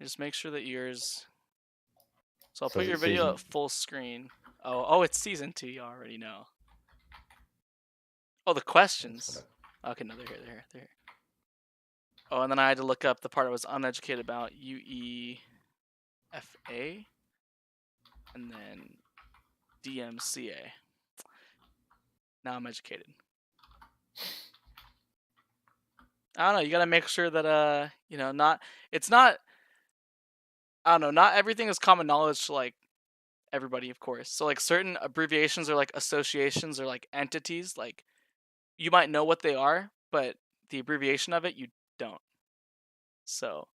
Just make sure that yours. So I'll So put is your it video season- at full screen. Oh, it's season 2. You already know. Oh, the questions. Okay, no, they're here. Oh, and then I had to look up the part I was uneducated about. UEFA, and then DMCA. Now I'm educated. I don't know. You gotta make sure that it's not. I don't know. Not everything is common knowledge to like everybody, of course. So like certain abbreviations or like associations or like entities, like you might know what they are, but the abbreviation of it you don't. So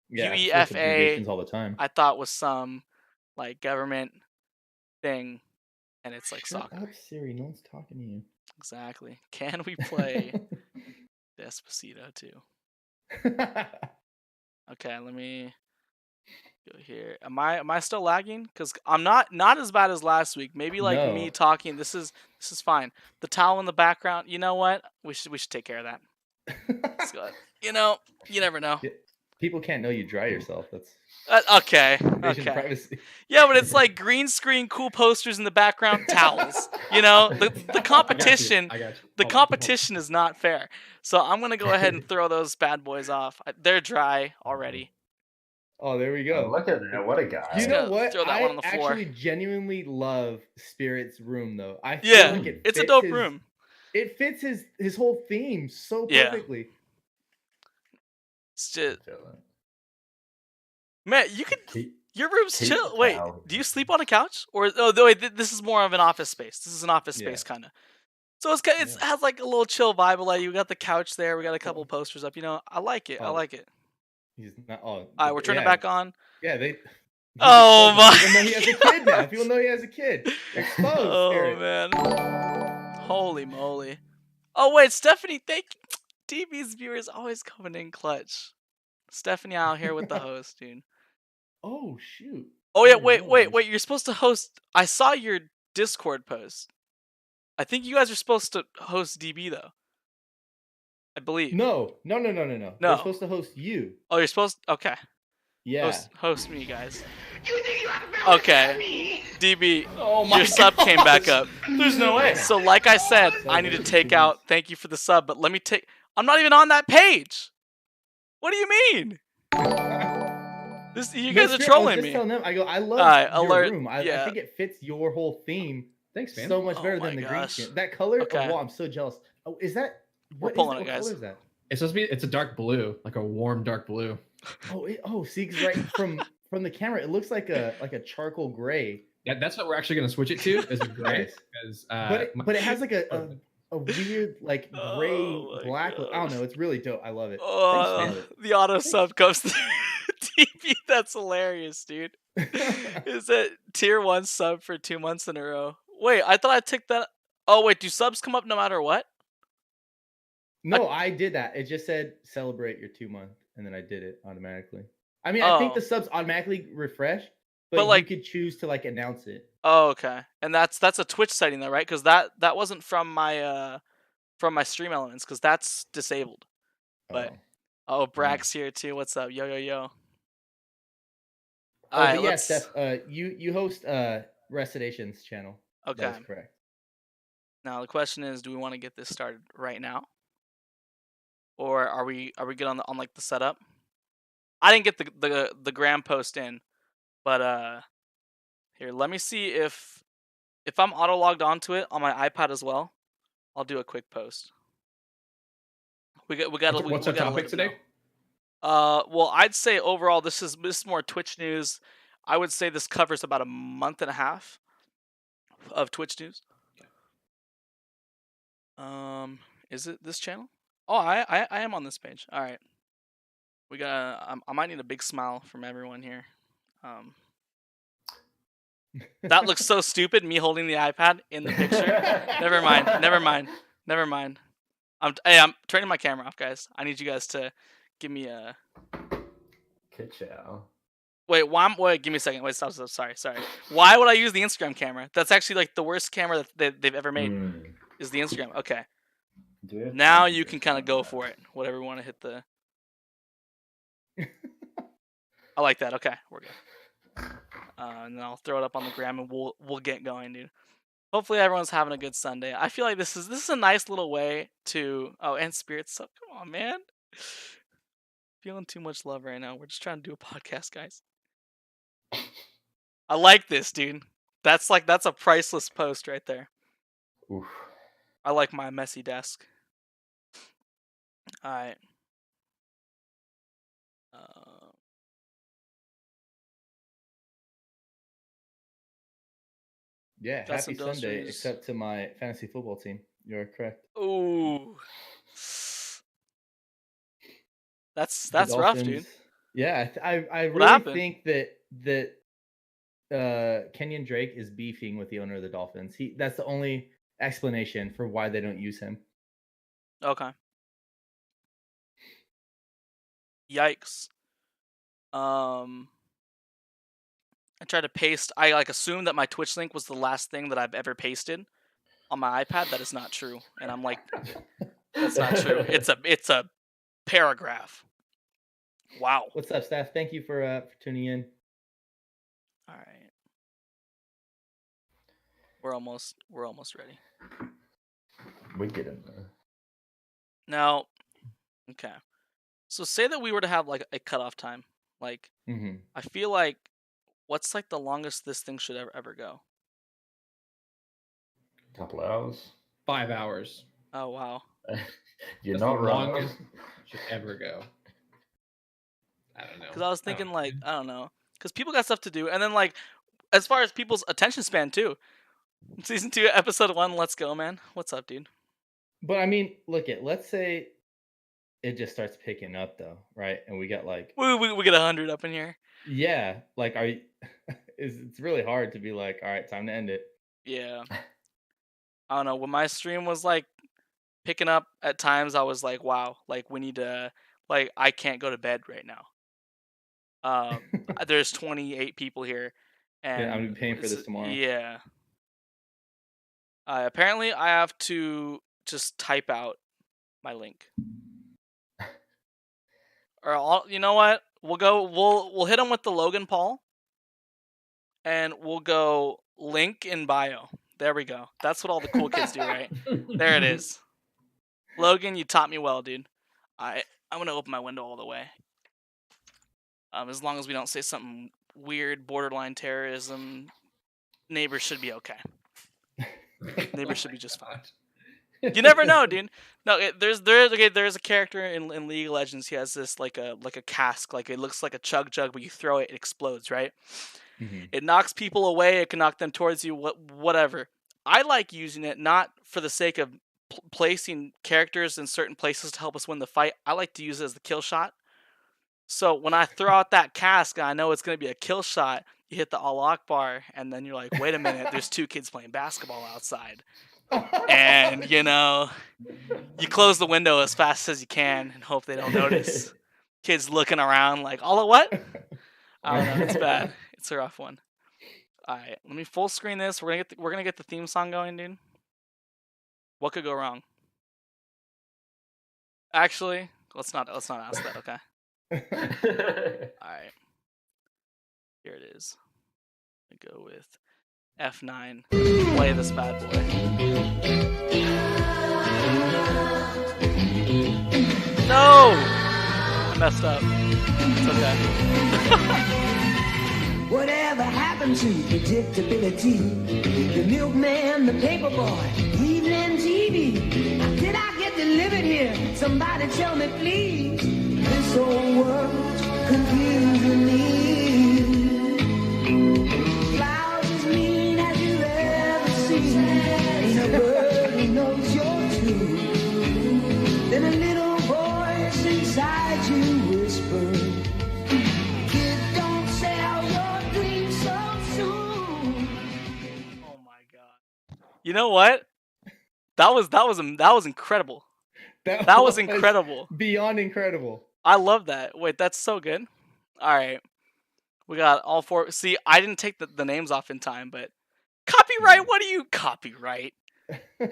Yeah, I switch UEFA, abbreviations all the time. I thought was some like government thing, and it's like Shut soccer. up, Siri. No one's talking to you. Exactly. Can we play Despacito too? Okay, let me go here. Am I still lagging? Cause I'm not as bad as last week. Maybe like me No. talking. This is fine. The towel in the background. You know what? We should take care of that. Let's go. You never know. Yeah, people can't know you dry yourself. That's Okay. invasion of Okay. privacy. Yeah, but it's like green screen, cool posters in the background, towels. The competition. I got you. The Hold on. competition is not fair. So I'm gonna go ahead and throw those bad boys off. They're dry already. Oh, there we Oh, go. look at that! What a guy! You Just know gonna what? throw that I one on the floor. actually genuinely love Spirit's room, though. I feel Yeah, like it's a fits dope his- room. It fits his whole theme so Yeah. perfectly. It's just, Chilling. man, you could. Keep- Your room's keep chill. the Wait, towel. do you sleep on a couch or wait? This is more of an office space. This is an office space kind of. So it Yeah. has like a little chill vibe. Like you got the couch there. We got a couple posters up. I like it. I Oh. like it. He's not. Oh, All right, we're turning yeah. it back on. Yeah, they. Oh my People know he has a kid now. People know he has a kid. Exposed. Oh Spirit. man. Holy moly. Oh wait, Stephanie, thank you. TV's viewers always coming in clutch. Stephanie out here with the host, dude. Oh shoot. Oh yeah, I didn't realize. wait. You're supposed to host. I saw your Discord post. I think you guys are supposed to host DB though. I believe. No. No. They're supposed to host you. Oh, you're supposed. Okay. Yeah. Host me, guys. You think you have the power to Okay. stop me? DB, Oh my your sub came back up. There's no way. So like I said, I need to take out. Thank you for the sub, but let me take. I'm not even on that page. What do you mean? You guys are trolling me. Telling them, I love Alright, your alert, room. I yeah. think it fits your whole theme Thanks, man. so much Oh better my than the green gosh. screen. That color. Okay. Oh, wow, I'm so jealous. Oh, is that? We're What is pulling that? it, What guys. color is that? It's supposed to be. It's a dark blue, like a warm dark blue. Oh, see, 'cause right from the camera, it looks like a charcoal gray. That's what we're actually going to switch it to. Is a gray. Nice. Because, But it has like a weird like gray Oh my black. I don't gosh. know. It's really dope. I love it. Oh, Thanks, man. the auto sub comes through. DB, that's hilarious, dude. Is it tier 1 sub for 2 months in a row? Wait, I thought I ticked that. Oh wait, do subs come up no matter what? No, I did that. It just said celebrate your 2 month, and then I did it automatically. I mean, I think Oh. the subs automatically refresh, But, but like- you could choose to like announce it. Oh, okay. And that's a Twitch setting though, right? Because that wasn't from my stream elements, because that's disabled. But- Oh, Brack's here too. What's up? Yo. Oh, Alright, but yeah, let's. Steph, you host Recitations channel. Okay. That is correct. Now the question is, do we want to get this started right now, or are we good on like the setup? I didn't get the gram post in, but here, let me see if I'm auto logged onto it on my iPad as well. I'll do a quick post. We got what's our topic today? Well, I'd say overall this is more Twitch news. I would say this covers about a month and a half of Twitch news. Is it this channel? Oh, I am on this page. All right. We got. I might need a big smile from everyone here. That looks so stupid. Me holding the iPad in the picture. Never mind. I'm turning my camera off, guys. I need you guys to give me a. Ka-chow. Wait, wait, give me a second. Wait, stop. Sorry. Why would I use the Instagram camera? That's actually like the worst camera that they've ever made. Is the Instagram. Okay. Dude, Now you can kind of go for it. Whatever you want to hit the. I like that. Okay, we're good. And then I'll throw it up on the gram and we'll get going, dude. Hopefully everyone's having a good Sunday. I feel like this is a nice little way to and spirits. So come on, man. Feeling too much love right now. We're just trying to do a podcast, guys. I like this, dude. That's a priceless post right there. Oof. I like my messy desk. All right. Yeah, Got some happy Sunday, Dosers. except to my fantasy football team. You're correct. Ooh. That's The rough, dude. Dolphins- Yeah, I What really happened? think that Kenyon Drake is beefing with the owner of the Dolphins. That's the only explanation for why they don't use him. Okay. Yikes. I tried to paste. I assumed that my Twitch link was the last thing that I've ever pasted on my iPad. That is not true, and I'm like, that's not true. It's a paragraph. Wow. What's up, staff? Thank you for tuning in. All right. We're almost ready. We get in there. Now, okay. So say that we were to have like a cutoff time. Like, Mm-hmm. I feel like, what's like the longest this thing should ever go? Couple hours. 5 hours. Oh wow. You're That's not the wrong. longest should ever go. I don't know. Because I was I don't thinking know. like, I don't know. Because people got stuff to do, and then like, as far as people's attention span too. Season 2, episode 1. Let's go, man. What's up, dude? But I mean, let's say it just starts picking up though, right? And we got like, We get 100 up in here. yeah, like it's really hard to be like, all right, time to end it. Yeah. I don't know. When my stream was like picking up at times, I was like, wow, like we need to, like I can't go to bed right now. There's 28 people here, and Yeah, I'm gonna be paying for it's- this tomorrow. Yeah. Apparently, I have to just type out my link. Or you know what? We'll hit them with the Logan Paul, and we'll go link in bio. There we go. That's what all the cool kids do, right? There it is. Logan, you taught me well, dude. I'm gonna open my window all the way. As long as we don't say something weird, borderline terrorism, neighbors should be okay. Neighbors should be just fine. You never know, dude. No, there's a character in League of Legends. He has this like a cask, like it looks like a chug jug, but you throw it, it explodes, right? Mhm. It knocks people away. It can knock them towards you. Whatever. I like using it not for the sake of placing characters in certain places to help us win the fight. I like to use it as the kill shot. So when I throw out that cask, and I know it's gonna be a kill shot. You hit the Allah Akbar, and then you're like, wait a minute, there's 2 kids playing basketball outside. And, you know, you close the window as fast as you can and hope they don't notice. Kids looking around like, Allah what? I don't know, it's bad. It's a rough one. Alright, let me full screen this. We're gonna get the theme song going, dude. What could go wrong? Actually, let's not ask that, okay? Alright. Here it is. I go with F9. Play this bad boy. No! I messed up. It's okay. Whatever happened to predictability? The milkman, the paperboy, evening TV. Did I get delivered here? Somebody tell me, please. This whole world's confusing me. Clouds as mean as you've ever seen. Ain't a bird who knows you're true. Then a little voice inside you whispers. Oh my god! You know what? That was incredible. That was incredible. Beyond incredible. I love that. Wait, that's so good. All right, we got all 4. See, I didn't take the names off in time, but copyright. What do you copyright?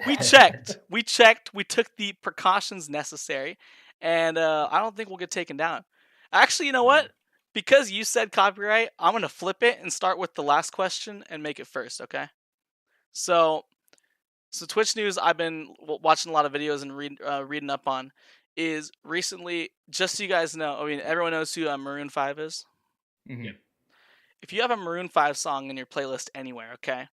We checked. We took the precautions necessary, and I don't think we'll get taken down. Actually, you know what? because you said copyright, I'm gonna flip it and start with the last question and make it first. Okay. So Twitch news I've been watching a lot of videos and reading up on is recently. Just so you guys know, I mean everyone knows who Maroon 5 is. Mhm. Yeah. If you have a Maroon 5 song in your playlist anywhere, okay,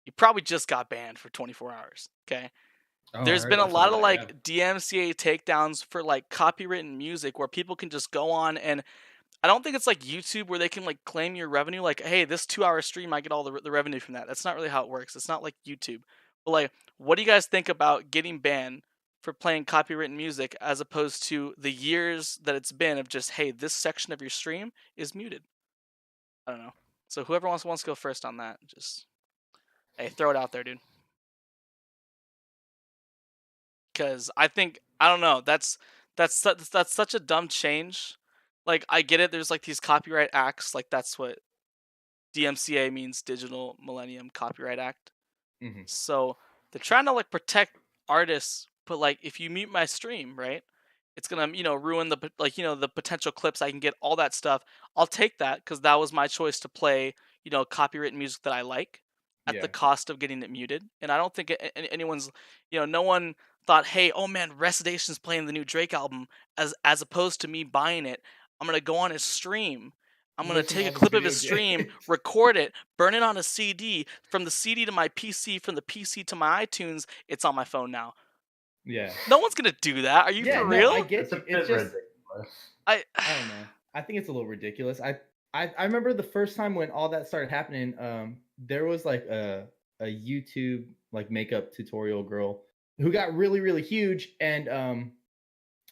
you probably just got banned for 24 hours. Okay. Oh, There's I been a heard lot some of that, yeah. like DMCA takedowns for like copywritten music where people can just go on, and I don't think it's like YouTube where they can like claim your revenue. Like, hey, this 2 hour stream, I get all the revenue from that. That's not really how it works. It's not like YouTube. But like, what do you guys think about getting banned for playing copywritten music as opposed to the years that it's been of just, hey, this section of your stream is muted? I don't know. So whoever wants to go first on that, just hey, throw it out there, dude. Because I think I don't know. That's such a dumb change. Like I get it. There's like these copyright acts. Like that's what DMCA means, Digital Millennium Copyright Act. Mhm. So they're trying to like protect artists, but like if you mute my stream, right? It's gonna ruin the the potential clips I can get, all that stuff. I'll take that because that was my choice to play copywritten music that I like at the Yeah. cost of getting it muted. And I don't think anyone's no one thought, hey, oh man, Recidation's playing the new Drake album, as opposed to me buying it. I'm gonna go on his stream. I'm gonna Listen to take a all the clip of video his stream, games. record it, burn it on a CD. From the CD to my PC, from the PC to my iTunes, it's on my phone now. Yeah. No one's gonna do that. Are you Yeah, for no, real? I get It's a you. bit It's just ridiculous. I don't know. I think it's a little ridiculous. I remember the first time when all that started happening. There was like a YouTube like makeup tutorial girl who got really huge, and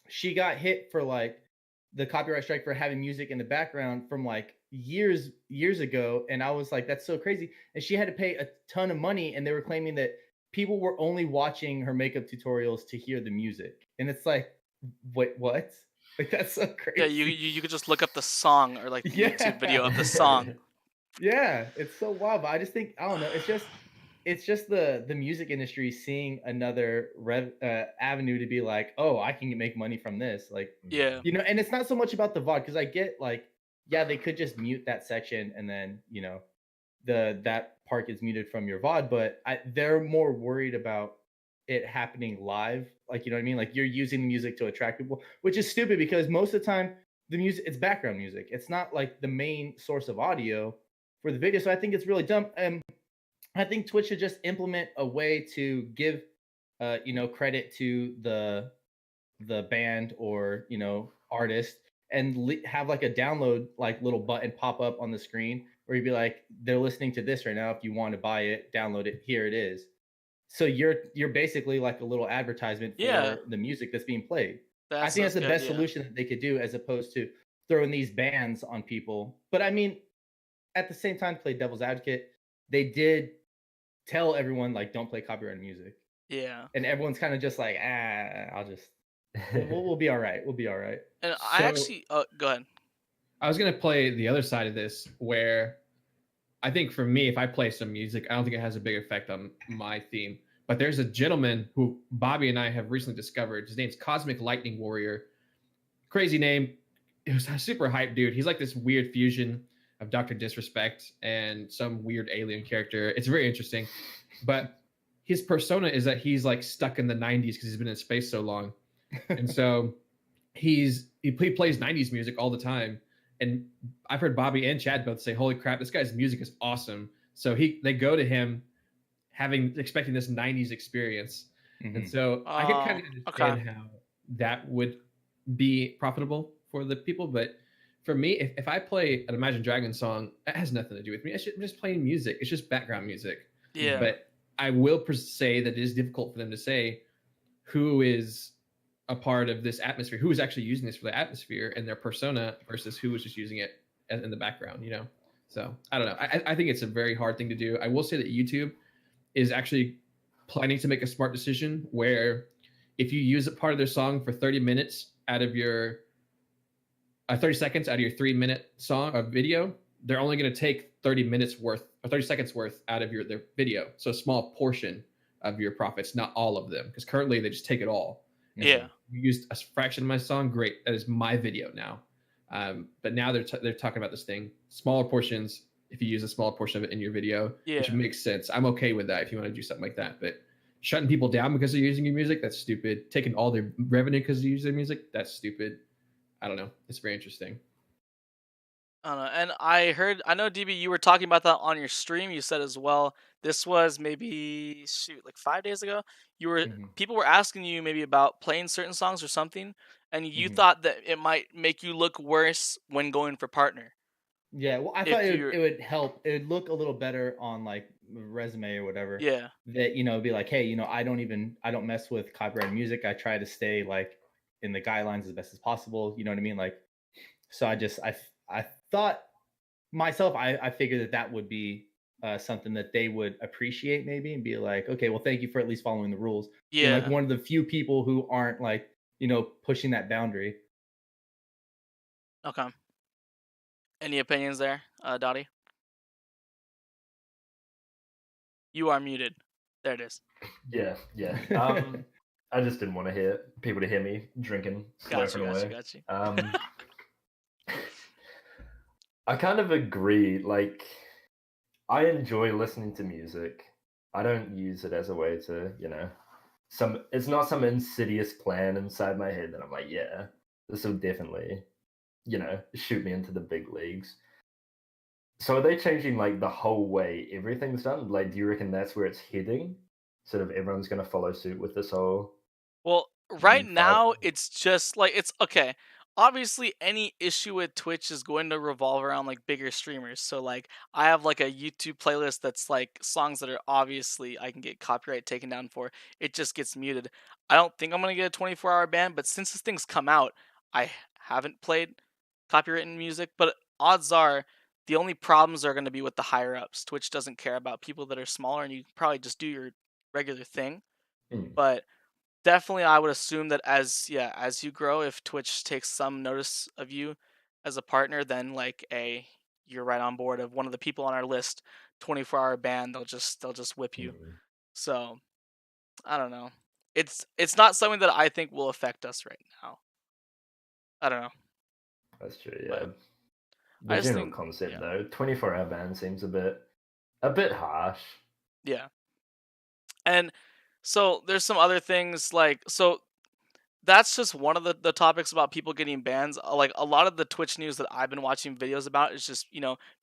she got hit for like the copyright strike for having music in the background from like years ago, and I was like, that's so crazy. And she had to pay a ton of money, and they were claiming that people were only watching her makeup tutorials to hear the music, and it's like, wait, what? Like that's so crazy. Yeah, you could just look up the song or like the YouTube video of the song. Yeah, it's so wild. But I just think I don't know. It's just the music industry seeing another avenue to be like, oh, I can make money from this. Like, Yeah. and it's not so much about the VOD because I get like, yeah, they could just mute that section and then that part gets muted from your VOD, but they're more worried about it happening live. Like, you know what I mean? Like you're using the music to attract people, which is stupid because most of the time the music, it's background music. It's not like the main source of audio for the video. So I think it's really dumb. I think Twitch should just implement a way to give, credit to the band or artist, and have like a download like little button pop up on the screen where you'd be like, they're listening to this right now. If you want to buy it, download it. Here it is. So you're basically like a little advertisement for the music that's being played. I think that's the best solution that they could do, as opposed to throwing these bans on people. But I mean, at the same time, play devil's advocate, they did tell everyone like, don't play copyrighted music. Yeah. And everyone's kind of just like, I'll just we'll be all right. We'll be all right. And I actually go ahead. I was gonna play the other side of this, where I think for me, if I play some music, I don't think it has a big effect on my theme. But there's a gentleman who Bobby and I have recently discovered. His name's Cosmic Lightning Warrior. Crazy name. It was a super hype dude. He's like this weird fusion of Dr. Disrespect and some weird alien character. It's very interesting. But his persona is that he's like stuck in the 90s because he's been in space so long. And so he plays 90s music all the time. And I've heard Bobby and Chad both say, holy crap, this guy's music is awesome. So they go to him expecting this 90s experience. Mm-hmm. And so I can kind of understand how that would be profitable for the people. But for me, if I play an Imagine Dragons song, it has nothing to do with me. I'm just playing music. It's just background music. Yeah. But I will say that it is difficult for them to say who is a part of this atmosphere, who is actually using this for the atmosphere and their persona versus who is just using it in the background, So I don't know. I think it's a very hard thing to do. I will say that YouTube is actually planning to make a smart decision where if you use a part of their song for 30 minutes out of your 30 seconds out of your 3-minute song or video, they're only going to take 30 minutes worth or 30 seconds worth out of their video. So a small portion of your profits, not all of them, because currently they just take it all. Yeah. You used a fraction of my song. Great. That is my video now. But now they're talking about this thing, smaller portions. If you use a small portion of it in your video, which Yeah. makes sense. I'm okay with that if you want to do something like that. But shutting people down because they're using your music, that's stupid. Taking all their revenue because they use their music, that's stupid. I don't know. It's very interesting. I don't know. And I know DB, you were talking about that on your stream. You said as well. This was maybe like 5 days ago. People were asking you maybe about playing certain songs or something, and you thought that it might make you look worse when going for partner. Yeah, well, I thought it would help. It would look a little better on like resume or whatever. Yeah. That be like, hey, I don't mess with copyrighted music. I try to stay like in the guidelines as best as possible. You know what I mean? Like, so I thought myself, I figured that would be something that they would appreciate maybe and be like, okay, well, thank you for at least following the rules. Yeah. Like one of the few people who aren't like pushing that boundary. Okay. Any opinions there, Dottie? You are muted. There it is. Yeah. I just didn't want to hear people to hear me drinking, slurping away. Got you. I kind of agree. Like, I enjoy listening to music. I don't use it as a way to, it's not some insidious plan inside my head that I'm like, yeah, this will definitely, shoot me into the big leagues. So are they changing like the whole way everything's done? Like, do you reckon that's where it's heading? Sort of everyone's going to follow suit with this whole... Well, right now, it's just like, it's okay. Obviously, any issue with Twitch is going to revolve around like bigger streamers. So like, I have like a YouTube playlist that's like songs that are obviously I can get copyright taken down for. It just gets muted. I don't think I'm gonna get a 24-hour ban, but since this thing's come out, I haven't played copywritten music. But odds are, the only problems are going to be with the higher ups. Twitch doesn't care about people that are smaller, and you can probably just do your regular thing. But definitely, I would assume that as you grow, if Twitch takes some notice of you as a partner, then like you're right on board of one of the people on our list, 24-hour ban, they'll just whip you. So I don't know. It's not something that I think will affect us right now. I don't know. That's true, yeah. But the general concept though, 24-hour ban seems a bit harsh. Yeah. And so there's some other things like, so that's just one of the topics about people getting bans. Like a lot of the Twitch news that I've been watching videos about is just,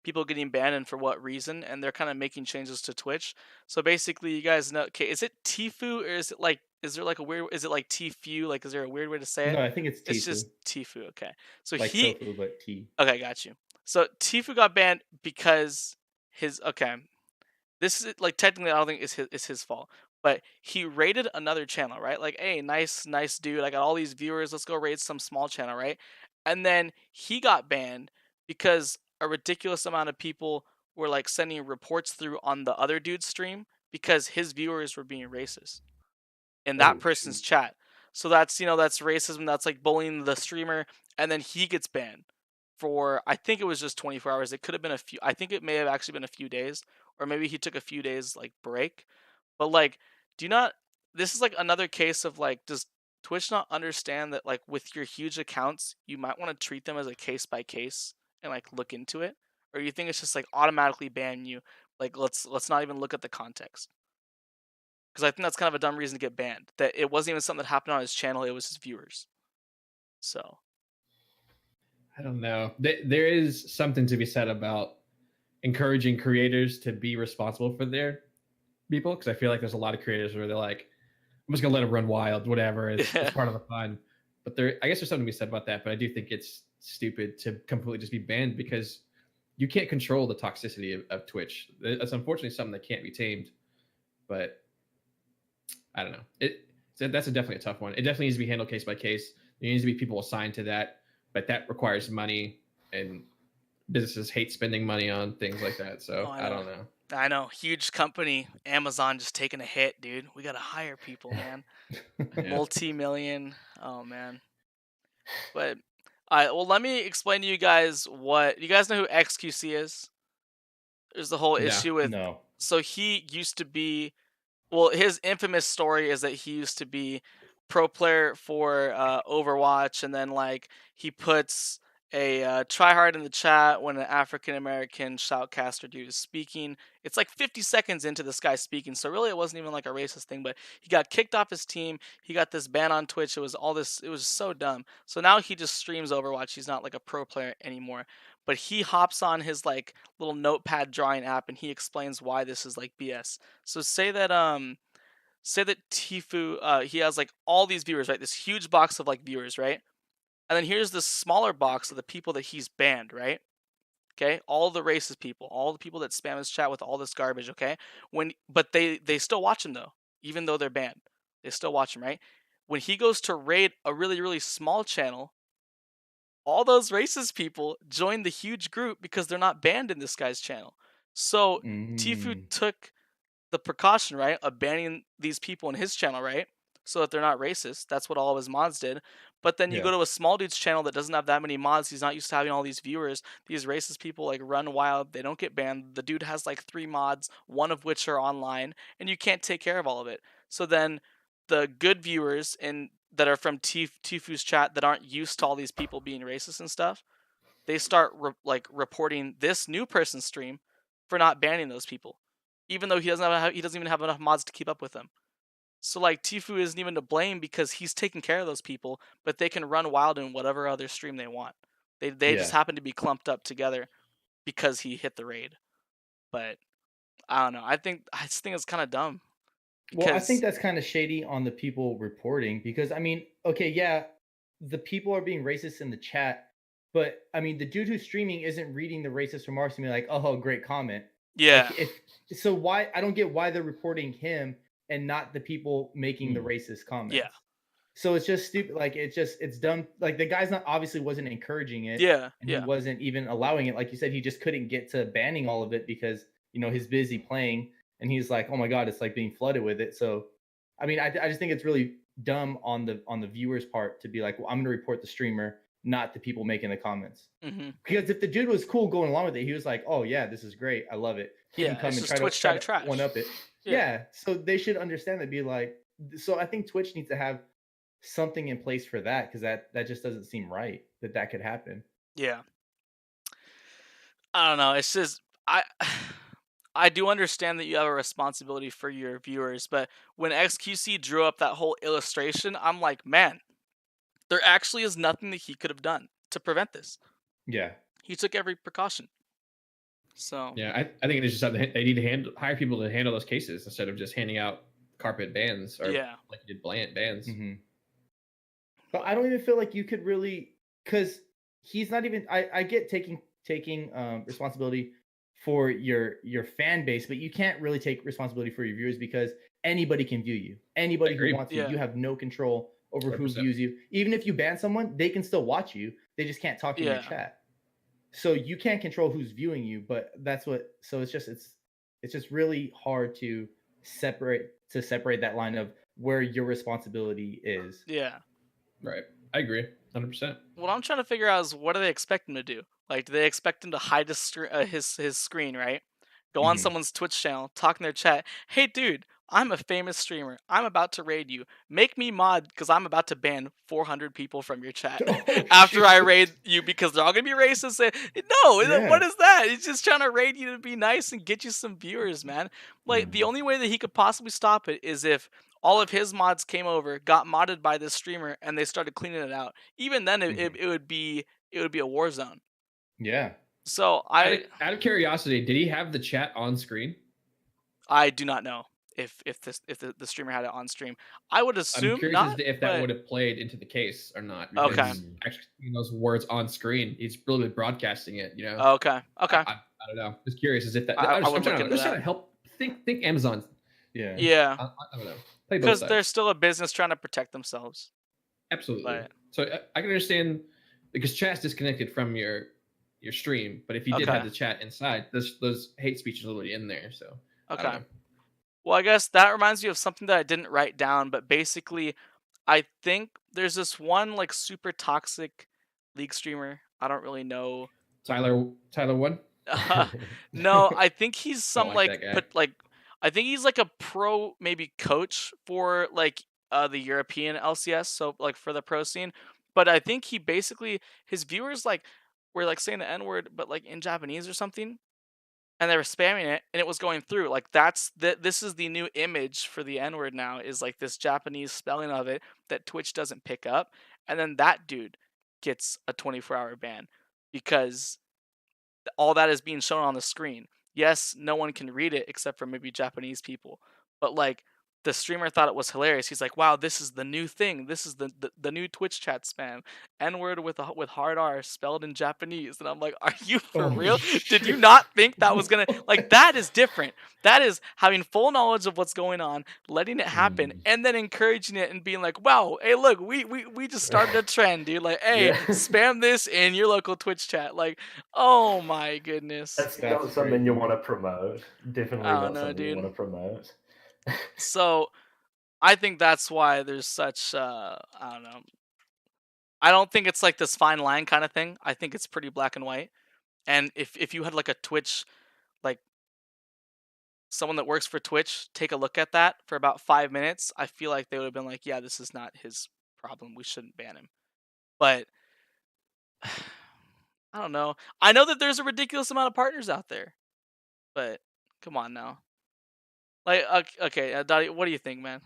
people getting banned and for what reason, and they're kind of making changes to Twitch. So basically, you guys know, okay, is it Tifu or is it like, is there like a weird, is it like Tfu? Like, is there a weird way to say it? No, I think it's Tifu. It's just Tfu, okay. So like tofu, but T. Okay, got you. So Tfu got banned because this is like technically I don't think it's his fault, but he raided another channel, right? Like, hey, nice dude, I got all these viewers, let's go raid some small channel, right? And then he got banned because a ridiculous amount of people were like sending reports through on the other dude's stream because his viewers were being racist in that person's chat. So that's that's racism, that's like bullying the streamer, and then he gets banned for, I think it was just 24 hours. It could have been a few, I think it may have actually been a few days, or maybe he took a few days like break. But like, this is like another case of like, does Twitch not understand that like with your huge accounts, you might want to treat them as a case by case and like look into it? Or you think it's just like automatically ban you? Like, let's not even look at the context. Because I think that's kind of a dumb reason to get banned. That it wasn't even something that happened on his channel, it was his viewers. So I don't know. There is something to be said about encouraging creators to be responsible for their people, because I feel like there's a lot of creators where they're like, I'm just gonna let them run wild, whatever. It's part of the fun. But I guess there's something to be said about that. But I do think it's stupid to completely just be banned because you can't control the toxicity of Twitch. It's unfortunately something that can't be tamed. But I don't know. That's definitely a tough one. It definitely needs to be handled case by case. There needs to be people assigned to that, but that requires money, and businesses hate spending money on things like that. So I don't know. I know. Huge company, Amazon, just taking a hit, dude. We got to hire people, man. Multi-million. Oh, man. But, all right, well, let me explain to you guys what... You guys know who XQC is? There's the whole issue with... No. So he used to be... Well, his infamous story is that he used to be pro player for Overwatch, and then, like, he puts a tryhard in the chat when an African American shoutcaster dude is speaking. It's like 50 seconds into this guy speaking, so really it wasn't even like a racist thing. But he got kicked off his team. He got this ban on Twitch. It was all this. It was so dumb. So now he just streams Overwatch. He's not like a pro player anymore. But he hops on his like little notepad drawing app and he explains why this is like BS. So say that Tifu he has like all these viewers, right? This huge box of like viewers, right? And then here's this smaller box of the people that he's banned, right? Okay, all the racist people, all the people that spam his chat with all this garbage, okay? But they still watch him though, even though they're banned. They still watch him, right? When he goes to raid a really really small channel, all those racist people join the huge group because they're not banned in this guy's channel. So Tifu took the precaution, right, of banning these people in his channel, right? So that they're not racist. That's what all of his mods did. But then you go to a small dude's channel that doesn't have that many mods. He's not used to having all these viewers. These racist people like run wild. They don't get banned. The dude has like 3 mods, one of which are online, and you can't take care of all of it. So then the good viewers and that are from Tifu's chat that aren't used to all these people being racist and stuff, they start reporting this new person's stream for not banning those people, even though he doesn't even have enough mods to keep up with them. So like Tifu isn't even to blame because he's taking care of those people, but they can run wild in whatever other stream they want. They just happen to be clumped up together because he hit the raid. But I don't know. I just think it's kind of dumb. Well, I think that's kind of shady on the people reporting because I mean, okay, yeah, the people are being racist in the chat, but I mean, the dude who's streaming isn't reading the racist remarks and be like, "Oh, great comment." Yeah. Like so why I don't get why they're reporting him and not the people making the racist comments. Yeah. So it's just stupid. Like it's dumb. Like the guy's obviously wasn't encouraging it. Yeah. And he wasn't even allowing it. Like you said, he just couldn't get to banning all of it because he's busy playing. And he's like, oh my God, it's like being flooded with it. So, I mean, I just think it's really dumb on the viewer's part to be like, well, I'm going to report the streamer, not the people making the comments. Mm-hmm. Because if the dude was cool going along with it, he was like, oh yeah, this is great. I love it. He can come and try to one up it. Yeah. So they should understand that. Be like, so I think Twitch needs to have something in place for that because that just doesn't seem right that could happen. Yeah. I don't know. It's just I do understand that you have a responsibility for your viewers, but when XQC drew up that whole illustration, I'm like, man, there actually is nothing that he could have done to prevent this. Yeah. He took every precaution. So yeah, I think it's just they need to hire people to handle those cases instead of just handing out carpet bans or like you did bland bans. Mm-hmm. But I don't even feel like you could really, because he's not even. I get taking responsibility for your fan base, but you can't really take responsibility for your viewers because anybody can view you. Anybody who wants you, you have no control over 100%. Who views you. Even if you ban someone, they can still watch you. They just can't talk in your chat. So you can't control who's viewing you, but that's what. So it's just really hard to separate that line of where your responsibility is. Yeah. Right. I agree. 100%. What I'm trying to figure out is what do they expect him to do? Like, do they expect him to hide his screen, right? Go on someone's Twitch channel, talk in their chat. Hey, dude, I'm a famous streamer. I'm about to raid you. Make me mod because I'm about to ban 400 people from your chat after I raid you because they're all going to be racist. No, what is that? He's just trying to raid you to be nice and get you some viewers, man. Like, the only way that he could possibly stop it is if all of his mods came over, got modded by this streamer, and they started cleaning it out. Even then, it would be a war zone. Yeah. So out of curiosity, did he have the chat on screen? I do not know if the streamer had it on stream. I would assume I'm curious not, if that would have played into the case or not. Okay. Actually, seeing those words on screen, he's really broadcasting it. Okay. I don't know. Just curious as if that. I'm trying to help. Think Amazon. Yeah. Yeah. I don't know. Because they're still a business trying to protect themselves. Absolutely. So I can understand because chat's disconnected from your stream, but if you did have the chat inside, those hate speech is already in there. So okay. Well, I guess that reminds me of something that I didn't write down, but basically, I think there's this one like super toxic League streamer. I don't really know. Tyler one? No, I think he's some I I think he's like a pro maybe coach for like the European LCS, so like for the pro scene. but I think he basically his viewers like were like saying the N word, but like in Japanese or something, and they were spamming it, and it was going through. Like this is the new image for the N word now is like this Japanese spelling of it that Twitch doesn't pick up, and then that dude gets a 24-hour ban because all that is being shown on the screen. Yes, no one can read it except for maybe Japanese people, but like the streamer thought it was hilarious. He's like, "Wow, this is the new thing. This is the new Twitch chat spam. N word with hard R spelled in Japanese." And I'm like, "Are you for Oh, real? Did you not think that was gonna like that is different? That is having full knowledge of what's going on, letting it happen, and then encouraging it and being like, wow, hey, look, we just started a trend, dude. Like, hey, Yeah. spam this in your local Twitch chat. Like, oh my goodness." That's That's not something you crazy. want to promote. Definitely I don't not know, something you dude. want to promote. So I think that's why there's such I don't know. I don't think it's like this fine line kind of thing. I think it's pretty black and white. And if you had like a Twitch, like someone that works for Twitch, take a look at that for about 5 minutes, I feel like they would have been like, yeah, this is not his problem. We shouldn't ban him. But I don't know. I know that there's a ridiculous amount of partners out there, but come on now. Like, okay, Dottie, what do you think, man?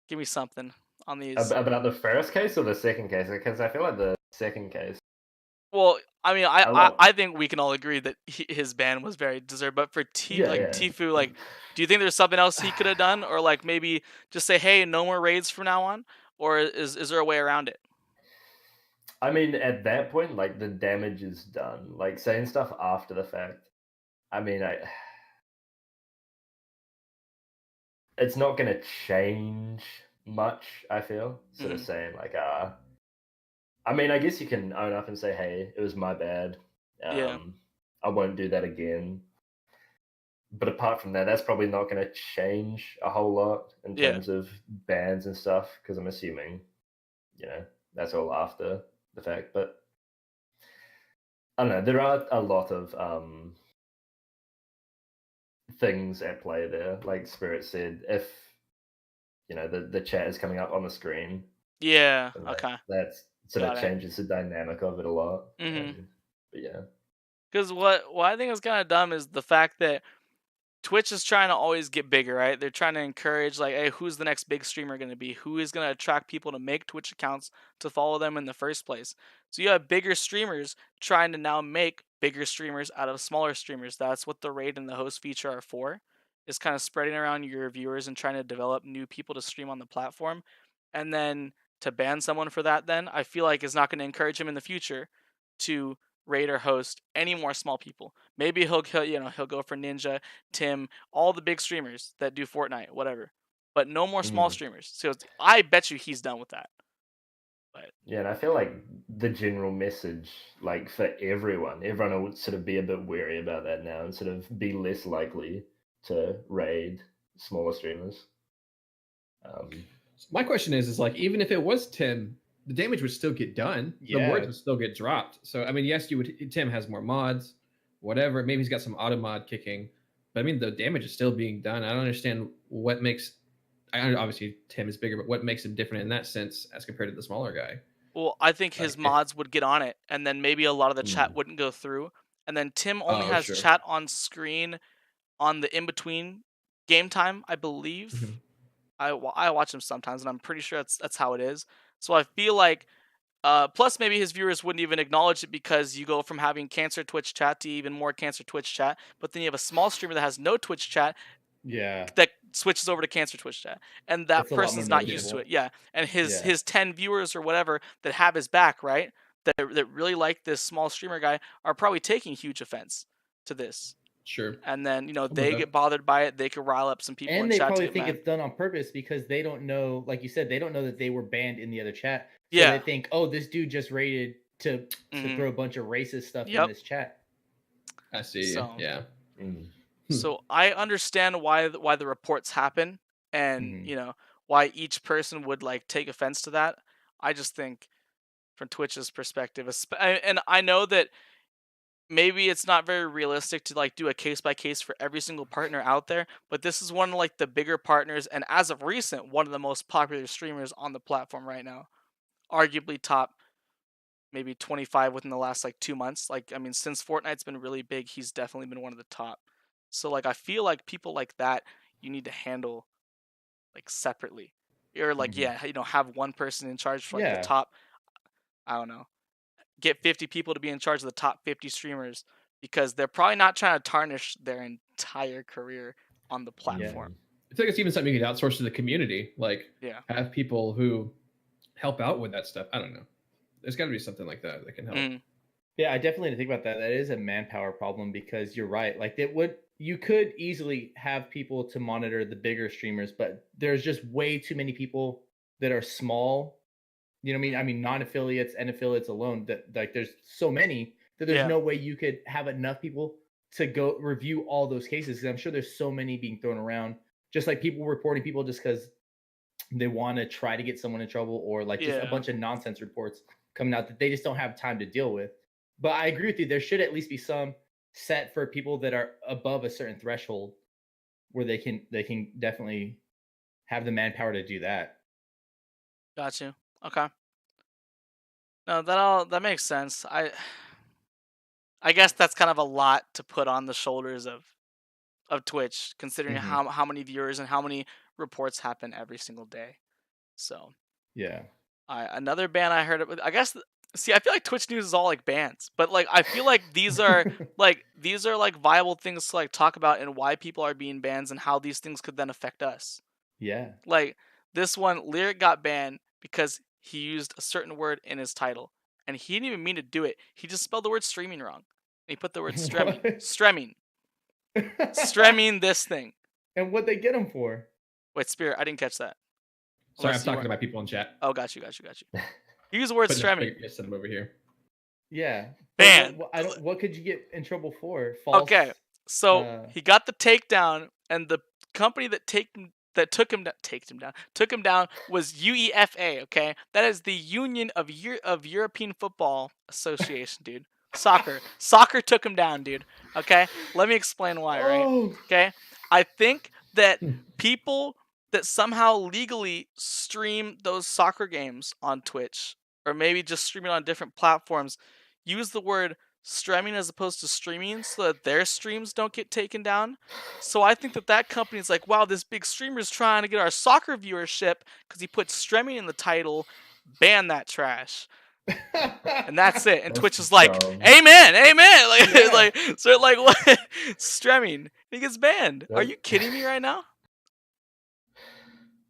Give me something on these. About the first case or the second case? Because I feel like the second case. Well, I mean, I love- I think we can all agree that his ban was very deserved. But for Yeah, yeah. Tfue, like, do you think there's something else he could have done, or like maybe just say, hey, no more raids from now on, or is there a way around it? I mean, at that point, like the damage is done. Like saying stuff after the fact. I mean, it's not going to change much. I feel sort of saying like, I mean, I guess you can own up and say, hey, it was my bad. Yeah. I won't do that again. But apart from that, that's probably not going to change a whole lot in Yeah. terms of bans and stuff. Because I'm assuming, that's all after the fact. But I don't know. There are a lot of things at play there. Like Spirit said, if the chat is coming up on the screen, Yeah. then Okay. that's sort Got of it. changes the dynamic of it a lot. Mhm. But yeah. Because what I think is kind of dumb is the fact that Twitch is trying to always get bigger, right? They're trying to encourage, like, hey, who's the next big streamer going to be? Who is going to attract people to make Twitch accounts to follow them in the first place? So you have bigger streamers trying to now make bigger streamers out of smaller streamers. That's what the raid and the host feature are for, is kind of spreading around your viewers and trying to develop new people to stream on the platform. And then to ban someone for that, then I feel like is not going to encourage him in the future to raid or host any more small people. Maybe he'll go for Ninja, Tim, all the big streamers that do Fortnite, whatever. But no more small streamers. So I bet you he's done with that. But yeah, and I feel like the general message, like for everyone will sort of be a bit wary about that now and sort of be less likely to raid smaller streamers. My question is like, even if it was Tim, the damage would still get done. Yeah. The words would still get dropped. So I mean, yes, Tim has more mods, whatever. Maybe he's got some auto mod kicking, but I mean, the damage is still being done. I don't understand what makes. Obviously, Tim is bigger, but what makes him different in that sense as compared to the smaller guy? well, I think his mods would get on it, and then maybe a lot of the chat wouldn't go through. And then Tim only has sure. chat on screen on the in between game time, I believe. Mhm. I watch him sometimes, and I'm pretty sure that's how it is. So I feel like, plus maybe his viewers wouldn't even acknowledge it because you go from having cancer Twitch chat to even more cancer Twitch chat, but then you have a small streamer that has no Twitch chat Yeah. that switches over to cancer Twitch chat, and that That's a lot person's more not used to noticeable. it. Yeah, and Yeah. his 10 viewers or whatever that have his back, right? That really like this small streamer guy are probably taking huge offense to this. Sure. And then they that. get bothered by it. They could rile up some people in And they chat to probably get think mad. it's done on purpose because they don't know, like you said, they don't know that they were banned in the other chat. So Yeah. they think, oh, this dude just raided to throw a bunch of racist stuff in this chat. I see. So- Yeah. So I understand why the reports happen, and why each person would like take offense to that. I just think from Twitch's perspective, and I know that maybe it's not very realistic to like do a case by case for every single partner out there, but this is one of like the bigger partners, and as of recent, one of the most popular streamers on the platform right now, arguably top maybe 25 within the last like 2 months. Like I mean, since Fortnite's been really big, he's definitely been one of the top. So like I feel like people like that you need to handle like separately. Or like Mhm. have one person in charge for like the Yeah. top, I don't know, get 50 people to be in charge of the top 50 streamers because they're probably not trying to tarnish their entire career on the Yeah. platform. I think it's even something you could outsource to the community. Like Yeah. have people who help out with that stuff. I don't know. There's got to be something like that that can help. Mhm. Yeah, I definitely didn't think about that. That is a manpower problem because you're right. Like you could easily have people to monitor the bigger streamers, but there's just way too many people that are small. You know what I mean? I mean, non-affiliates and affiliates alone. That like there's so many that there's Yeah. no way you could have enough people to go review all those cases. Because I'm sure there's so many being thrown around, just like people reporting people just because they want to try to get someone in trouble, or like just a Yeah. bunch of nonsense reports coming out that they just don't have time to deal with. But I agree with you. There should at least be some set for people that are above a certain threshold where they can definitely have the manpower to do that. Got you. Okay. No, that makes sense. I guess that's kind of a lot to put on the shoulders of Twitch, considering Mhm. how many viewers and how many reports happen every single day. So Yeah. another ban I heard of, I guess. See, I feel like Twitch news is all like bans, but like I feel like these are like viable things to like talk about and why people are being banned and how these things could then affect us. Yeah. Like this one, Lyric got banned because he used a certain word in his title, and he didn't even mean to do it. He just spelled the word streaming wrong. And he put the word stremming, What? stremming this thing. And what they get them for? Wait, Spirit, I didn't catch that. Sorry, Unless I'm you talking to weren't- my people in chat. Oh, got you. You use the word But no, stremming. I send them over here. Yeah. Ban. What could you get in trouble for? False. Okay, so he got the takedown, and the company that took him down was UEFA. Okay, that is the Union of European Football Association, dude. Soccer took him down, dude. Okay, let me explain why. Right? Oh. Okay, I think that people that somehow legally stream those soccer games on Twitch, or maybe just stream it on different platforms, use the word streaming as opposed to streaming so that their streams don't get taken down. So I think that company is like, wow, this big streamer is trying to get our soccer viewership because he put streaming in the title. Ban that trash. And that's it. And That's Twitch is like, dumb. amen. Like, Yeah. like, so like, what? Streaming. He gets banned. Are That- you kidding me right now?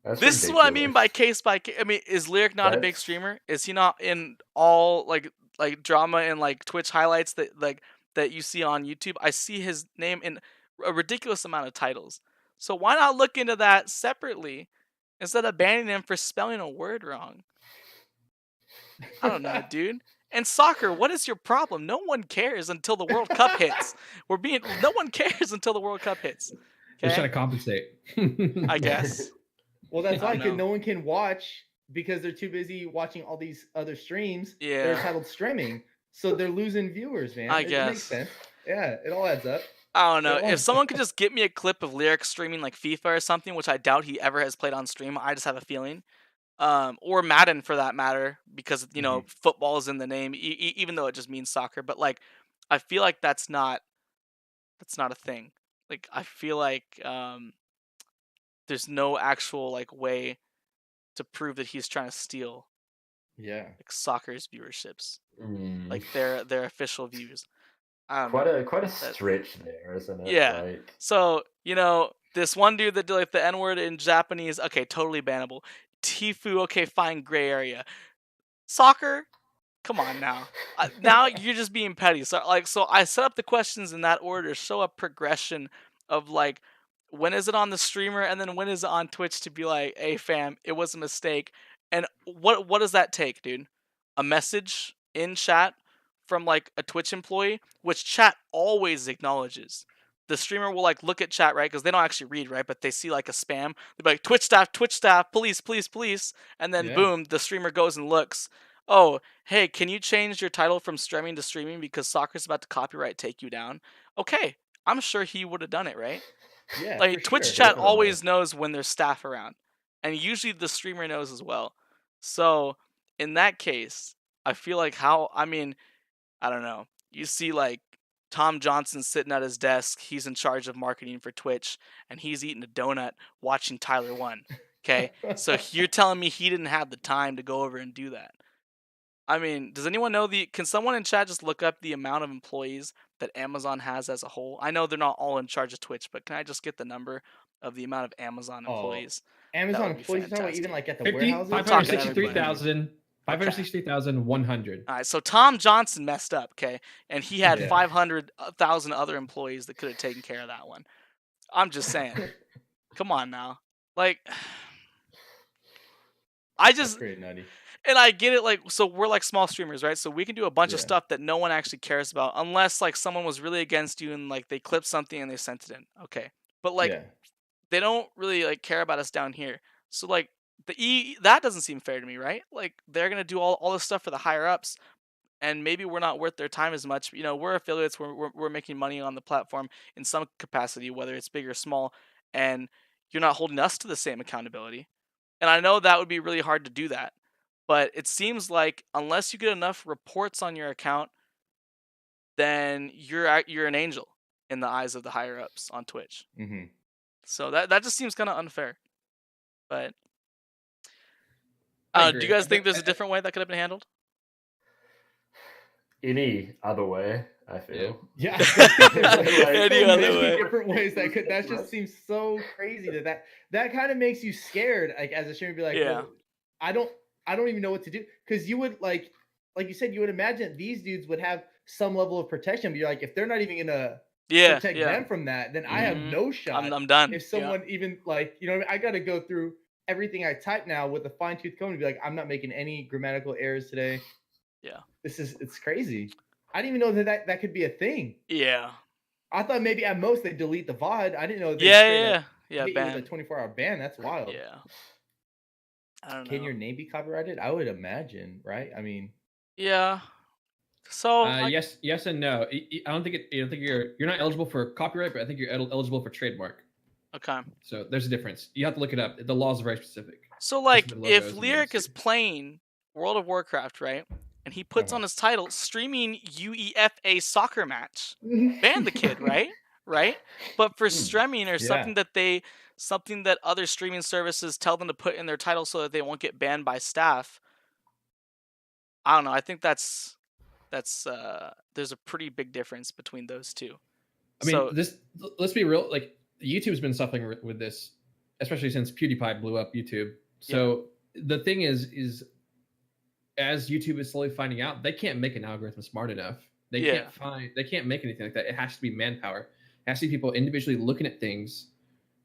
That's This is what I mean by ridiculous. case by case. I mean, is Lyric not a big That's- streamer? Is he not in all like drama and like Twitch highlights that you see on YouTube? I see his name in a ridiculous amount of titles. So why not look into that separately instead of banning him for spelling a word wrong? I don't know, dude. And soccer, what is your problem? No one cares until the World Cup hits. No one cares until the World Cup hits. They're Okay? trying to compensate. I guess. Well, that's I why don't know. no one can watch because they're too busy watching all these other streams. Yeah. They're titled streaming, so they're losing viewers, man. I It guess. makes sense. Yeah, it all adds up. I don't know. Go on. If someone could just get me a clip of Lyric streaming like FIFA or something, which I doubt he ever has played on stream, I just have a feeling. Or Madden for that matter, because football is in the name, even though it just means soccer. But like, I feel like that's not a thing. Like, I feel like there's no actual like way to prove that he's trying to steal Yeah. like soccer's viewerships, Mm. like their official views. I don't know. Quite a stretch there, isn't it? Yeah. Like, So, this one dude that did like the N-word in Japanese, okay, totally bannable. Tifu, okay, fine, gray area. Soccer? Come on now. Now you're just being petty. So I set up the questions in that order, show a progression of like, when is it on the streamer and then when is it on Twitch to be like, hey fam, it was a mistake. And what does that take, dude? A message in chat from like a Twitch employee, which chat always acknowledges. The streamer will like look at chat, right? Because they don't actually read, right? But they see like a spam. They'll be like, Twitch staff, police. And then Yeah. boom, the streamer goes and looks. Oh, hey, can you change your title from streaming to streaming because soccer's about to copyright take you down? Okay, I'm sure he would have done it, right? Yeah. Like for Twitch sure. chat definitely. always knows when there's staff around, and usually the streamer knows as well. So in that case, I feel like I mean, I don't know. You see like Tom Johnson sitting at his desk, he's in charge of marketing for Twitch, and he's eating a donut watching Tyler 1. Okay? So you're telling me he didn't have the time to go over and do that. I mean, does anyone know can someone in chat just look up the amount of employees that Amazon has as a whole? I know they're not all in charge of Twitch, but can I just get the number of the amount of Amazon employees? Amazon would be employees, talking about even fantastic. like at the 50, warehouses. I'm talking 563,000, 563,100. All right, so Tom Johnson messed up, okay, and he had Yeah. 500,000 other employees that could have taken care of that one. I'm just saying, come on now, like, I That's just pretty nutty. and I get it, like, so we're like small streamers, right? So we can do a bunch of Yeah. stuff that no one actually cares about, unless like someone was really against you and like they clipped something and they sent it in, okay. But like Yeah. they don't really like care about us down here. So like that doesn't seem fair to me, right? Like they're gonna do all this stuff for the higher ups, and maybe we're not worth their time as much. You know, we're affiliates. We're making money on the platform in some capacity, whether it's big or small, and you're not holding us to the same accountability. And I know that would be really hard to do that, but it seems like unless you get enough reports on your account, then you're an angel in the eyes of the higher ups on Twitch. Mm-hmm. So that just seems kind of unfair. But I do you agree. guys think there's a different way that could have been handled? Any other way, I feel. Yeah. Any so other many way. different ways that could. That just seems so crazy that kind of makes you scared. Like as a streamer, be like, Yeah. well, I don't even know what to do, because you would like you said, you would imagine these dudes would have some level of protection. But you're like, if they're not even gonna protect them from that, then I have Mhm. no shot. I'm done. If someone even like, you know what I mean? I got to go through everything I type now with a fine tooth comb and be like, I'm not making any grammatical errors today. Yeah. It's crazy. I didn't even know that could be a thing. Yeah. I thought maybe at most they delete the VOD. I didn't know they Yeah. hit you Ban. with a 24-hour ban. That's wild. Yeah. I don't know. Can your name be copyrighted? I would imagine, right? I mean, Yeah. So Yes and no. I don't think you're not eligible for copyright, but I think you're eligible for trademark. okay. So there's a difference. You have to look it up. The laws are very specific. So like the logos if and Lyric names. is playing World of Warcraft, right? And he puts on his title streaming UEFA soccer match. Ban the kid, right? Right? But for streaming or something that other streaming services tell them to put in their title so that they won't get banned by staff. I don't know. I think that's there's a pretty big difference between those two. I mean, let's be real. Like YouTube's been suffering with this, especially since PewDiePie blew up YouTube. So the thing is, as YouTube is slowly finding out, they can't make an algorithm smart enough. They can't make anything like that. It has to be manpower. It has to be people individually looking at things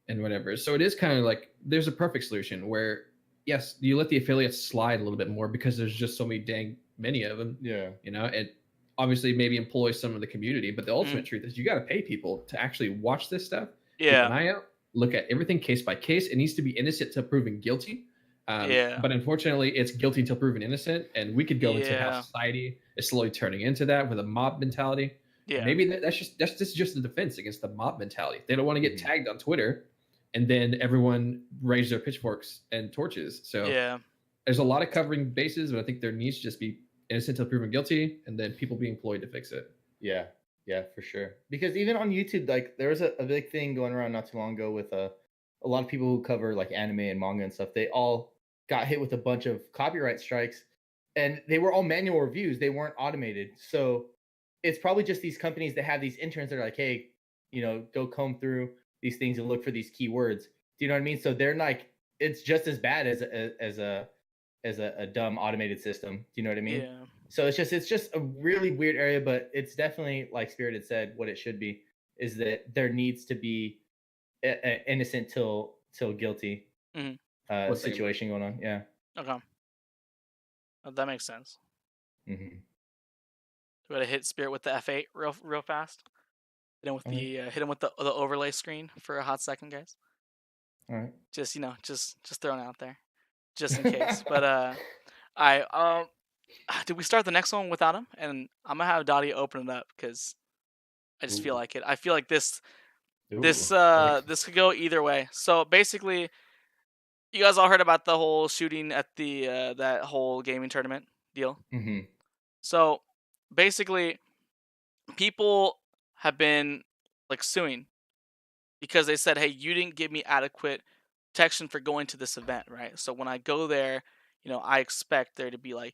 and whatever. So it is kind of like there's a perfect solution where, yes, you let the affiliates slide a little bit more because there's just so many of them. Yeah. You know, it obviously maybe employ some of the community, but the ultimate truth is you got to pay people to actually watch this stuff. Keep an eye out, look at everything case by case. It needs to be innocent till proven guilty. But unfortunately, it's guilty until proven innocent, and we could go into how society is slowly turning into that with a mob mentality. Yeah. Maybe that's just the defense against the mob mentality. They don't want to get tagged on Twitter, and then everyone raise their pitchforks and torches. So there's a lot of covering bases, but I think there needs to just be innocent till proven guilty, and then people be employed to fix it. Yeah, for sure. Because even on YouTube, like there was a big thing going around not too long ago with a lot of people who cover like anime and manga and stuff. They all got hit with a bunch of copyright strikes, and they were all manual reviews. They weren't automated. So it's probably just these companies that have these interns that are like, hey, you know, go comb through these things and look for these keywords. Do you know what I mean? So they're like, it's just as bad as a dumb automated system. Do you know what I mean? Yeah. So it's just a really weird area, but it's definitely, like Spirited said, what it should be is that there needs to be innocent till guilty situation going on. Yeah. Okay. Well, that makes sense. Mm-hmm. We gotta hit Spirit with the F8 real fast. Hit him with hit him with the overlay screen for a hot second, guys. All right. Just just throwing it out there, just in case. But did we start the next one without him? And I'm gonna have Dottie open it up because I just feel like it. I feel like this could go either way. So basically, you guys all heard about the whole shooting at the that whole gaming tournament, deal. Hmm. So basically, people have been like suing because they said, "Hey, you didn't give me adequate protection for going to this event, right? So when I go there, I expect there to be like,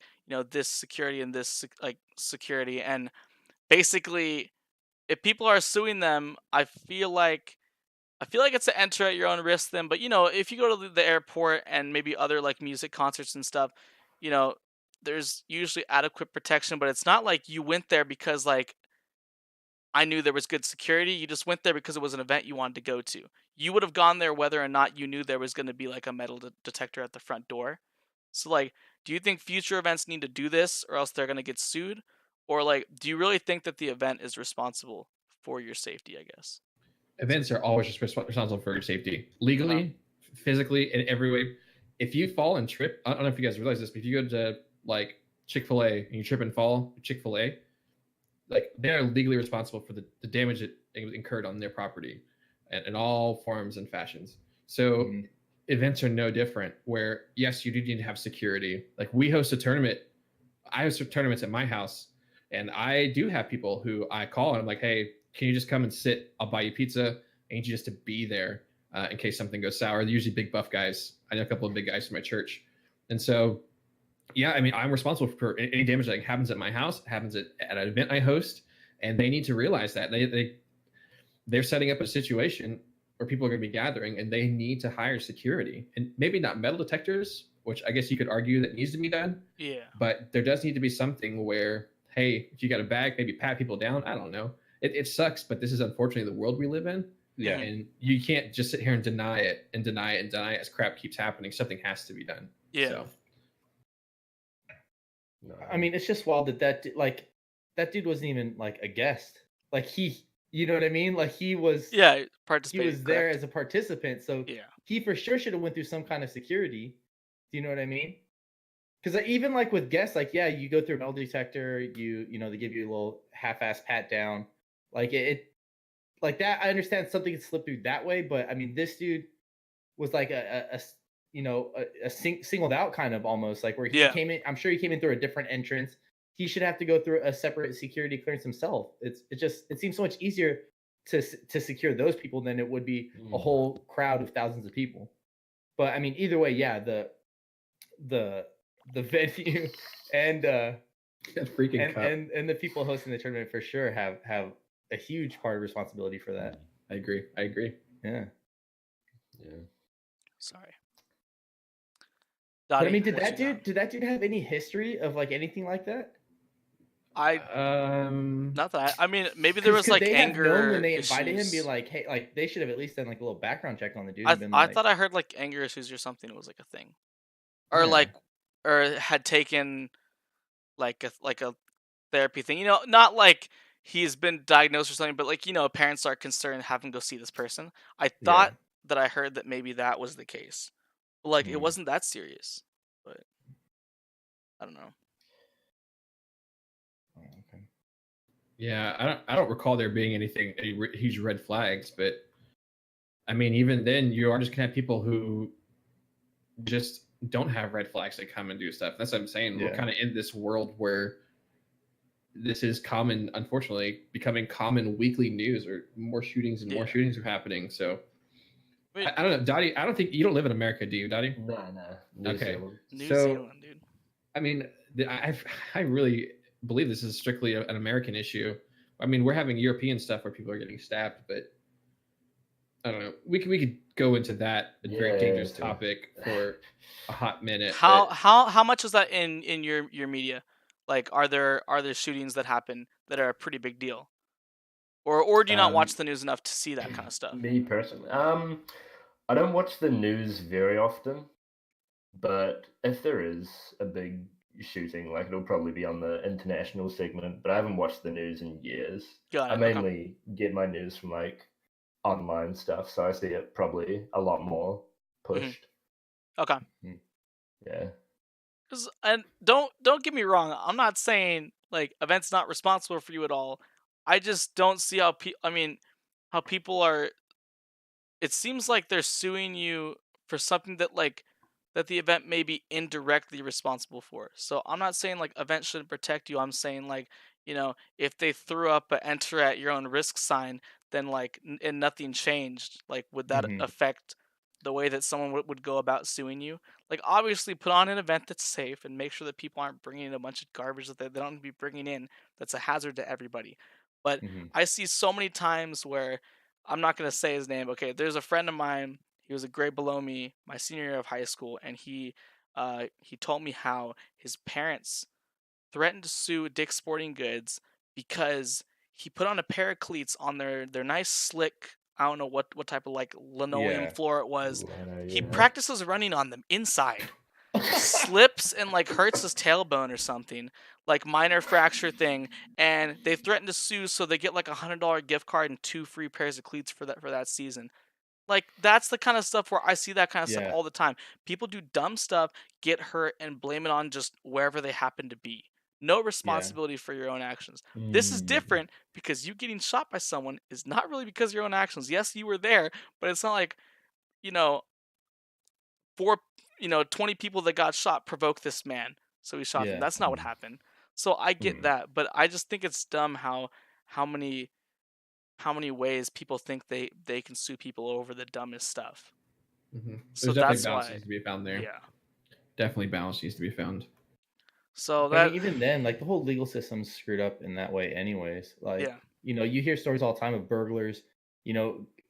this security and this like security." And basically, if people are suing them, I feel like it's to enter at your own risk then, but if you go to the airport and maybe other like music concerts and stuff, you know, there's usually adequate protection, but it's not like you went there because like I knew there was good security. You just went there because it was an event you wanted to go to. You would have gone there whether or not you knew there was going to be like a metal detector at the front door. So like, do you think future events need to do this or else they're going to get sued? Or like, do you really think that the event is responsible for your safety, I guess? Events are always just responsible for your safety, Uh-huh. legally, physically, in every way. If you fall and trip, I don't know if you guys realize this, but if you go to like Chick-fil-A and you trip and fall, Chick-fil-A, like they're legally responsible for the damage that incurred on their property in all forms and fashions. So Mhm. events are no different. Where yes, you do need to have security. Like we host a tournament. I host tournaments at my house, and I do have people who I call and I'm like, hey, can you just come and sit? I'll buy you pizza. I need you just to be there in case something goes sour. They're usually big buff guys. I know a couple of big guys from my church, and so yeah, I mean, I'm responsible for any damage that happens at my house, happens at an event I host, and they need to realize that they're setting up a situation where people are going to be gathering, and they need to hire security, and maybe not metal detectors, which I guess you could argue that needs to be done, Yeah. but there does need to be something where, hey, if you got a bag, maybe pat people down. I don't know. It sucks, but this is unfortunately the world we live in, Yeah. and you can't just sit here and deny it and deny it and deny it as crap keeps happening. Something has to be done. Yeah. So. No. I mean, it's just wild like that dude wasn't even like a guest. Like you know what I mean? Like he was Yeah, participating. there correct. as a participant, so Yeah. he for sure should have went through some kind of security. Do you know what I mean? Because even like with guests, like yeah, you go through a metal detector, they give you a little half-ass pat down, like it like that. I understand something can slip through that way, but I mean, this dude was like singled out kind of almost like where he Yeah. came in. I'm sure he came in through a different entrance. He should have to go through a separate security clearance himself. It seems so much easier to secure those people than it would be a whole crowd of thousands of people. But I mean, either way, yeah, the venue and Freaking cup. and the people hosting the tournament for sure have a huge part of responsibility for that. I agree. Yeah. Yeah. Sorry. But I Dottie, mean, did what you that dude have any history of like anything like that? got? Not that I mean, maybe there was Could like they have known anger when they invited him, issues. be like, hey, like they should have at least done like a little background check on the dude I and been I like, thought I heard like anger issues or something was like a thing, or Yeah. like, or had taken like a therapy thing. Not like he's been diagnosed or something, but like parents are concerned have him go see this person. I thought that I heard that maybe that was the case, but like it wasn't that serious. But I don't know. oh, okay. Yeah, I don't recall there being any huge red flags, but I mean, even then, you are just gonna have people who just don't have red flags that come and do stuff. That's what I'm saying. We're Yeah. kind of in this world where this is common, unfortunately, becoming common weekly news, or more shootings and more Yeah. shootings are happening. So I mean, I don't know, Dottie. I don't think you don't live in America, do you, Dottie? No. New Okay. Zealand. New So- Zealand, dude. I mean, I really believe this is strictly an American issue. I mean, we're having European stuff where people are getting stabbed, but I don't know. We could go into that very Yeah, dangerous sure. topic for a hot minute. How but how much is that in your media? Like, are there shootings that happen that are a pretty big deal, or do you not watch the news enough to see that kind of stuff? Me personally, I don't watch the news very often, but if there is a big shooting, like it'll probably be on the international segment. But I haven't watched the news in years. Got I it. Okay. mainly get my news from like online stuff, so I see it probably a lot more pushed. Okay. Yeah. And don't get me wrong. I'm not saying like events not responsible for you at all. I just don't see how how people are. It seems like they're suing you for something that like that the event may be indirectly responsible for. So I'm not saying like events shouldn't protect you. I'm saying like, if they threw up a enter at your own risk sign, then like and nothing changed, like would that Mhm. affect the way that someone would go about suing you? Like obviously put on an event that's safe and make sure that people aren't bringing in a bunch of garbage that they don't be bringing in that's a hazard to everybody. But Mhm. I see so many times where I'm not going to say his name. Okay, there's a friend of mine. He was a grade below me my senior year of high school, and he told me how his parents threatened to sue Dick's Sporting Goods because he put on a pair of cleats on their nice slick, I don't know what type of like linoleum Yeah. floor it was. Leno, He yeah. practices running on them inside. Slips and like hurts his tailbone or something, like minor fracture thing, and they threaten to sue so they get like $100 gift card and 2 free pairs of cleats for that season. Like that's the kind of stuff where I see that kind of stuff Yeah. all the time. People do dumb stuff, get hurt, and blame it on just wherever they happen to be. No responsibility for your own actions. This is Mm. different because you getting shot by someone is not really because of your own actions. Yes, you were there, but it's not like, you know, 20 people that got shot provoked this man, so he shot them. Yeah. That's not what Mm. happened. So I get Mm. that, but I just think it's dumb how many ways people think they can sue people over the dumbest stuff. Mm-hmm. So There's definitely that's balance why, needs to be found there. yeah. Definitely balance needs to be found. So But I that, mean, even then, like the whole legal system's screwed up in that way, anyways. Like, yeah, you hear stories all the time of burglars,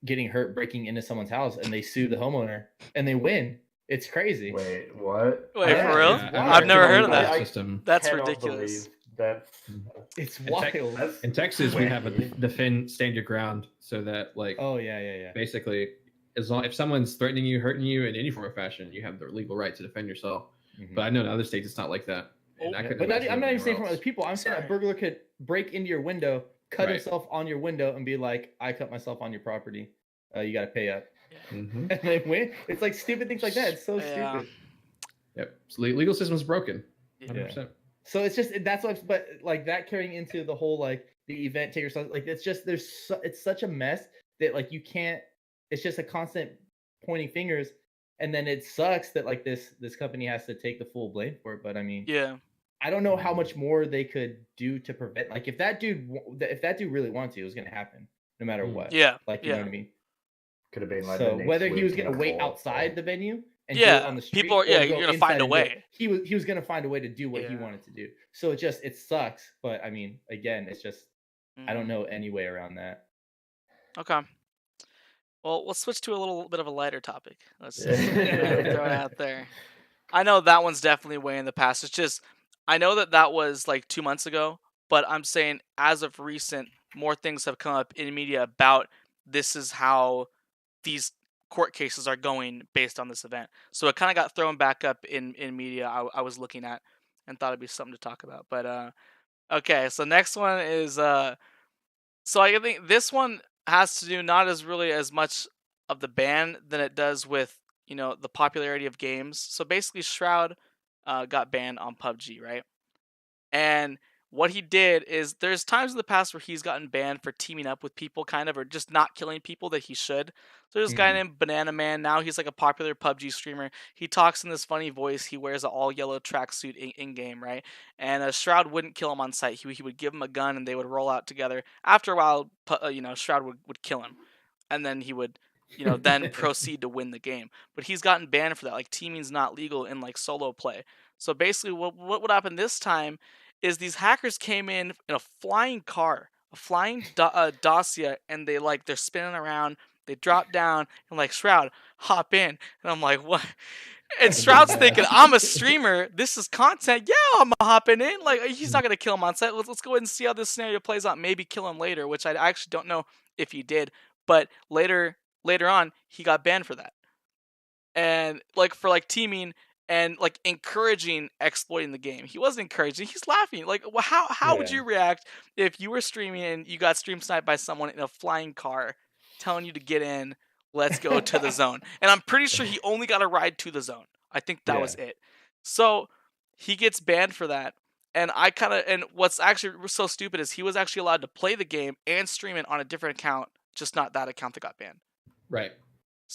getting hurt breaking into someone's house, and they sue the homeowner and they win. It's crazy. Wait, what? Wait, Yeah, for real? it's I've wild. never heard of the that. System. That's cannot ridiculous. believe that. It's In Tex- wild. That's In Texas, we have a wacky. defend stand your ground, so that like Oh yeah. basically, as long if someone's threatening you, hurting you in any form or fashion, you have the legal right to defend yourself. Mhm. But I know in other states it's not like that. And Oh. I Yeah, couldn't but imagine I'm not it even saying from anywhere other else. people. I'm saying a Sorry. burglar could break into your window, cut Right. himself on your window, and be like, "I cut myself on your property. You got to pay up." Mm-hmm. And they win. It's like stupid things like that. It's so Yeah. stupid. Yep. So legal system's broken. Yeah. 100%. So it's just that's what. But like that carrying into the whole like the event takers, like it's just it's such a mess that like you can't. It's just a constant pointing fingers, and then it sucks that like this company has to take the full blame for it. But I mean, Yeah. I don't know how much more they could do to prevent. Like if that dude really wanted to, it was gonna happen no matter what. Yeah. Like you know what I mean. Could have been like So the next whether he week was in gonna a wait court, outside or- the venue and do it Yeah. on the street, People are, or yeah, go you're gonna find inside a and do it, way. he was gonna find a way to do what he Yeah. wanted to do. So it sucks. But I mean, again, it's just I don't Mhm. know any way around that. Okay. Well, we'll switch to a little bit of a lighter topic. Let's just Yeah. throw it out there. I know that one's definitely way in the past. It's just I know that was like 2 months ago, but I'm saying as of recent, more things have come up in media about this is how these court cases are going based on this event. So it kind of got thrown back up in media. I was looking at and thought it'd be something to talk about. But okay, so next one is so I think this one has to do not as really as much of the ban than it does with the popularity of games. So basically, Shroud got banned on PUBG, right? And what he did is there's times in the past where he's gotten banned for teaming up with people, kind of, or just not killing people that he should. So there's this guy Mhm. named Banana Man. Now he's like a popular PUBG streamer. He talks in this funny voice. He wears an all yellow tracksuit in game, right? And Shroud wouldn't kill him on sight. He would give him a gun, and they would roll out together. After a while, Shroud would kill him, and then he would. Then proceed to win the game. But he's gotten banned for that. Like teaming's not legal in like solo play. So basically, what would happen this time is these hackers came in a flying car, a flying Dacia, and they're spinning around. They drop down and like Shroud hop in, and I'm like, what? And Shroud's thinking, I'm a streamer. This is content. Yeah, I'm hopping in. Like he's not gonna kill him on set. Let's go ahead and see how this scenario plays out. Maybe kill him later, which I actually don't know if he did. But later on, he got banned for that, and like for like teaming and like encouraging exploiting the game. He wasn't encouraging. He's laughing. Like, how would Yeah. you react if you were streaming and you got stream sniped by someone in a flying car, telling you to get in? Let's go to the zone. And I'm pretty sure he only got a ride to the zone. I think that was it. So he gets banned for that. And what's actually so stupid is he was actually allowed to play the game and stream it on a different account, just not that account that got banned. Right.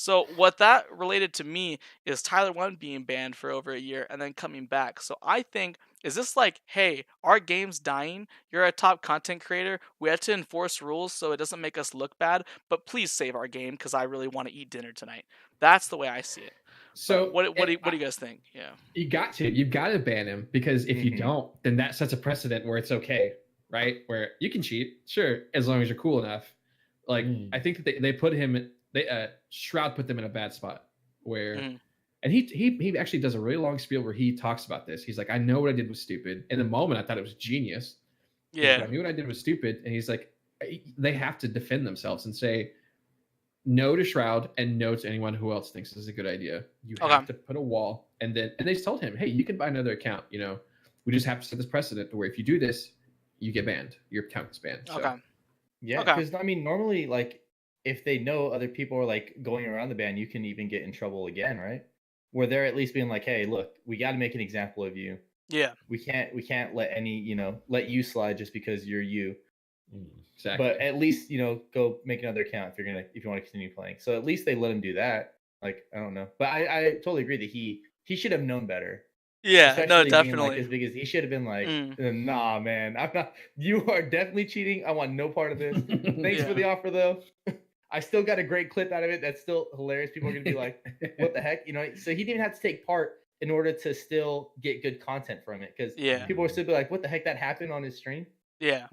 So what that related to me is Tyler One being banned for over a year and then coming back. So I think, is this like, hey, our game's dying. You're a top content creator. We have to enforce rules so it doesn't make us look bad. But please save our game because I really want to eat dinner tonight. That's the way I see it. But So what do you guys think? Yeah. you've got to ban him, because if you Mhm. don't, then that sets a precedent where it's okay, right? Where you can cheat, sure, as long as you're cool enough. Like I think that they put him, Shroud put them in a bad spot where, Mhm. and he actually does a really long spiel where he talks about this. He's like, I know what I did was stupid. In the moment, I thought it was genius. He's like, Yeah. I knew what I did was stupid, and he's like, they have to defend themselves and say no to Shroud and no to anyone who else thinks this is a good idea. You Okay. have to put a wall, and they told him, hey, you can buy another account. We just have to set this precedent where if you do this, you get banned. Your account is banned. So, Okay. Yeah, Okay. because I mean, normally, like, if they know other people are like going around the ban, you can even get in trouble again, right? Where they're at least being like, "Hey, look, we got to make an example of you. Yeah. We can't let let you slide just because you're you. exactly. But at least go make another account if you want to continue playing. So at least they let him do that. Like, I don't know, but I totally agree that he should have known better. Yeah. No, Especially being like definitely. as big as he should have been like, Mm. nah, man, I'm not. You are definitely cheating. I want no part of this. Thanks for Yeah. the offer, though. I still got a great clip out of it. That's still hilarious. People are gonna be like, "What the heck?" So he didn't even have to take part in order to still get good content from it, because Yeah. people were still be like, "What the heck? That happened on his stream?" Yeah.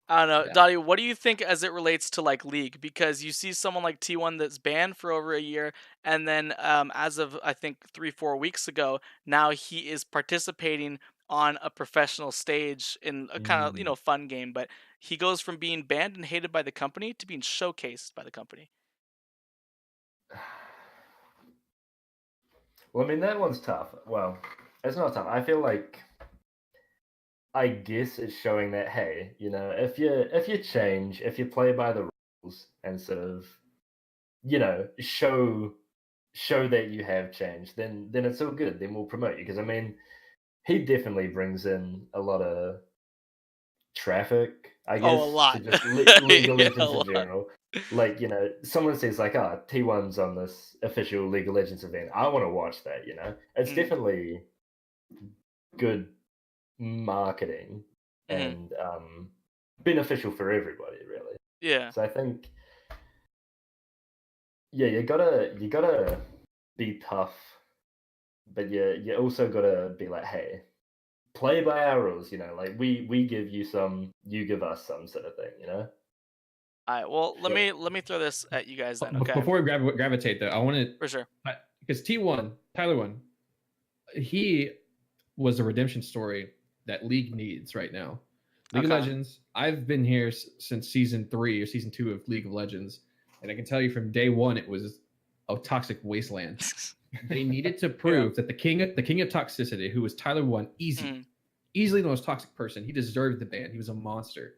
I don't know, Yeah. Dottie. What do you think as it relates to like League? Because you see someone like T1 that's banned for over a year, and then as of I think 3-4 weeks ago, now he is participating on a professional stage in a kind of fun game. But he goes from being banned and hated by the company to being showcased by the company. Well, I mean, that one's tough. Well, it's not tough. I feel like, I guess it's showing that, hey, if you change, if you play by the rules and sort of, show that you have changed, then it's all good. Then we'll promote you, because I mean, he definitely brings in a lot of traffic, I Oh, a guess, to lot. just League of Yeah, a Legends in lot. general. Like, someone says like, "Ah, T1's on this official League of Legends event. I want to watch that." It's Mm. definitely good marketing Mhm. and beneficial for everybody, really. Yeah. So I think, yeah, you gotta be tough, but you also gotta be like, hey, play by our rules. Like we give you some, you give us some, sort of thing. All right. Well, let me throw this at you guys then. Okay. Before we gravitate, though, I want to, For sure. because T1, Tyler One, he was a redemption story that League needs right now. League of Okay. Legends, I've been here since season 3 or season 2 of League of Legends, and I can tell you from day one, it was a toxic wasteland. They needed to prove that the king of toxicity, who was Tyler One, easily the most toxic person, he deserved the ban. He was a monster.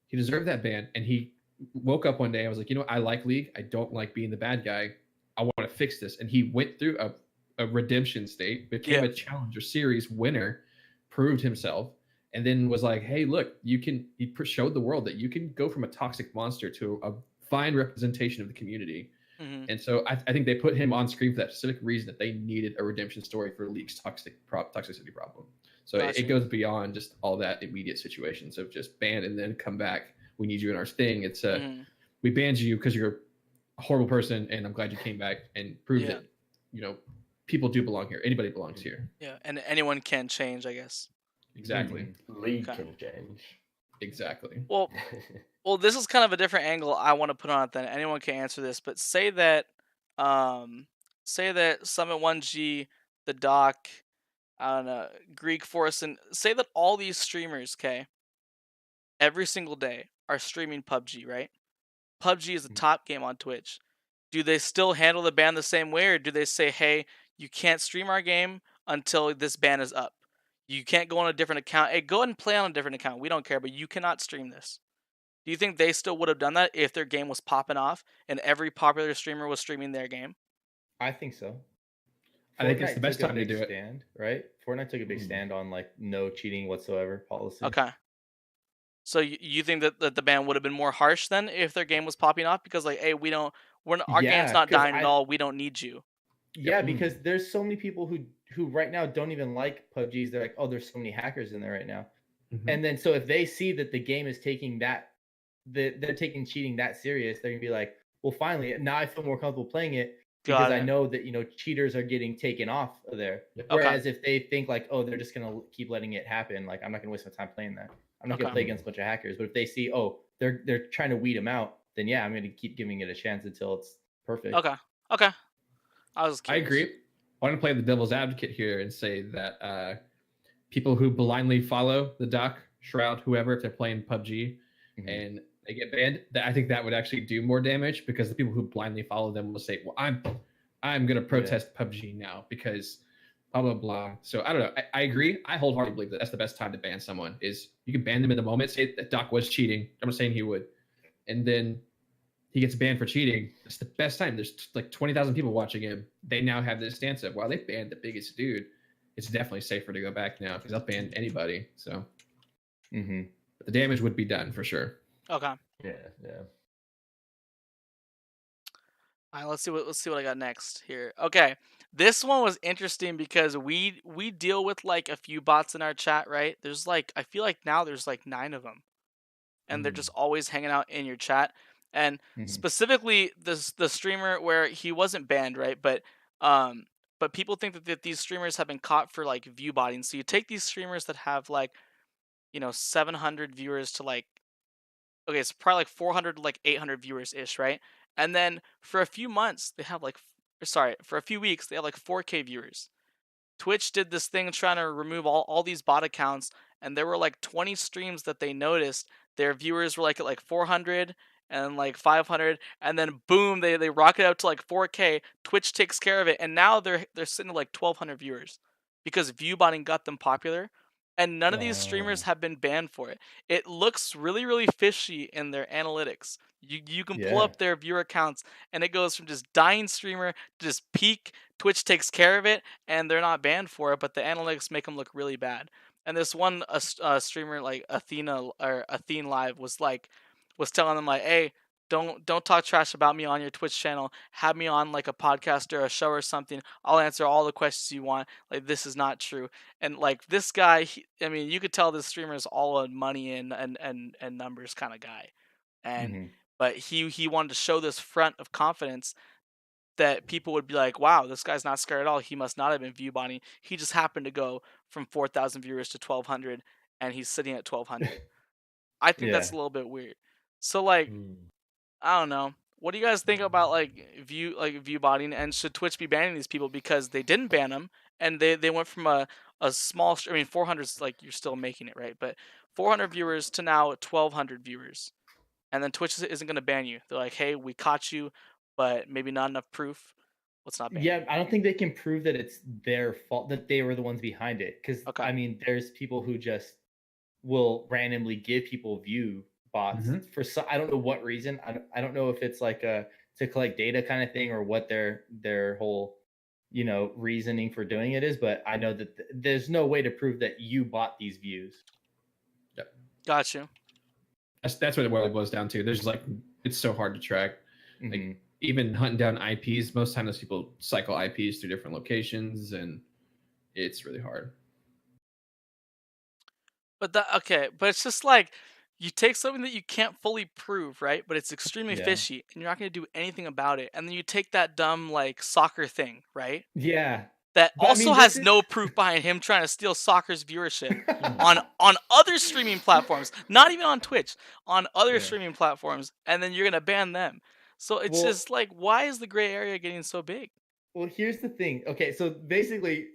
He deserved that ban, and he woke up one day. I was like, I like League. I don't like being the bad guy. I want to fix this. And he went through a redemption state, became a Challenger Series winner, proved himself, and then was like, hey, look, he showed the world that you can go from a toxic monster to a fine representation of the community. Mhm. And so I think they put him on screen for that specific reason, that they needed a redemption story for League's toxicity problem. So Gotcha. it goes beyond just all that immediate situations of just ban and then come back. We need you in our thing. It's we banned you because you're a horrible person, and I'm glad you came back and proved that people do belong here. Anybody belongs here. Yeah, and anyone can change, I guess. Exactly. League Okay. can change. Exactly. Well, this is kind of a different angle I want to put on it than anyone can answer this, but say that Summit 1G, the Doc, I don't know, Greek Force, and say that all these streamers, okay, every single day are streaming PUBG, right? PUBG is the top game on Twitch. Do they still handle the ban the same way, or do they say, hey, you can't stream our game until this ban is up? You can't go on a different account. Hey, go ahead and play on a different account. We don't care, but you cannot stream this. Do you think they still would have done that if their game was popping off and every popular streamer was streaming their game? I think so. I think it's the Fortnite best took a time to big do it. stand, right? Fortnite took a big stand on like no cheating whatsoever policy. Okay. So you think that the ban would have been more harsh then if their game was popping off because like, hey, we don't our game's Yeah, not 'cause dying at all. We don't need you. Yeah, because there's so many people who right now don't even like PUBGs. They're like, oh, there's so many hackers in there right now. Mhm. And then so if they see that the game is taking they're taking cheating that serious, they're gonna be like, well, finally, now I feel more comfortable playing it because Got I it. know that cheaters are getting taken off of there. Yep. Okay. Whereas if they think like, oh, they're just gonna keep letting it happen, like I'm not gonna waste my time playing that. I'm not gonna Okay. play against a bunch of hackers. But if they see, oh, they're trying to weed them out, then yeah, I'm gonna keep giving it a chance until it's perfect. Okay. Okay. I was I curious. agree. I want to play the devil's advocate here and say that people who blindly follow the doc, Shroud, whoever, if they're playing PUBG Mhm. and they get banned, I think that would actually do more damage because the people who blindly follow them will say, "Well, I'm going to protest PUBG now because blah blah blah." So I don't know. I agree. I wholeheartedly believe that that's the best time to ban someone. Is you can ban them in the moment. Say that Doc was cheating. I'm not saying he would, and then he gets banned for cheating. That's the best time. There's like 20,000 people watching him. They now have this stance of, wow, they banned the biggest dude. It's definitely safer to go back now because they'll ban anybody. So but the damage would be done for sure. Okay. Yeah. All right, let's see what I got next here. Okay, this one was interesting because we deal with like a few bots in our chat, right? There's like I feel like now there's like 9 of them, and they're just always hanging out in your chat. And specifically, the streamer where he wasn't banned, right? But people think that these streamers have been caught for like view botting. So you take these streamers that have like 700 viewers to like okay, it's probably like 400 to like 800 viewers ish, right? And then for a few months they have like for a few weeks they have like 4K viewers. Twitch did this thing trying to remove all these bot accounts, and there were like 20 streams that they noticed their viewers were like at like 400 and like 500, and then boom, they rocket out to like 4K. Twitch takes care of it, and now they're sitting at like 1,200 viewers because view botting got them popular, and none of these streamers have been banned for it. It looks really really fishy in their analytics. You can pull up their viewer counts, and it goes from just dying streamer to just peak. Twitch takes care of it, and they're not banned for it, but the analytics make them look really bad. And this one streamer like Athene Live was telling them like, hey, don't talk trash about me on your Twitch channel. Have me on like a podcast or a show or something. I'll answer all the questions you want. Like, this is not true. And like this guy, I mean, you could tell this streamer is all a money and numbers kind of guy. And but he wanted to show this front of confidence that people would be like, wow, this guy's not scared at all. He must not have been view botting. He just happened to go from 4,000 viewers to 1,200, and he's sitting at 1,200. I think that's a little bit weird. So like, I don't know. What do you guys think about like view botting, and should Twitch be banning these people because they didn't ban them and they went from a small, I mean 400 is like you're still making it, right? But 400 viewers to now 1,200 viewers. And then Twitch isn't going to ban you. They're like, hey, we caught you, but maybe not enough proof. Let's not ban you. Yeah, I don't think they can prove that it's their fault, that they were the ones behind it. Because Okay. I mean, there's people who just will randomly give people view bots for some, I don't know what reason. I don't know if it's like a to collect data kind of thing or what their whole reasoning for doing it is. But I know that there's no way to prove that you bought these views. Yep. Got you. That's what it boils down to. There's like, it's so hard to track. Like even hunting down IPs, most times people cycle IPs through different locations, and it's really hard. But but it's just like you take something that you can't fully prove, right? But it's extremely fishy, and you're not going to do anything about it. And then you take that dumb like soccer thing, right? Yeah. That But, I also mean, has this is- no proof behind him trying to steal soccer's viewership on other streaming platforms, not even on Twitch, on other streaming platforms, and then you're gonna ban them. So it's just like, why is the gray area getting so big? Well, here's the thing. Okay, so basically,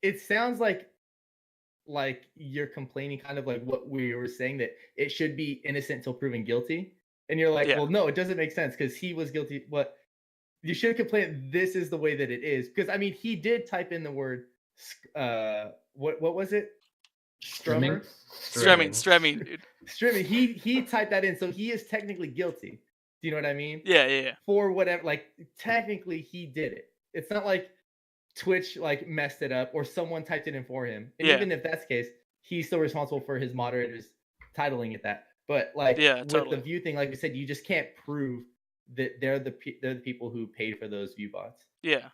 it sounds like you're complaining, kind of like what we were saying, that it should be innocent till proven guilty, and you're like, well, no, it doesn't make sense because he was guilty. What you should complain. This is the way that it is, because I mean, he did type in the word, what was it? Streaming. Streaming. Streaming. He typed that in, so he is technically guilty. Do you know what I mean? Yeah. For whatever, like technically he did it. It's not like Twitch like messed it up or someone typed it in for him. And even if that's the case, he's still responsible for his moderators titling it that. But like with the view thing, like we said, you just can't prove they're the people who paid for those view bots. Yeah.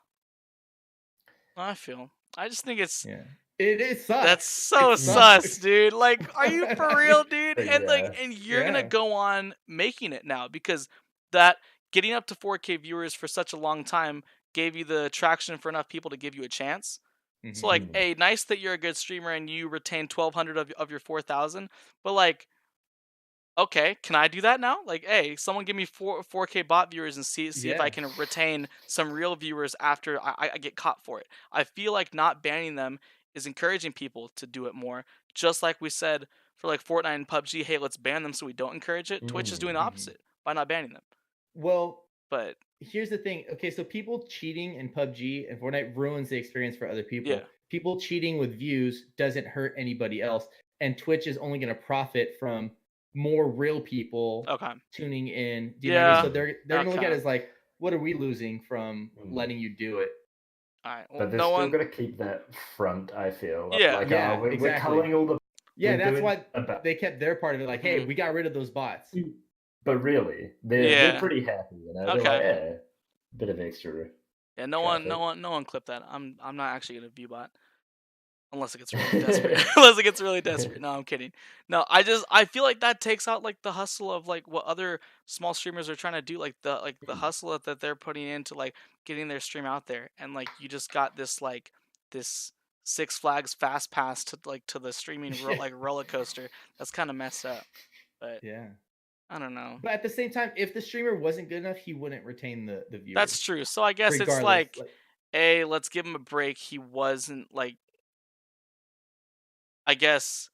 I just think it's Yeah. It sucks. that's so It sus, dude. Like, are you for real, dude? But And like, yeah. and you're gonna Yeah. go on making it now because that getting up to 4K viewers for such a long time gave you the traction for enough people to give you a chance. So like, Mhm. hey, nice that you're a good streamer and you retain 1,200 of your 4,000, but like, okay, can I do that now? Like, hey, someone give me 4K bot viewers and see if I Yeah. can retain some real viewers after I get caught for it. I feel like not banning them is encouraging people to do it more. Just like we said for like Fortnite and PUBG, hey, let's ban them so we don't encourage it. Twitch is doing the Mhm. opposite by not banning them. Well, But here's the thing. Okay, so people cheating in PUBG and Fortnite ruins the experience for other people. Yeah. People cheating with views doesn't hurt anybody else, and Twitch is only going to profit from more real people okay, tuning in. Do you know what I mean? Yeah, So they're going to look at okay. it as like, what are we losing from Mm. letting you do it? All right. Well, But they're no still one. gonna keep that front. I feel Yeah. like Yeah, we're exactly. culling all the. Yeah, we're that's doing why about- they kept their part of it. Like, hey, Mhm. we got rid of those bots. But really, they're Yeah. pretty happy. You know, Okay. they're like, yeah, bit of extra. Yeah. No one clip that. I'm not actually gonna view bot. Unless it gets really desperate. Unless it gets really desperate. No, I'm kidding. No, I feel like that takes out like the hustle of like what other small streamers are trying to do, like the hustle that they're putting into like getting their stream out there. And like you just got this Six Flags fast pass to like to the streaming like roller coaster. That's kind of messed up. But Yeah. I don't know. But at the same time, if the streamer wasn't good enough, he wouldn't retain the viewers. That's true. So I guess it's regardless. like, A, let's give him a break. He wasn't like, I guess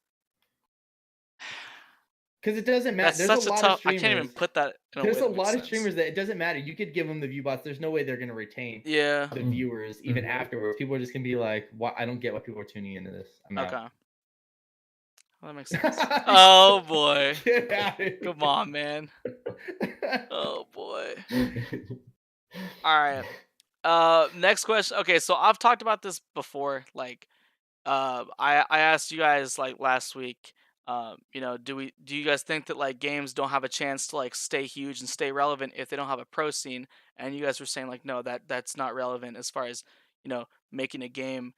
because it doesn't matter. that's There's such a a lot tough. of streamers. I can't even put that. In There's way a that makes lot of sense. streamers that it doesn't matter. You could give them the view bots. There's no way they're gonna retain Yeah. the viewers even afterwards. People are just gonna be like, "Why? I don't get why people are tuning into this." I'm out. Okay. Well, that makes sense. Oh boy. Get out of here. Come on, man. Oh boy. All right. Next question. Okay, so I've talked about this before. Like, I asked you guys like last week. You know, do you guys think that like games don't have a chance to like stay huge and stay relevant if they don't have a pro scene? And you guys were saying like, no, that's not relevant as far as making a game,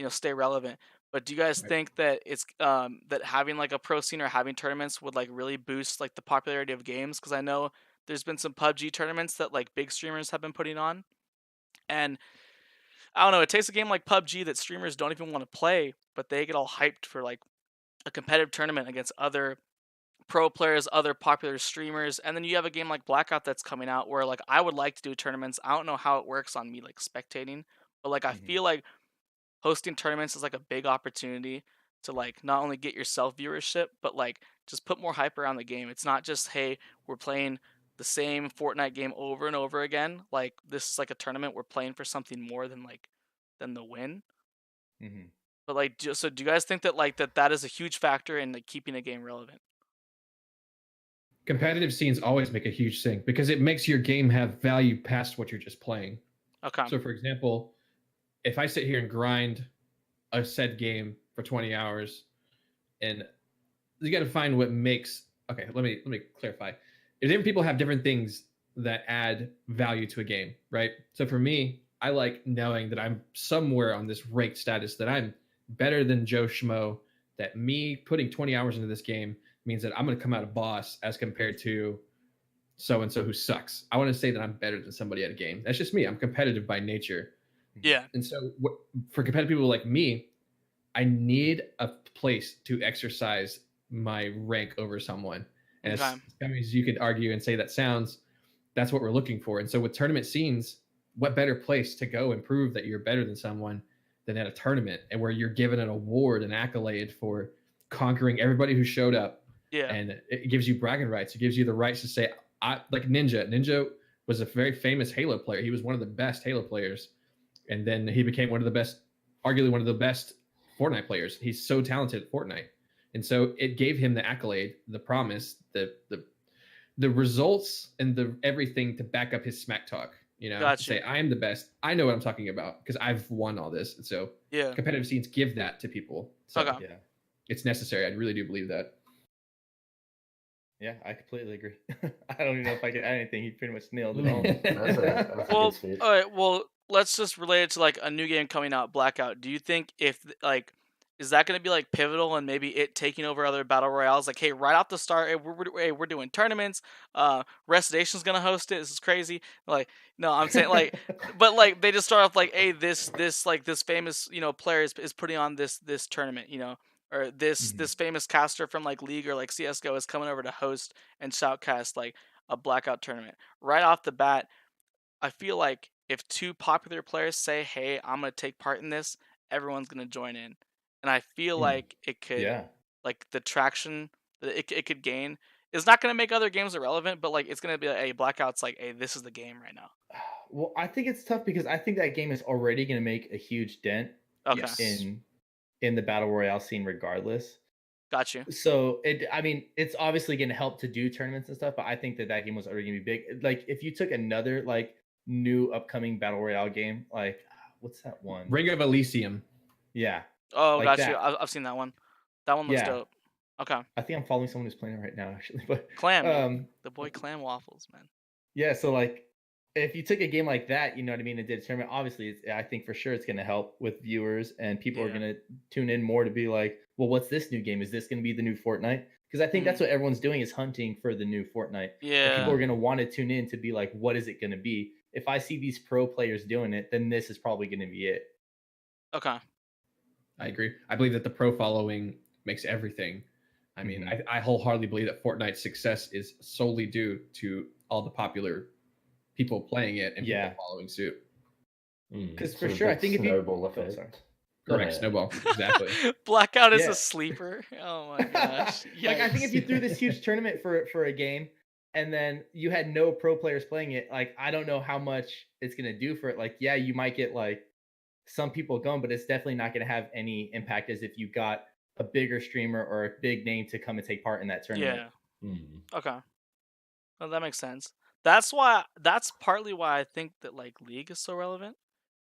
stay relevant. But do you guys Right. think that it's that having like a pro scene or having tournaments would like really boost like the popularity of games? Because I know there's been some PUBG tournaments that like big streamers have been putting on, and I don't know, it takes a game like PUBG that streamers don't even want to play, but they get all hyped for like a competitive tournament against other pro players, other popular streamers, and then you have a game like Blackout that's coming out where like I would like to do tournaments. I don't know how it works on me like spectating, but like I Mhm. feel like hosting tournaments is like a big opportunity to like not only get yourself viewership, but like just put more hype around the game. It's not just, hey, we're playing the same Fortnite game over and over again. Like this is like a tournament. We're playing for something more than the win. Mhm. But like, so do you guys think that like that is a huge factor in like keeping a game relevant? Competitive scenes always make a huge thing because it makes your game have value past what you're just playing. Okay. So, for example, if I sit here and grind a said game for 20 hours, and you got to find what makes. Okay, let me clarify. Different people have different things that add value to a game, right? So for me, I like knowing that I'm somewhere on this ranked status, that I'm better than Joe Schmo, that me putting 20 hours into this game means that I'm going to come out a boss as compared to so-and-so who sucks. I want to say that I'm better than somebody at a game. That's just me. I'm competitive by nature. Yeah. And so for competitive people like me, I need a place to exercise my rank over someone. And Okay. as you could argue and say that's what we're looking for. And so with tournament scenes, what better place to go and prove that you're better than someone than at a tournament, and where you're given an award, an accolade for conquering everybody who showed up. Yeah. And it gives you bragging rights. It gives you the rights to say, like Ninja. Ninja was a very famous Halo player. He was one of the best Halo players. And then he became arguably one of the best Fortnite players. He's so talented at Fortnite. And so it gave him the accolade, the promise, the results, and the everything to back up his smack talk. Gotcha. To say, I am the best. I know what I'm talking about because I've won all this. And so Yeah. competitive scenes give that to people. So Okay. Yeah. it's necessary. I really do believe that. Yeah, I completely agree. I don't even know if I could add anything. He pretty much nailed it all. That's a Well, good speech. all right. Well, let's just relate it to like a new game coming out, Blackout. Do you think if like is that going to be like pivotal and maybe it taking over other battle royales? Like, hey, right off the start, hey, we're doing tournaments. Restination's gonna host it. This is crazy. Like, no, I'm saying like, but like they just start off like, hey, this like this famous player is putting on this tournament, or this famous caster from like League or like CS:GO is coming over to host and shoutcast like a Blackout tournament. Right off the bat, I feel like if two popular players say, "Hey, I'm gonna take part in this," everyone's gonna join in, and I feel Hmm. like it could, Yeah. like the traction that it could gain is not gonna make other games irrelevant, but like it's gonna be like, hey, Blackout's like, hey, this is the game right now. Well, I think it's tough because I think that game is already going to make a huge dent Okay, Yes. in the battle royale scene, regardless. got you. So I mean, it's obviously going to help to do tournaments and stuff, but I think that game was already going to be big. Like, if you took another like new upcoming battle royale game, like what's that one? Ring of Elysium. Yeah, Oh, like got you. that. I've seen that one. That one looks Yeah, dope. Okay, I think I'm following someone who's playing it right now, actually. But Clam, man. The boy Clam Waffles, man. yeah, so like if you took a game like that, you know what I mean, and did a tournament, obviously, I think for sure it's going to help with viewers and people are Yeah. going to tune in more to be like, well, what's this new game? Is this going to be the new Fortnite? Because I think that's what everyone's doing is hunting for the new Fortnite. And Yeah. people are going to want to tune in to be like, what is it going to be? If I see these pro players doing it, then this is probably going to be it. Okay. I agree. I believe that the pro following makes everything. I mean, I wholeheartedly believe that Fortnite's success is solely due to all the popular people playing it and people following suit. Because Sort for of sure, I big think if you snowball oh, sorry. effect. Correct, Yeah. snowball. Exactly. Blackout is Yeah. a sleeper. Oh my gosh. Like, I think if you Yikes. threw this huge tournament for a game and then you had no pro players playing it, like I don't know how much it's gonna do for it. Like, yeah, you might get like some people going, but it's definitely not gonna have any impact as if you got a bigger streamer or a big name to come and take part in that tournament. Yeah. Mm. Okay. Well, that makes sense. That's partly why I think that like League is so relevant.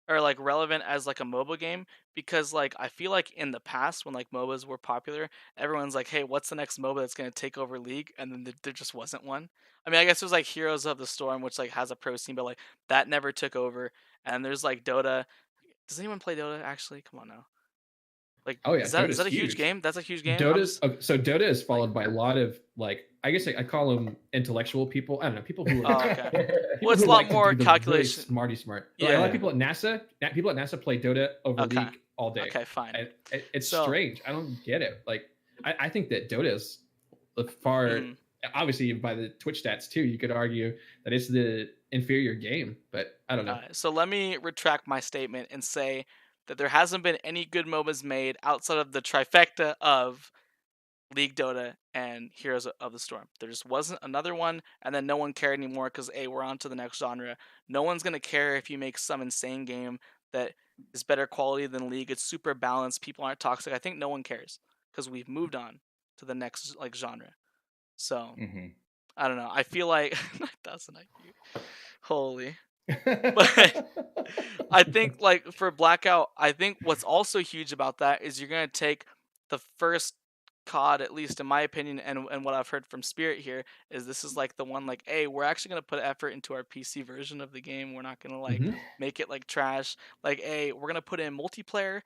Or like relevant as like a MOBA game, because like I feel like in the past when like MOBAs were popular, everyone's like, hey, what's the next MOBA that's gonna take over League? And then there just wasn't one. I mean, I guess there's like Heroes of the Storm, which like has a pro scene, but like that never took over. And there's like Dota. Does anyone play Dota actually? Come on now. Like, Oh yeah, is Dota's that a huge huge. game? That's a huge game. So Dota is followed by a lot of like I guess I call them intellectual people. I don't know, people who Oh, are okay. people Well, it's a who lot like to more do the calculation. really smart. Yeah. Like, a lot of people at NASA play Dota over Okay. League all day. Okay, fine. And it's So- strange. I don't get it. Like I think that Dota is far Mhm. obviously by the Twitch stats too. You could argue that it's the inferior game, but I don't know. So let me retract my statement and say that there hasn't been any good MOBAs made outside of the trifecta of League, Dota, and Heroes of the Storm. There just wasn't another one, and then no one cared anymore because we're on to the next genre. No one's gonna care if you make some insane game that is better quality than League. It's super balanced. People aren't toxic. I think no one cares because we've moved on to the next like genre. So I don't know. I feel like that's an IQ. Holy. But I think like for Blackout, I think what's also huge about that is you're gonna take the first COD, at least in my opinion, and what I've heard from Spirit here is this is like the one like, hey, we're actually gonna put effort into our PC version of the game. We're not gonna like make it like trash. Like, hey, we're gonna put in multiplayer,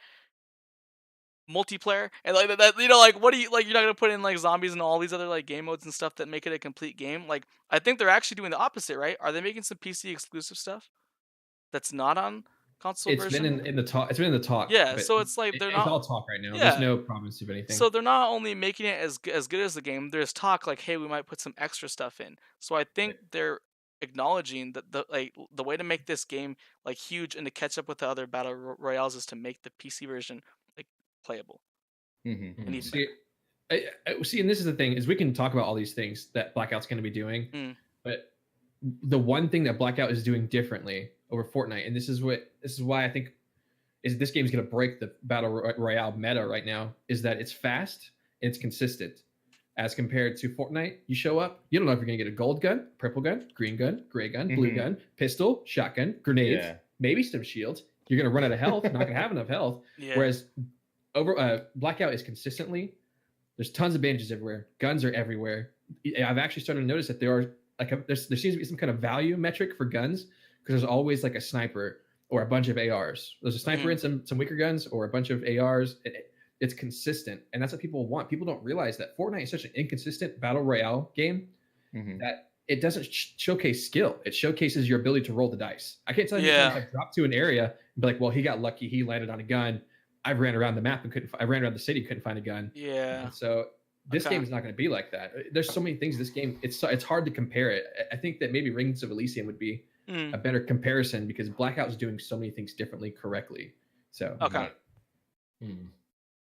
and like that, like what do you like? You're not gonna put in like zombies and all these other like game modes and stuff that make it a complete game. Like, I think they're actually doing the opposite, right? Are they making some PC exclusive stuff that's not on console It's version? been in the talk. It's been in the talk. Yeah, but so it's like they're it's not. all talk right now. Yeah. There's no promise of anything. So they're not only making it as good as the game. There's talk like, hey, we might put some extra stuff in. So I think they're acknowledging that the way to make this game like huge and to catch up with the other battle royales is to make the PC version like playable. And even See, better. see, and this is the thing is we can talk about all these things that Blackout's going to be doing, but the one thing that Blackout is doing differently over Fortnite, and this is why I think is this game is going to break the battle royale meta right now, is that it's fast and it's consistent. As compared to Fortnite, you show up, you don't know if you're going to get a gold gun, purple gun, green gun, gray gun, blue gun, pistol, shotgun, grenades, maybe some shields. You're going to run out of health, not going to have enough health. Yeah. Whereas over Blackout is consistently, there's tons of bandages everywhere, guns are everywhere, I've actually started to notice that there seems to be some kind of value metric for guns, because there's always like a sniper or a bunch of ARs. There's a sniper and some weaker guns or a bunch of ARs. It's consistent, and that's what people want. People don't realize that Fortnite is such an inconsistent battle royale game that it doesn't showcase skill. It showcases your ability to roll the dice. I can't tell you how many times I've dropped to an area and be like, well, he got lucky. He landed on a gun. I ran around the map and I ran around the city, couldn't find a gun. Yeah. And so this game is not going to be like that. There's so many things. This game, it's hard to compare it. I think that maybe Rings of Elysium would be a better comparison, because Blackout is doing so many things differently, correctly. So okay.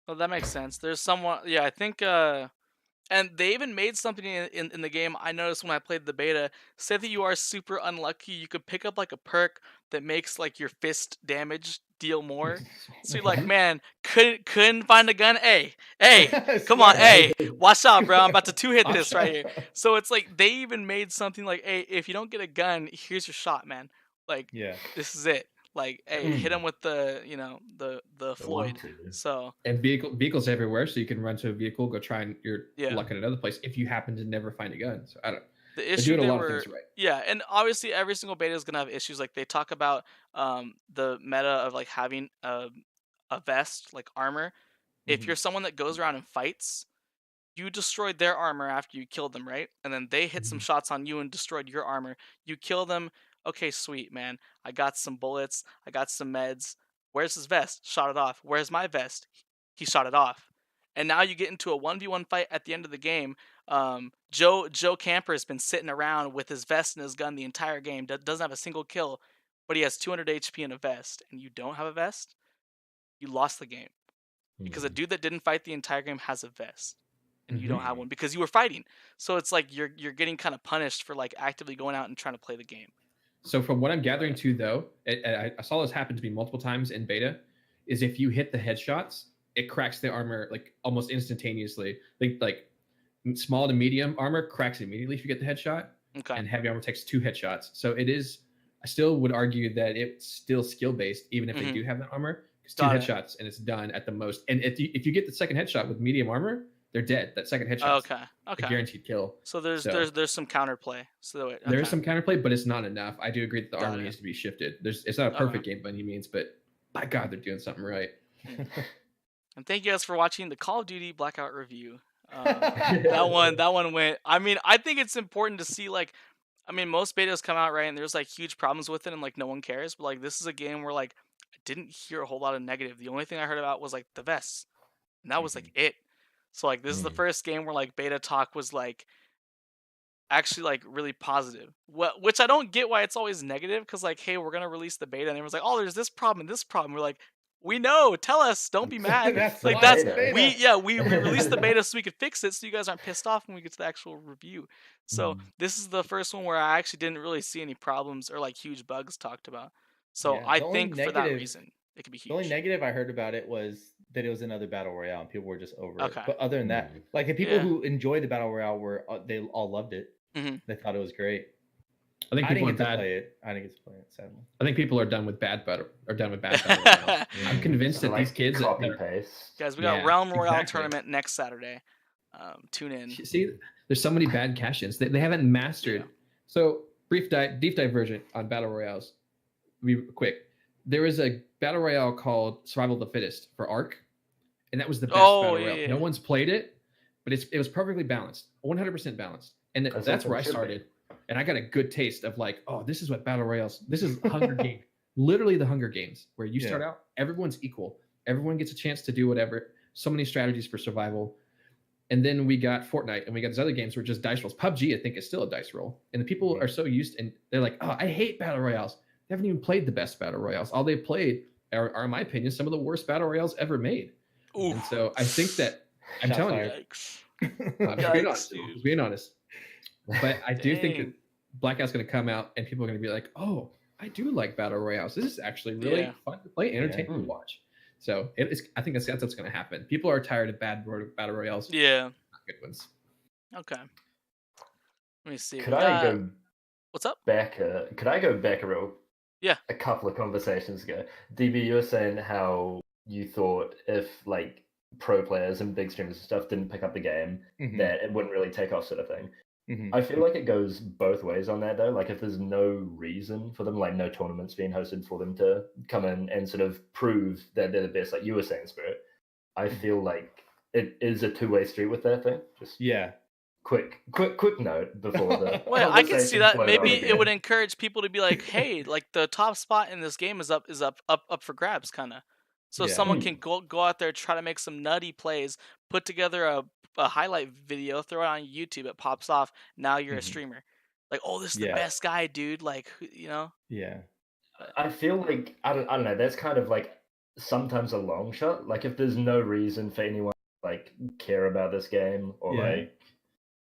Well, that makes sense. There's someone, I think, and they even made something in the game. I noticed when I played the beta. Say that you are super unlucky, you could pick up like a perk that makes like your fist damage deal more. So you're like, man, couldn't find a gun. Hey, come on, hey, watch out, bro. I'm about to 2-hit this right here. So it's like they even made something like, hey, if you don't get a gun, here's your shot, man. Like, this is it. Like, hey, hit him with the Floyd. So and vehicles everywhere, so you can run to a vehicle, go try and your luck at another place if you happen to never find a gun. So I don't. The issue doing a lot of things right. Yeah, and obviously every single beta is gonna have issues. Like they talk about the meta of like having a vest, like armor. If you're someone that goes around and fights, you destroyed their armor after you killed them, right? And then they hit some shots on you and destroyed your armor. You kill them. Okay, sweet, man. I got some bullets. I got some meds. Where's his vest? Shot it off. Where's my vest? He shot it off. And now you get into a 1v1 fight at the end of the game. Joe Camper has been sitting around with his vest and his gun the entire game. Doesn't have a single kill, but he has 200 HP and a vest. And you don't have a vest? You lost the game. Because a dude that didn't fight the entire game has a vest. And you don't have one because you were fighting. So it's like you're getting kind of punished for like actively going out and trying to play the game. So from what I'm gathering too, though, I saw this happen to me multiple times in beta, is if you hit the headshots, it cracks the armor like almost instantaneously. Like small to medium armor cracks immediately if you get the headshot, and heavy armor takes 2 headshots. So it is. I still would argue that it's still skill based, even if they do have that armor. Because 2 headshots and it's done at the most. And if you get the second headshot with medium armor, they're dead. That second headshot, a guaranteed kill. So there's some counterplay. So there is some counterplay, but it's not enough. I do agree that the armor needs to be shifted. It's not a perfect game by any means, but by God, they're doing something right. And thank you guys for watching the Call of Duty Blackout review. That one went. I mean, I think it's important to see like, I mean, most betas come out right, and there's like huge problems with it, and like no one cares. But like this is a game where like I didn't hear a whole lot of negative. The only thing I heard about was like the vests, and that was like it. So like this is the first game where like beta talk was like actually like really positive. Which I don't get why it's always negative, because like, hey, we're gonna release the beta, and everyone's like, oh, there's this problem and this problem. We're like, we know, tell us, don't be mad. We released the beta so we could fix it, so you guys aren't pissed off when we get to the actual review. So this is the first one where I actually didn't really see any problems or like huge bugs talked about. So I think for that reason it could be huge. The only negative I heard about it was that it was another battle royale and people were just over it. But other than that, like the people who enjoyed the battle royale they all loved it. They thought it was great. I think people I didn't get to play it. I didn't get to play it, sadly. I think people are done with bad battle royale. I'm convinced that these kids copy paste. Guys, we got Realm Royale tournament next Saturday. Tune in. See, there's so many bad cash-ins. They haven't mastered. So deep dive version on battle royales. Be quick. There was a battle royale called Survival of the Fittest for Ark, and that was the best battle royale. No one's played it, but it was perfectly balanced, 100% balanced, and that's where I started. And I got a good taste of like, oh, this is what battle royales. This is Hunger Games, literally the Hunger Games, where you start out, everyone's equal, everyone gets a chance to do whatever. So many strategies for survival. And then we got Fortnite, and we got these other games where just dice rolls. PUBG, I think, is still a dice roll, and the people are so used, and they're like, oh, I hate battle royales. They haven't even played the best battle royales. All they've played are, in my opinion, some of the worst battle royales ever made. Oof. And so I think that I'm telling you, I'm being honest. But I do think that Blackout's going to come out, and people are going to be like, "Oh, I do like battle royales. This is actually really fun to play, entertaining to watch." So I think that's what's going to happen. People are tired of bad battle royales. Yeah, not good ones. Okay. Let me see. Could I go? What's up? Could I go back a couple of conversations ago? DB, you were saying how you thought if like pro players and big streamers and stuff didn't pick up the game, Mhm. that it wouldn't really take off, sort of thing. Mhm. I feel like it goes both ways on that though. Like if there's no reason for them, like no tournaments being hosted for them to come in and sort of prove that they're the best, like you were saying, Spirit, I feel like it is a two-way street with that thing. Just Yeah. quick note before the Well, I can see conversation that. flowed Maybe on it would again. encourage people to be like, "Hey, like the top spot in this game is up for grabs," kind of. So Yeah. someone can go out there, try to make some nutty plays, put together a highlight video, throw it on YouTube, it pops off. Now you're a Mhm. streamer. Like, oh, this is the Yeah. best guy, dude. Like, you know. Yeah. I feel like I don't know. That's kind of like sometimes a long shot. Like if there's no reason for anyone to, like care about this game, or Yeah. like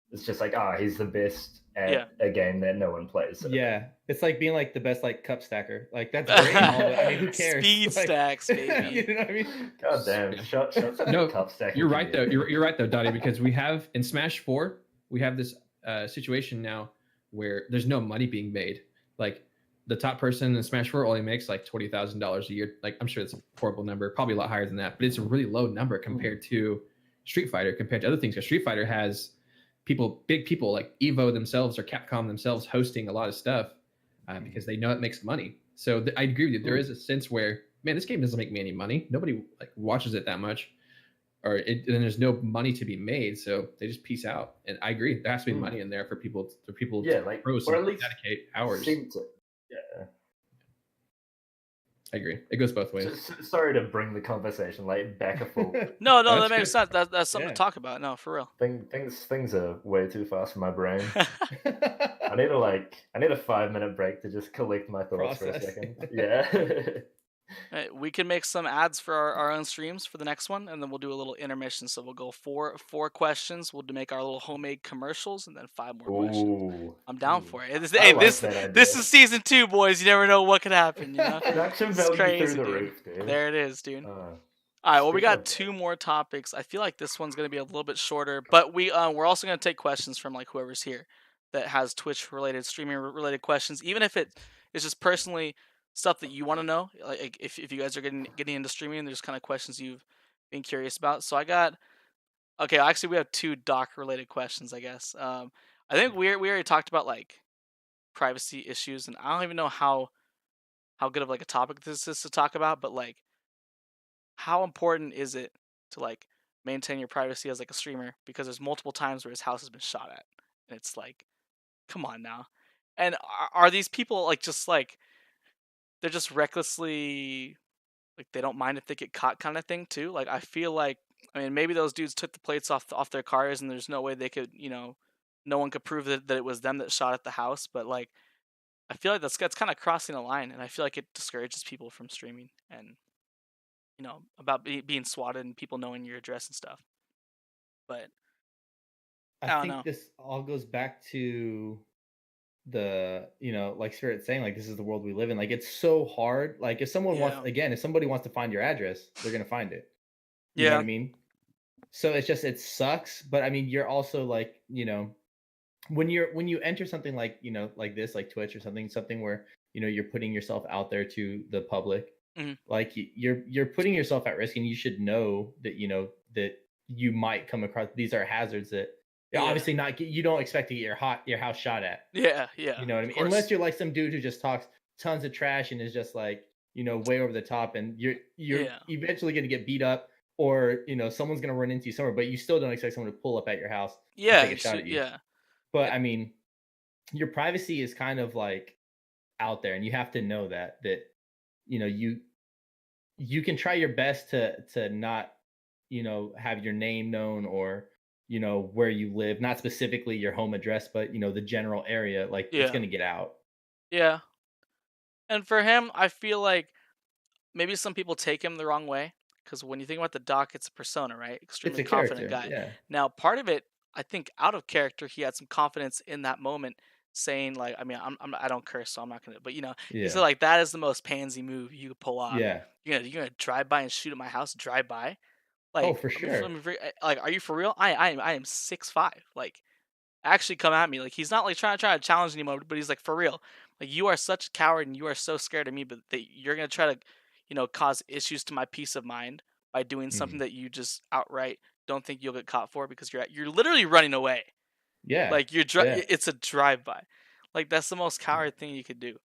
it's just like he's the best at Yeah. a game that no one plays. sort of thing. Yeah. It's like being like the best like cup stacker. Like that's great and all, but I mean, who cares? Speed Like, stacks, baby. you know what I mean? God damn! Shut No, cup stacking. You're right though. You're right though, Dottie, because we have in Smash 4, we have this situation now where there's no money being made. Like the top person in Smash 4 only makes like $20,000 a year. Like I'm sure it's a horrible number, probably a lot higher than that, but it's a really low number compared to Street Fighter, compared to other things. Because Street Fighter has big people like Evo themselves or Capcom themselves hosting a lot of stuff because they know it makes money. So I agree with you. There is a sense where, man, this game doesn't make me any money. Nobody like watches it that much, and there's no money to be made. So they just peace out. And I agree, there has to be money in there for people Yeah, to like pros or to at least dedicate hours. yeah. I agree. It goes both ways. Sorry to bring the conversation like back and forth. No, That's that makes good. sense. That's something Yeah. to talk about. No, for real. Things are way too fast for my brain. I need a 5-minute break to just collect my thoughts for a Process. second. Yeah. We can make some ads for our own streams for the next one, and then we'll do a little intermission. So we'll go four questions. We'll make our little homemade commercials, and then 5 more questions. Ooh. I'm down for it. I like that idea. This is season 2, boys. You never know what could happen. You know, Production It's value crazy, through the dude. roof, dude. There it is, dude. Uh, All right. Well, we speaking got of 2 more topics. I feel like this one's gonna be a little bit shorter, but we're also gonna take questions from like whoever's here that has Twitch related, streaming related questions, even if it is just personally stuff that you want to know. Like if you guys are getting into streaming, there's kind of questions you've been curious about. So actually we have 2 doc related questions, I guess. I think we already talked about like privacy issues, and I don't even know how good of like a topic this is to talk about, but like how important is it to like maintain your privacy as like a streamer, because there's multiple times where his house has been shot at, and it's like, come on now. And are these people like just like they're just recklessly like they don't mind if they get caught kind of thing too? Like I feel like, I mean, maybe those dudes took the plates off their cars and there's no way they could, no one could prove that it was them that shot at the house, but like I feel like that's kind of crossing a line, and I feel like it discourages people from streaming and about being swatted and people knowing your address and stuff. But I I don't think know. this all goes back to the, like Spirit saying, like, this is the world we live in. Like, it's so hard. Like, if somebody wants to find your address, they're gonna find it. You know what I mean? So it sucks, but I mean, you're also like, when you enter something like, like this, like Twitch or something where, you're putting yourself out there to the public, like you're putting yourself at risk, and you should know that, that you might come across, these are hazards that obviously you don't expect to get your house shot at. Yeah. You know what I mean? Unless you're like some dude who just talks tons of trash and is just like, way over the top, and you're eventually going to get beat up, or, someone's going to run into you somewhere, but you still don't expect someone to pull up at your house and take a shot at you. Yeah. But I mean, your privacy is kind of like out there, and you have to know that you can try your best to not, have your name known, or, where you live, not specifically your home address, but, the general area, like it's going to get out. Yeah. And for him, I feel like maybe some people take him the wrong way, because when you think about the doc, it's a persona, right? Extremely It's a confident character, guy. yeah. Now, part of it, I think, out of character, he had some confidence in that moment, saying like, I mean, I don't curse, so I'm not gonna, but he said like, that is the most pansy move you could pull off. Yeah. You're gonna drive by and shoot at my house, drive by. Like, Oh, for sure. Like, are you for real? I am 6'5". Like, actually come at me. Like, he's not like trying to challenge anymore, but he's like, for real. Like, you are such a coward and you are so scared of me, but that you're gonna try to, cause issues to my peace of mind by doing something Mhm. that you just outright don't think you'll get caught for because you're literally running away. Yeah. Like Yeah. it's a drive-by. Like that's the most Yeah. coward thing you could do.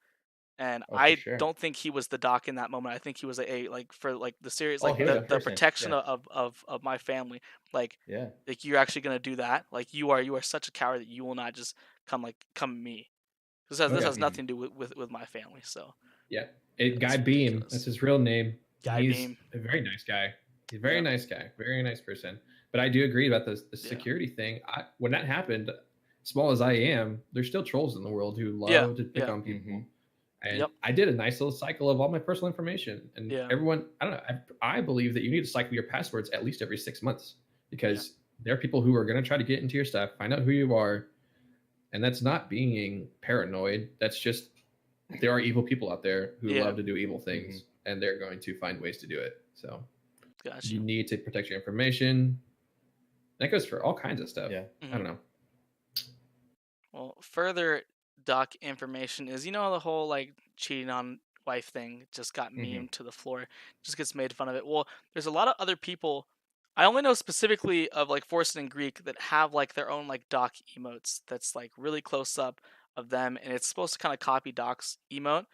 And Oh, for I sure. don't think he was the doc in that moment. I think he was a like for like the series, Oh, like he was a the person. protection Yeah. of my family. Like Yeah. like you're actually gonna do that. Like you are such a coward that you will not just come at me. Oh, This yeah. has nothing to do with my family. So Yeah. that's Guy Beam, ridiculous. that's his real name. Guy He's Beam. a very nice guy. He's a very Yep. nice guy, very nice person. But I do agree about the Yeah. security thing. When that happened, small as I am, there's still trolls in the world who love Yeah. to pick Yeah. on people. Mhm. And Yep. I did a nice little cycle of all my personal information. And Yeah. everyone, I don't know, I believe that you need to cycle your passwords at least every 6 months because there are people who are going to try to get into your stuff, find out who you are. And that's not being paranoid. That's just there are evil people out there who Yeah. love to do evil things and they're going to find ways to do it. So Gotcha. you need to protect your information. That goes for all kinds of stuff. Yeah. I don't know. Well, further doc information is the whole like cheating on wife thing just got Mhm. memed to the floor, just gets made fun of it. Well, there's a lot of other people. I only know specifically of like Forced and Greek that have like their own like doc emotes that's like really close up of them, and it's supposed to kind of copy Doc's emote.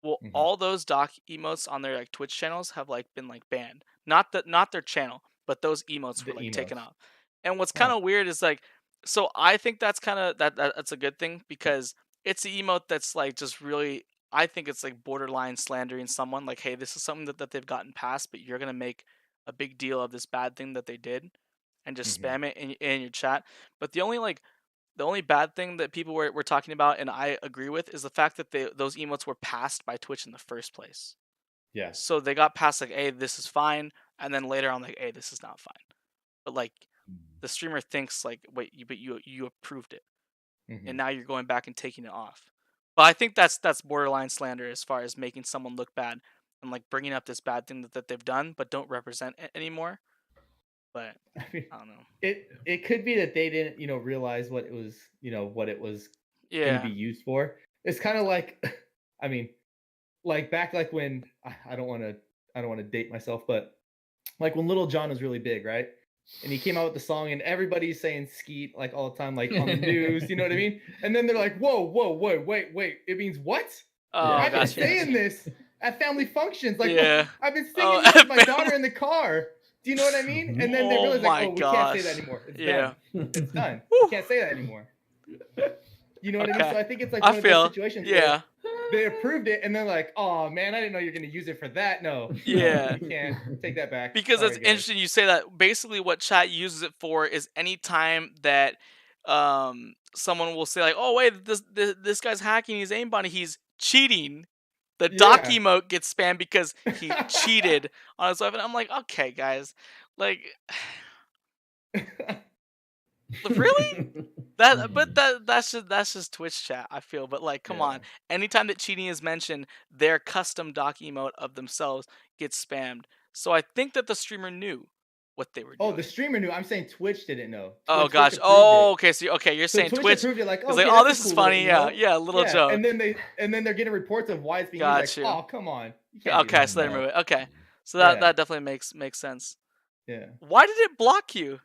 Well, Mhm. all those doc emotes on their like Twitch channels have like been like banned. Not their channel, but those emotes The were like taken emotes. off. And what's Huh. kind of weird is like, so I think that's kind of that's a good thing because it's an emote that's like just really. I think it's like borderline slandering someone. Like, hey, this is something that they've gotten past, but you're gonna make a big deal of this bad thing that they did, and just Mhm. spam it in your chat. But the only bad thing that people were talking about, and I agree with, is the fact that those emotes were passed by Twitch in the first place. Yeah. So they got past like, hey, this is fine, and then later on like, hey, this is not fine. But like the streamer thinks like, wait, but you approved it, and Mhm. now you're going back and taking it off. But I think that's borderline slander as far as making someone look bad and like bringing up this bad thing that they've done but don't represent it anymore. But I mean, I don't know. it could be that they didn't, realize what it was, what it was going to Yeah. be used for. It's kind of like, I mean, like back like when I don't want to date myself, but like when Little John was really big, right? And he came out with the song, and everybody's saying "skeet" like all the time, like on the news. You know what I mean? And then they're like, "Whoa, wait! It means what? Oh, I've been gotcha. saying this at family functions. Like, Yeah. I've been singing Oh, this with my at daughter family- in the car. Do you know what I mean?" And then they Oh realize, my like, "Oh, we can't say that gosh. anymore. It's Yeah. done. It's done. Woo. We can't say that anymore." You know what I mean? Okay. So I think it's like I one of feel. those situations where Yeah. they approved it, and they're like, "Oh man, I didn't know you're going to use it for that." No, Yeah. you can't take that back. Because Sorry, it's guys. interesting you say that. Basically, what chat uses it for is any time that someone will say like, "Oh wait, this guy's hacking. He's aimbotting. He's cheating." The doc Yeah. emote gets spammed because he cheated on his wife, and I'm like, okay, guys, like, really? But that's just Twitch chat, I feel. But like, come on, anytime that cheating is mentioned, their custom doc emote of themselves gets spammed. So I think that the streamer knew what they were Oh, doing. the streamer knew. I'm saying Twitch didn't know. Oh Twitch gosh. approved Oh, it. okay. So you're So saying Twitch Twitch approved it, like, is okay, like, oh, that's this a is cool funny. little Yeah, emote. little joke. And then they're getting reports of why it's being Got used. you. Like, oh, come on. You can't do Okay, that. so they No. remove it. Okay, so Yeah. that definitely makes sense. Yeah. Why did it block you?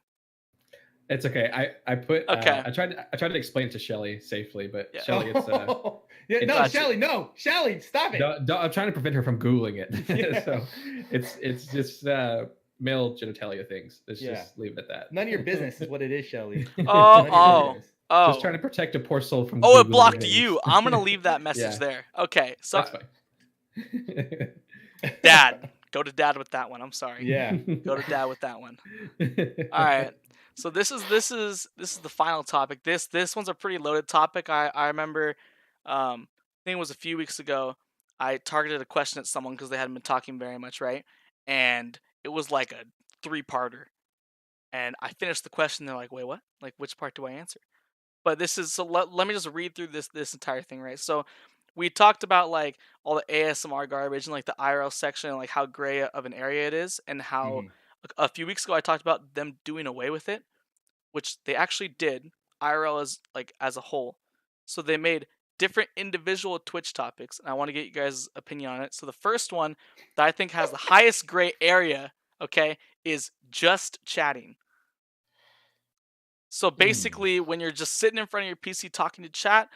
It's okay. I put Okay. I tried to explain it to Shelly safely, but Yeah. Shelly, it's yeah, no, Gotcha. Shelly, no, Shelly, stop it. I'm trying to prevent her from Googling it. Yeah. So it's just male genitalia things. Let's Yeah. just leave it at that. None of your business is what it is, Shelly. Oh. Just trying to protect a poor soul from. Oh, it Googling blocked names. you. I'm gonna leave that message Yeah. there. Okay, so That's fine. Dad, go to Dad with that one. I'm sorry. Yeah. Go to Dad with that one. All right. So this is the final topic. This one's a pretty loaded topic. I remember, I think it was a few weeks ago. I targeted a question at someone because they hadn't been talking very much, right? And it was like a 3-parter. And I finished the question. They're like, "Wait, what? Like, which part do I answer?" But this is so. Let me just read through this entire thing, right? So we talked about like all the ASMR garbage and like the IRL section and like how gray of an area it is, and how Mhm. a few weeks ago I talked about them doing away with it, which they actually did. IRL as a whole. So they made different individual Twitch topics, and I want to get you guys' opinion on it. So the first one that I think has the highest gray area okay, is just chatting. So basically, when you're just sitting in front of your PC talking to chat,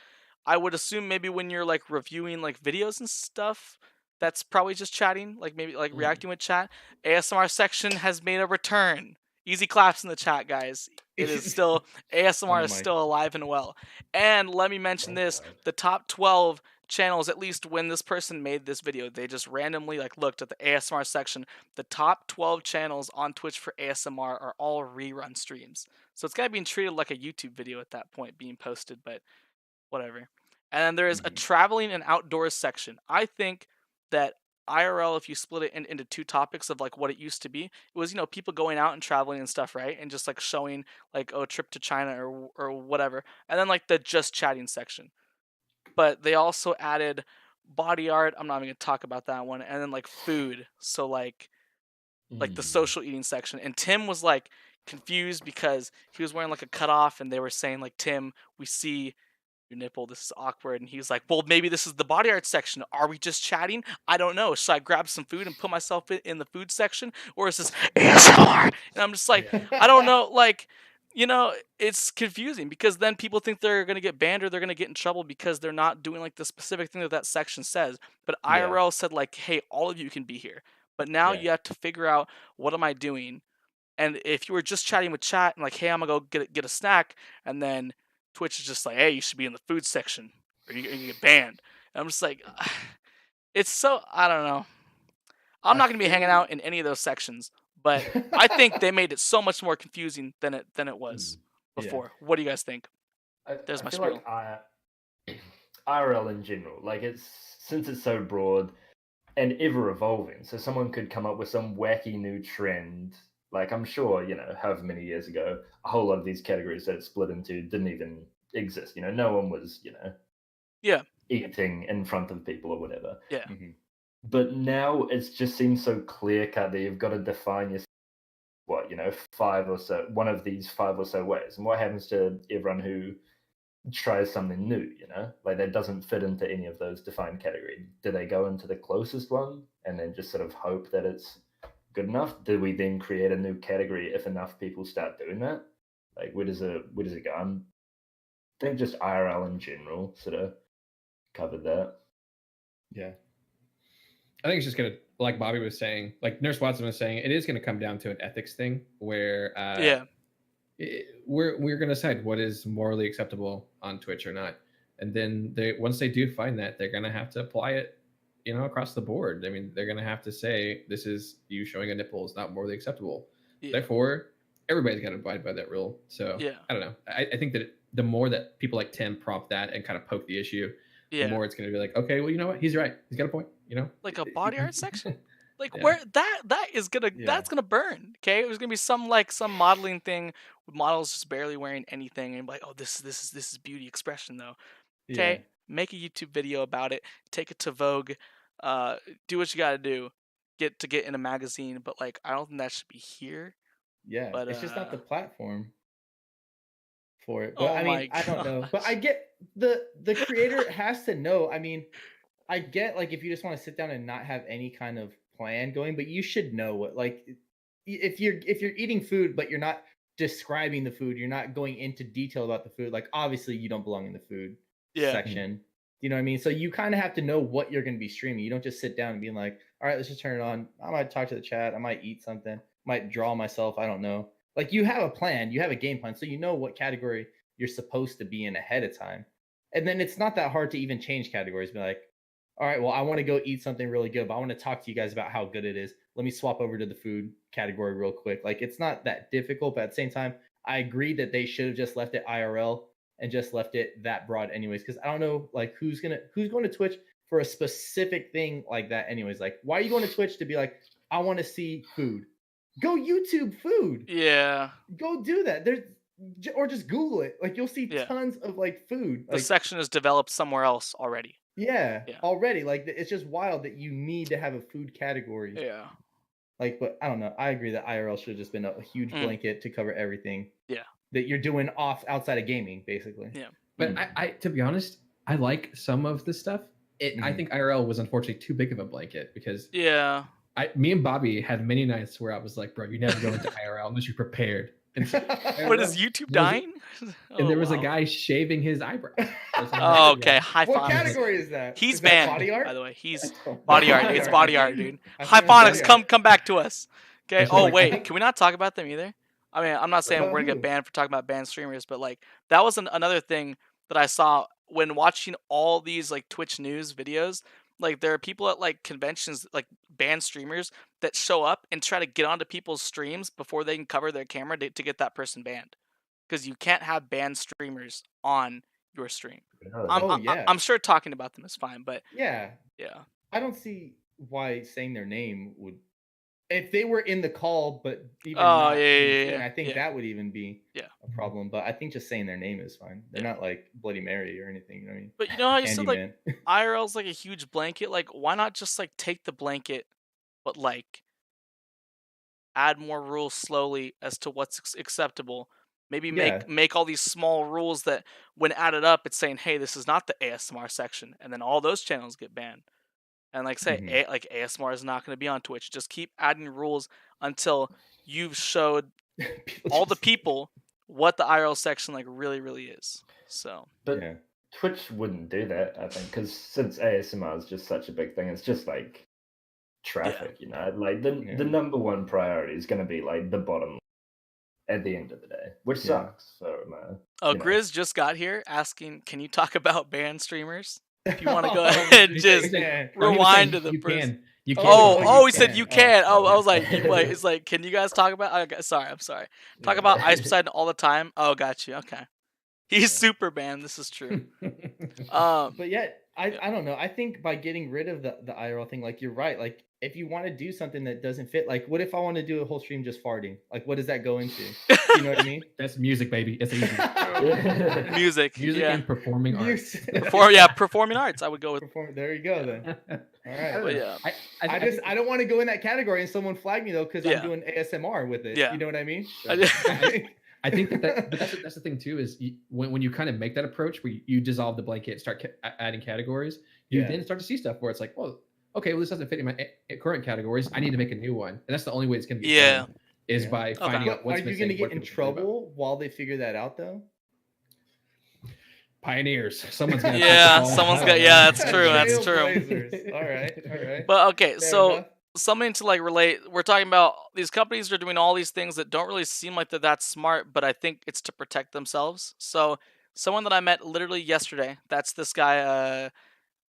I would assume maybe when you're like reviewing like videos and stuff, that's probably just chatting, like maybe like reacting with chat. ASMR section has made a return. Easy claps in the chat, guys. It is still ASMR Oh is my- still alive and well. And let me mention Thank this: God. the top 12 channels, at least when this person made this video, they just randomly like looked at the ASMR section. The top 12 channels on Twitch for ASMR are all rerun streams. So it's kind of being treated like a YouTube video at that point being posted, but whatever. And then there is a traveling and outdoors section. I think that IRL, if you split it into two topics of like what it used to be, it was, people going out and traveling and stuff, right? And just like showing like, oh, trip to China or whatever. And then like the just chatting section. But they also added body art. I'm not even going to talk about that one. And then like food. So like the social eating section. And Tim was like confused because he was wearing like a cutoff and they were saying like, Tim, we see your nipple, this is awkward. And he was like, well, maybe this is the body art section. Are we just chatting? I don't know. Should I grab some food and put myself in the food section? Or is this ASMR? And I'm just like, I don't know. Like, it's confusing because then people think they're going to get banned or they're going to get in trouble because they're not doing like the specific thing that section says. But IRL said like, hey, all of you can be here. But now you have to figure out, what am I doing? And if you were just chatting with chat and like, hey, I'm gonna go get a snack, and then Twitch is just like, hey, you should be in the food section or you get banned. And I'm just like, it's so, I don't know. I'm not gonna be hanging out in any of those sections, but I think they made it so much more confusing than it was before. What do you guys think? There's I my feel spiel. like IRL in general, like since it's so broad and ever evolving, so someone could come up with some wacky new trend. Like I'm sure, however many years ago, a whole lot of these categories that it split into didn't even exist. No one was, eating in front of people or whatever. Yeah. But now it just seems so clear cut that you've got to define your one of these 5 or so ways. And what happens to everyone who tries something new, like that doesn't fit into any of those defined categories? Do they go into the closest one and then just sort of hope that it's good enough? Do we then create a new category if enough people start doing that? Like where does it go? I think just IRL in general sort of covered that. Yeah. I think it's just gonna, like Bobby was saying, like Nurse Watson was saying, it is gonna come down to an ethics thing where we're gonna decide what is morally acceptable on Twitch or not, and then once they do find that, they're gonna have to apply it, across the board. I mean, they're gonna have to say this is you showing a nipple is not morally acceptable. Therefore, everybody's got to abide by that rule. So I don't know. I think that the more that people like Tim prompt that and kind of poke the issue, the more it's going to be like, okay, well, you know what? He's right. He's got a point. Like a body art section. Like where that is gonna that's gonna burn. Okay, there's gonna be some modeling thing with models just barely wearing anything and like, oh, this is beauty expression though. Okay, make a YouTube video about it. Take it to Vogue. Do what you gotta do. Get in a magazine, but like I don't think that should be here. Yeah, but it's just not the platform for it. Oh But I mean, I don't know. But I get the creator has to know. I mean, I get like if you just want to sit down and not have any kind of plan going, but you should know what, like if you're eating food but you're not describing the food, you're not going into detail about the food, like obviously you don't belong in the food section. You know what I mean? So you kind of have to know what you're going to be streaming. You don't just sit down and be like, all right, let's just turn it on. I might talk to the chat. I might eat something. Might draw myself. I don't know. Like you have a plan. You have a game plan. So you know what category you're supposed to be in ahead of time. And then it's not that hard to even change categories. Be like, all right, well, I want to go eat something really good, but I want to talk to you guys about how good it is. Let me swap over to the food category real quick. Like it's not that difficult, but at the same time, I agree that they should have just left it IRL and just left it that broad anyways, because I don't know like who's going to Twitch for a specific thing like that anyways. Like why are you going to Twitch to be like, I want to see food? Go YouTube food. Yeah, go do that. Or just Google it. Like you'll see tons of like food. The section is developed somewhere else already. Yeah, already. Like it's just wild that you need to have a food category. Yeah. Like, but I don't know. I agree that IRL should have just been a huge blanket to cover everything. Yeah. That you're doing outside of gaming, basically. Yeah. But I to be honest, I like some of the stuff. I think IRL was unfortunately too big of a blanket because Me and Bobby had many nights where I was like, bro, you never go into IRL unless you're prepared. And so, What is YouTube There was a- dying? and there was a wow. guy shaving his eyebrows. Oh, okay. High What phonics. category is that? He's Is that banned, body art? by the way. He's body art. It's body art, dude. I High think it's phonics, body art. come back to us. Okay. That's Oh like- wait, can we not talk about them either? I mean, I'm not saying About we're gonna who? get banned for talking about banned streamers, but like that was another thing that I saw when watching all these like Twitch news videos. Like there are people at like conventions, like banned streamers, that show up and try to get onto people's streams before they can cover their camera to get that person banned, because you can't have banned streamers on your stream. Oh, yeah. I'm sure talking about them is fine, but Yeah. yeah. I don't see why saying their name would, if they were in the call, but even Oh, not yeah, in the yeah, stream, yeah, I think yeah. that would even be Yeah. a problem. But I think just saying their name is fine. They're not like Bloody Mary or anything. You know what I mean? But you know how you said like Candyman. IRL's like a huge blanket? Like why not just like take the blanket, but like add more rules slowly as to what's acceptable? Maybe Yeah. make all these small rules that when added up, it's saying, hey, this is not the ASMR section, and then all those channels get banned. And like say, Mhm. like ASMR is not going to be on Twitch. Just keep adding rules until you've showed People all the just- people what the IRL section like really is. So But Yeah. Twitch wouldn't do that, I think, because since ASMR is just such a big thing, it's just like traffic, you know. Like the Yeah. number one priority is going to be like the bottom at the end of the day, which Yeah. sucks. So, oh, you know. Grizz just got here asking, can you talk about banned streamers? If you want to go Oh, ahead and he just said- No, he was rewind saying to the you first. can. You can. Oh, he you said can. you Oh, can. Oh, I was okay. like, it's like, can you guys talk about? Okay, sorry, I'm sorry. Talk about Ice Poseidon all the time. Oh, got you. Okay, he's Yeah. super banned. This is true. But yet, Yeah. I don't know. I think by getting rid of the IRL thing, like you're right. Like if you want to do something that doesn't fit, like what if I want to do a whole stream just farting? Like what does that go into? You know what I mean? That's music, baby. It's easy. Music, Music yeah. and performing arts. Performing arts. I would go with. There you go then. All right. But yeah, I don't want to go in that category and someone flag me though because Yeah. I'm doing ASMR with it. Yeah. You know what I mean? I think but that's the thing too is when you kind of make that approach where you dissolve the blanket, start adding categories, you Yeah. then start to see stuff where it's like, well, okay, well this doesn't fit in my current categories. I need to make a new one, and that's the only way it's going to be Yeah. done, is Yeah. by finding But out what's are you missing. going to get what in people complain about. trouble while they figure that out though? Pioneers. Someone's gonna Yeah, take the ball. someone's I got- don't yeah, know. that's true, that's true. Trailblazers. All right. But okay, Fair so enough. something to like relate. We're talking about these companies are doing all these things that don't really seem like they're that smart, but I think it's to protect themselves. So someone that I met literally yesterday, that's this guy.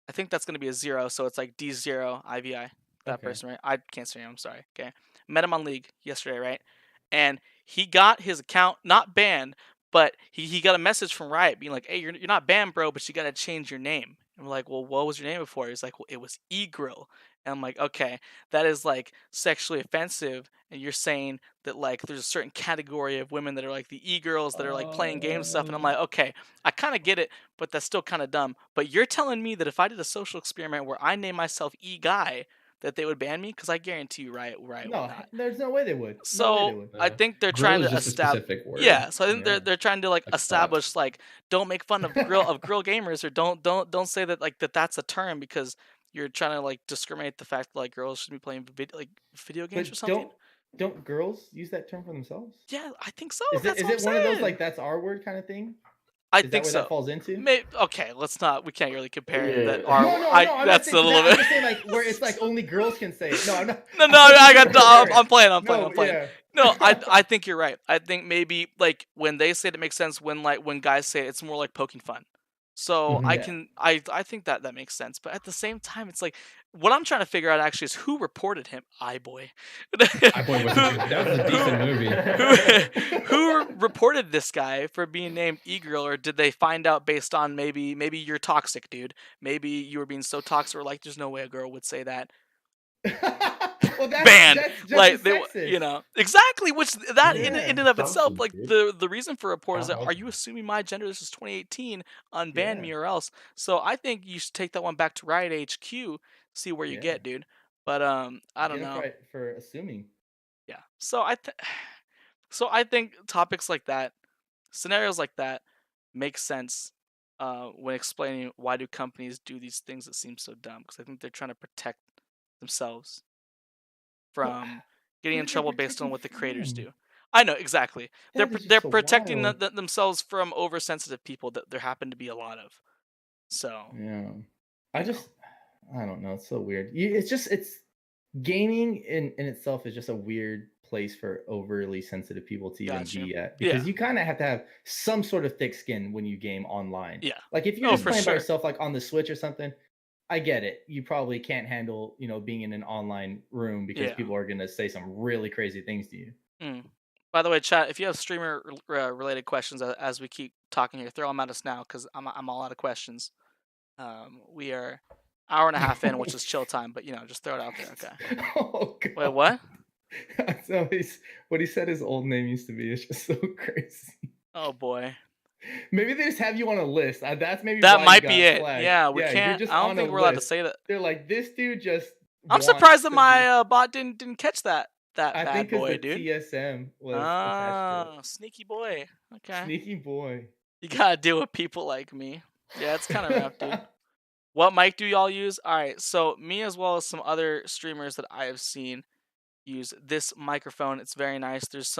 I think that's gonna be a zero, so it's like D0IVI. That Okay. person, right? I can't say him. I'm sorry. Okay, met him on League yesterday, right? And he got his account not banned, but he got a message from Riot being like, "Hey, you're not banned, bro, but you gotta change your name." And we're like, "Well, what was your name before?" He's like, "Well, it was E-Grill." And I'm like, "Okay, that is like sexually offensive." And you're saying that like there's a certain category of women that are like the e-girls that are like playing games and stuff. And I'm like, okay, I kind of get it, but that's still kind of dumb. But you're telling me that if I did a social experiment where I name myself E-Guy, that they would ban me? Because I guarantee you, Riot would No, not. there's no way they would. No way they So would. I think they're Grill trying is to just a establish. specific word. Yeah, so I think Yeah. they're trying to like Like establish like don't make fun of grill gamers, or don't say that like that's a term, because you're trying to like discriminate the fact that like girls should be playing video games or But something. don't girls use that term for themselves? Yeah, I think so. Is That's it what I'm one of those saying. like that's our word kind of thing? I Is that think where so. that falls into? Okay, let's not. We can't really compare Yeah. that. No, Our, I'm not that's a saying little that. I'm bit. just saying like where it's like only girls can say it. No, I'm not. No, I'm playing. I'm playing. Yeah. No, I think you're right. I think maybe like when they say it, it makes sense. When guys say it, it's more like poking fun. So Mhm. I think that makes sense. But at the same time, it's like what I'm trying to figure out actually is who reported him. iBoy. iBoy was that was a decent movie. Who reported this guy for being named E-Girl, or did they find out based on maybe you're toxic, dude? Maybe you were being so toxic, or like there's no way a girl would say that. Well, Banned. that's just Like as they, sexist. exactly. Which that in Yeah. and of itself, Something, like dude. the reason for report is that Uh-huh. are you assuming my gender? This is 2018. Unban Yeah. me or else. So I think you should take that one back to Riot HQ. See where you Yeah. get, dude. But I don't Get 'em know. for assuming. Yeah. So I think topics like that, scenarios like that, make sense when explaining why do companies do these things that seem so dumb. Because I think they're trying to protect themselves. from getting in But they're trouble based on protecting what the creators from. do. I know exactly. That is They're just so protecting wild. themselves from oversensitive people that there happen to be a lot of. So Yeah. I don't know. It's so weird. It's gaming in itself is just a weird place for overly sensitive people to even Gotcha. be at, Yeah. because you kind of have to have some sort of thick skin when you game online. Yeah. Like if you're Oh, just for playing by sure. yourself, like on the Switch or something, I get it. You probably can't handle, being in an online room because Yeah. people are gonna say some really crazy things to you. By the way, chat, if you have streamer related questions as we keep talking here, throw them at us now because I'm all out of questions. We are hour and a half in, which is chill time, but just throw it out there. Okay. Oh, God. Wait, what? So what he said his old name used to be is just so crazy. Oh boy. Maybe they just have you on a list. That's maybe That why might you be got it. flagged. Yeah, we You're can't. just I don't on think a we're allowed to list. say that. They're like, this dude just. I'm wants surprised that to my bot didn't catch that I bad think because boy, the dude. TSM was attached to Sneaky boy. it. Okay. Sneaky boy. You gotta deal with people like me. Yeah, it's kind of rough, dude. What mic do y'all use? All right, so me as well as some other streamers that I have seen use this microphone. It's very nice. There's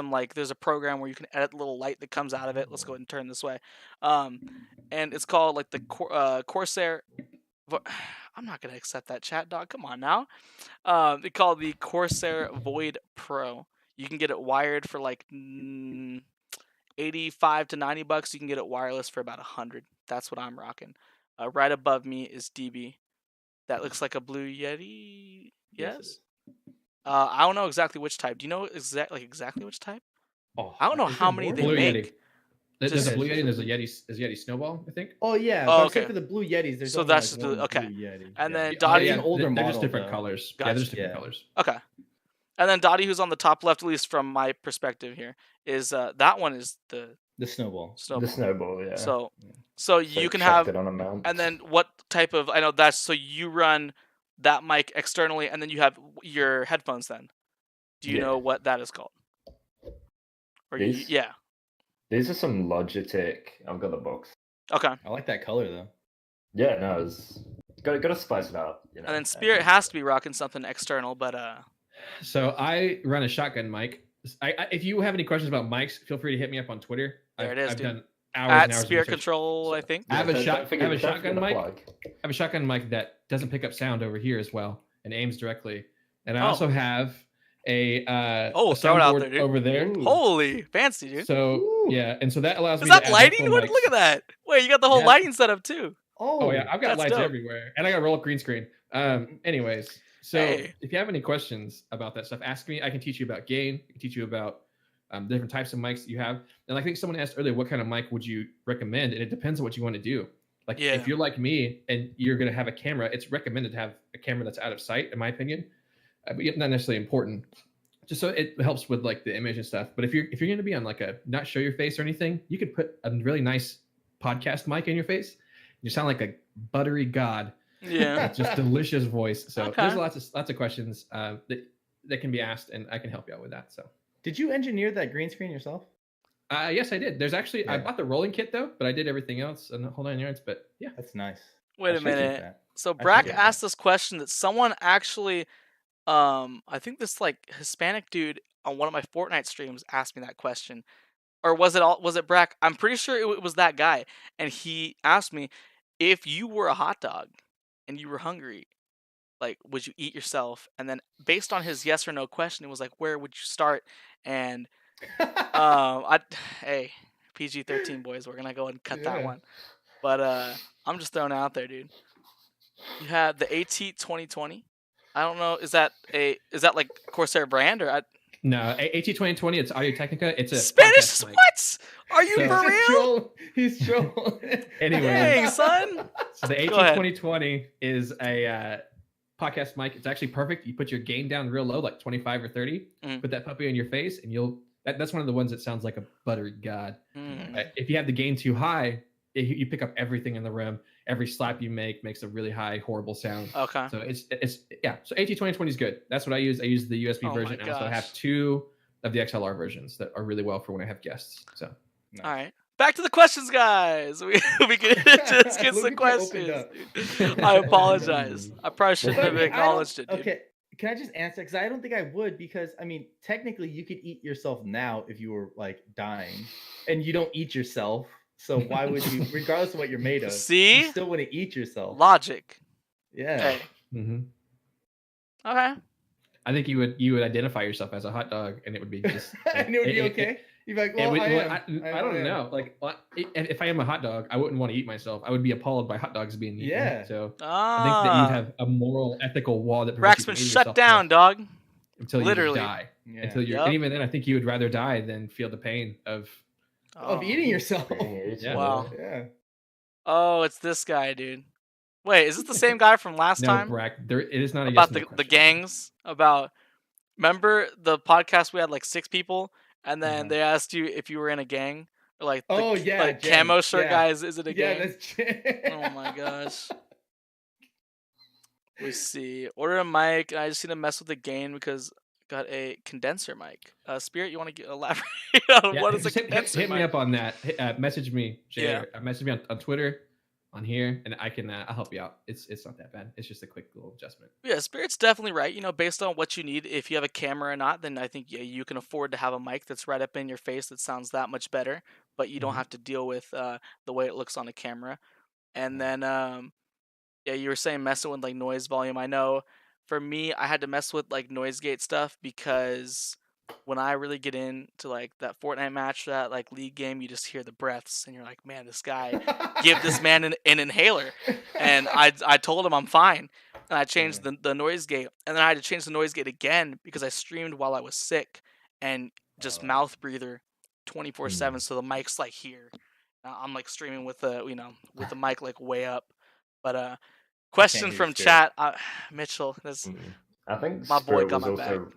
a program where you can edit the little light that comes out of it. Let's go ahead and turn this way. And it's called like the Corsair. I'm not gonna accept that chat, dog. Come on now. They call it the Corsair Void Pro. You can get it wired for like 85 to 90 bucks. You can get it wireless for about 100. That's what I'm rocking. Right above me is DB. That looks like a Blue Yeti. Yes. I don't know exactly which type. Do you know exactly which type? Oh, I don't know is how there many more? they Blue make. Yeti. There's a Just- Blue Yeti and there's a Yeti Snowball, I think. Oh yeah. Oh, but okay. except for the Blue Yetis, there's So only, that's like, just the- one okay. Blue Yeti. And then Oh, Dottie- yeah, an older they're model, just different though. colors. Gotcha. Yeah, they're just different Yeah. colors. Okay. And then Dottie, who's on the top left, at least from my perspective here, is that one is the The snowball. snowball. The snowball, yeah. So So you can chucked have, it on a mount. and then what type of? I know that's so you run that mic externally, and then you have your headphones. Then, do you Yeah. know what that is called? Or These? yeah. These are some Logitech. I've got the box. Okay. I like that color though. Yeah, no, it's gotta spice it up. And then Spirit has to be rocking something external, but So I run a shotgun mic. If you have any questions about mics, feel free to hit me up on Twitter. There it is, I've dude. done hours at and hours of Spirit research. Control, I think. I have a Don't shot- forget- I have a don't shotgun forget the mic. plug. I have a shotgun mic that doesn't pick up sound over here as well and aims directly. And I Oh. also have a Oh, throw it out soundboard there, dude. over there. Ooh. Holy fancy, dude. So Ooh. yeah, and so that allows Is me to that add lighting? multiple Look mics. at that. Wait, you got the whole Yeah. lighting set up too. Oh yeah, I've got That's lights dope. everywhere, and I got a roll up green screen. Anyways, so Hey. if you have any questions about that stuff, ask me. I can teach you about gain. I can teach you about different types of mics that you have. And I think someone asked earlier, what kind of mic would you recommend? And it depends on what you want to do. Like Yeah. if you're like me and you're going to have a camera, it's recommended to have a camera that's out of sight, in my opinion, but not necessarily important. Just so it helps with like the image and stuff. But if you're going to be on like a not show your face or anything, you could put a really nice podcast mic in your face. You sound like a buttery god. Yeah. Just delicious voice. So Okay. there's lots of questions that can be asked, and I can help you out with that. So Did you engineer that green screen yourself? yes, I did. There's actually I Yeah. bought the rolling kit though, but I did everything else and the whole 9 yards. But yeah, That's nice. Wait I a should keep minute. that. So should Brack get asked this question that someone actually, I think this like Hispanic dude on one of my Fortnite streams asked me that question, or was it Brack? I'm pretty sure it was that guy, and he asked me if you were a hot dog and you were hungry, like would you eat yourself? And then based on his yes or no question, it was like where would you start? And hey, PG-13 boys, we're gonna go and cut that Yeah. one. But I'm just throwing it out there, dude. You had the AT 2020. I don't know. Is that like Corsair brand or no, AT 2020. It's Audio Technica. It's a Spanish? podcast mic. What? Are you So- for real? He's trolling. Anyway, Dang, son. so the AT Go ahead. 2020 is a podcast mic. It's actually perfect. You put your gain down real low, like 25 or 30. Mm. Put that puppy in your face, and that's one of the ones that sounds like a buttery god. Mm. If you have the gain too high, you pick up everything in the room. Every slap you make makes a really high, horrible sound. Okay. So it's yeah. So AT 2020 is good. That's what I use. I use the USB Oh my version. I also have gosh. 2 of the XLR versions that are really well for when I have guests. So All right. Back to the questions, guys. We can just get some Luke opened questions. up. dude. I apologize. I probably shouldn't But have I don't- acknowledged it, dude. Okay, can I just answer? Because I don't think I would. Because I mean, technically, you could eat yourself now if you were like dying, and you don't eat yourself. So why would you, regardless of what you're made of, you See? still want to eat yourself? Logic. Yeah. Hey. hmm Okay. I think you would identify yourself as a hot dog, and it would be just. And it would be okay. You'd be like, well, I don't know. Like, if I am a hot dog, I wouldn't want to eat myself. I would be appalled by hot dogs being eaten. Yeah. So I think that you have a moral, ethical wall that prevents you Racksman from eating shut yourself down, dog. until Literally. you die. Yeah. Until you, and even then, I think you would rather die than feel the pain of eating yourself. Yeah. Wow. Yeah. Oh, it's this guy, dude. Wait, is this the same guy from last No, time? Brack. It is not a About yes, no the question. gangs. Remember the podcast we had like 6 people, and then they asked you if you were in a gang. Or, like, like Jen. camo shirt guys. Is it a gang? Yeah, that's Jen. Oh my gosh. We see. Order a mic. And I just need to mess with the gain because I got a condenser mic. Spirit, you want to elaborate on what is a condenser hit mic? me up on that. Message me, Jay. Yeah. Message me on Twitter, on here, and I can I'll help you out. It's not that bad. It's just a quick little adjustment. Yeah, Spirit's definitely right. You know, based on what you need, if you have a camera or not, then I think you can afford to have a mic that's right up in your face that sounds that much better, but you don't have to deal with the way it looks on a camera. And then, yeah, you were saying messing with like noise volume. I know for me, I had to mess with like noise gate stuff because when I really get into like that Fortnite match, that like league game, you just hear the breaths and you're like, man, this guy, give this man an inhaler. And I told him I'm fine. And I changed the noise gate. And then I had to change the noise gate again because I streamed while I was sick and just mouth breather 24/7. So the mic's like here. I'm like streaming with the with the mic like way up. But question from chat, Mitchell. I think my boy Spirit got was my also back.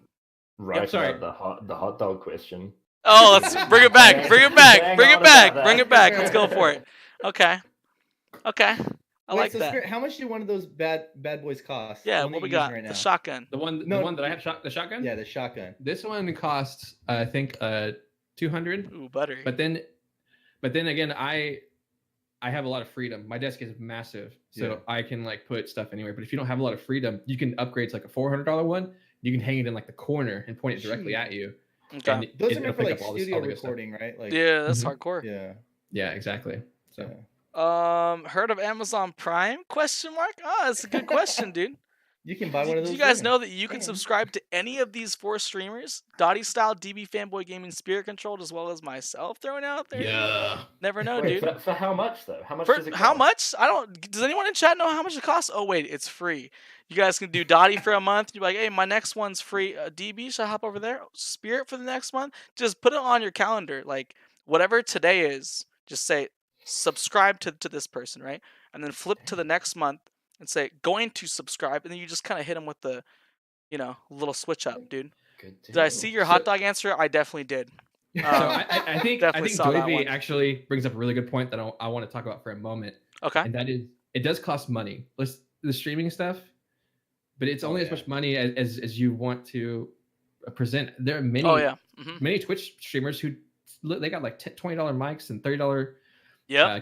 right sorry. about the hot dog question. Oh, let's bring it back. Bring it back. Hang Bring on it back. about Bring that. it back. Let's go for it. Okay. I Wait, like so that. Spirit, how much do one of those bad boys cost? Yeah, The one what that we you're using got? right now? The shotgun. The one that I have the shotgun. Yeah, the shotgun. This one costs I think 200. Ooh, buttery. But then again, I have a lot of freedom. My desk is massive, so I can like put stuff anywhere. But if you don't have a lot of freedom, you can upgrade to like a $400 one. You can hang it in like the corner and point it directly at you. Okay. And Those it'll are meant for pick like up all this- studio all the good stuff. recording, right? Like, Yeah, that's Mhm. hardcore. yeah. Yeah, exactly. So Heard of Amazon Prime? Question mark. Oh, that's a good question, dude. You can buy one of Do those. you guys there. know that you can Damn. subscribe to any of these 4 streamers? Dottie Style, DB Fanboy Gaming, Spirit Controlled, as well as myself thrown out there. yeah. Never know, Wait, dude. for how much though? How much For does it cost? how much? I don't. Does anyone in chat know how much it costs? Oh wait, it's free. You guys can do Dottie for a month. You're like, hey, my next one's free. DB, should I hop over there? Spirit for the next month. Just put it on your calendar. Like whatever today is, just say subscribe to this person, right? And then flip to the next month and say going to subscribe, and then you just kind of hit them with the, little switch up, dude. Good Did I deal. see your hot dog answer? I definitely did. So I think definitely saw that Joyby one. actually brings up a really good point that I want to talk about for a moment, Okay. and that is it does cost money. The streaming stuff, but it's only as much money as you want to present. There are many many Twitch streamers who they got like $20 mics and $30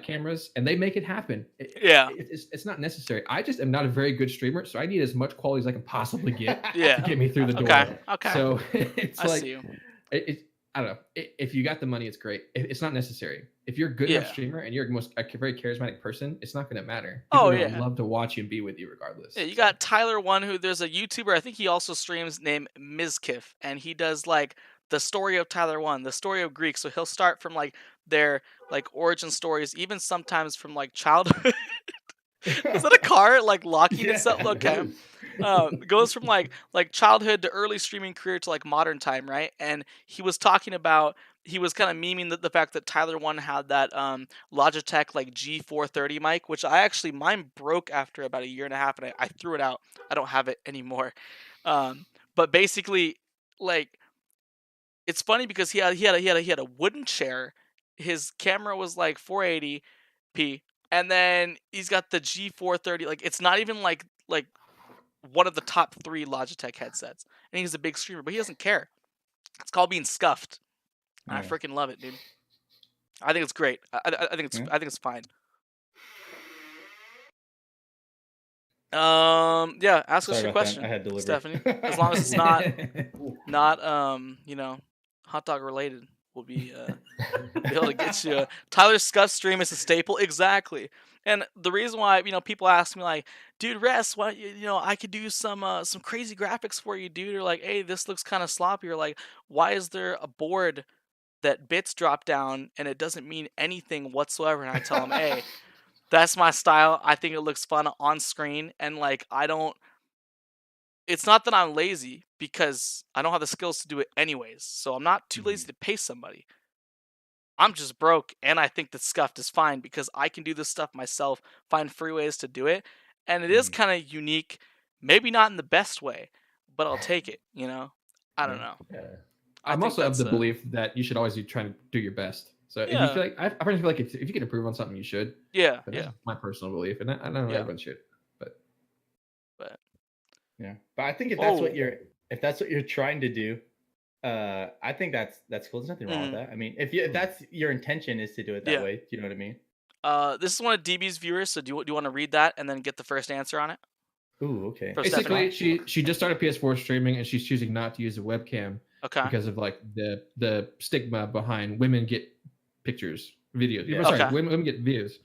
cameras, and they make it happen. It's not necessary. I just am not a very good streamer, so I need as much quality as I can possibly get to get me through the door. Okay. So it's I like see you. I don't know. If you got the money, it's great. It's not necessary. If you're a good enough streamer and you're a very charismatic person, it's not going to matter. People are gonna love to watch you and be with you regardless. Yeah, you got Tyler One, who there's a YouTuber, I think he also streams, named Mizkif, and he does like the story of Tyler One, the story of Greek. So he'll start from like their like origin stories, even sometimes from like childhood. Is that a car like locking itself? Okay. Goes from like childhood to early streaming career to like modern time, right? And he was talking about, he was kind of memeing the fact that Tyler One had that Logitech like G430 mic, which mine broke after about a year and a half, and I threw it out. I don't have it anymore. But basically, like, it's funny because he had a wooden chair. His camera was like 480p, and then he's got the G430. Like, it's not even like one of the top 3 Logitech headsets, and he's a big streamer, but he doesn't care. It's called being scuffed. And I freaking love it, dude. I think it's great. I think it's fine. Yeah, ask us Sorry your about that. I question, had delivery. Stephanie. As long as it's not hot dog related, we'll be able to get you. Tyler's Scuff stream is a staple, exactly. And the reason why people ask me like, dude, Rest, why I could do some crazy graphics for you, dude, or like, hey, this looks kind of sloppy, or like, why is there a board that bits drop down and it doesn't mean anything whatsoever? And I tell them, hey, that's my style. I think it looks fun on screen, and like I don't. It's not that I'm lazy because I don't have the skills to do it anyways. So I'm not too lazy to pay somebody. I'm just broke, and I think that Scuffed is fine because I can do this stuff myself, find free ways to do it, and it is kind of unique. Maybe not in the best way, but I'll take it. I don't know. Yeah. I'm think also of that's, the belief that you should always be trying to do your best. So if you Yeah. feel like, I personally feel like if you can improve on something, you should. Yeah, But yeah, that's my personal belief, and I don't know Yeah. everyone should. But but Yeah, but I think if that's what Oh. you're trying to do, I think that's cool. There's nothing wrong with that. I mean, if that's your intention is to do it that Yeah. way, you know what I mean? This is one of DB's viewers, so do you want to read that and then get the first answer on it? Ooh, okay. For basically, Stephanie? she just started PS4 streaming, and she's choosing not to use a webcam Okay. because of like the stigma behind women get pictures, videos. Yeah. Sorry, Okay. women get views,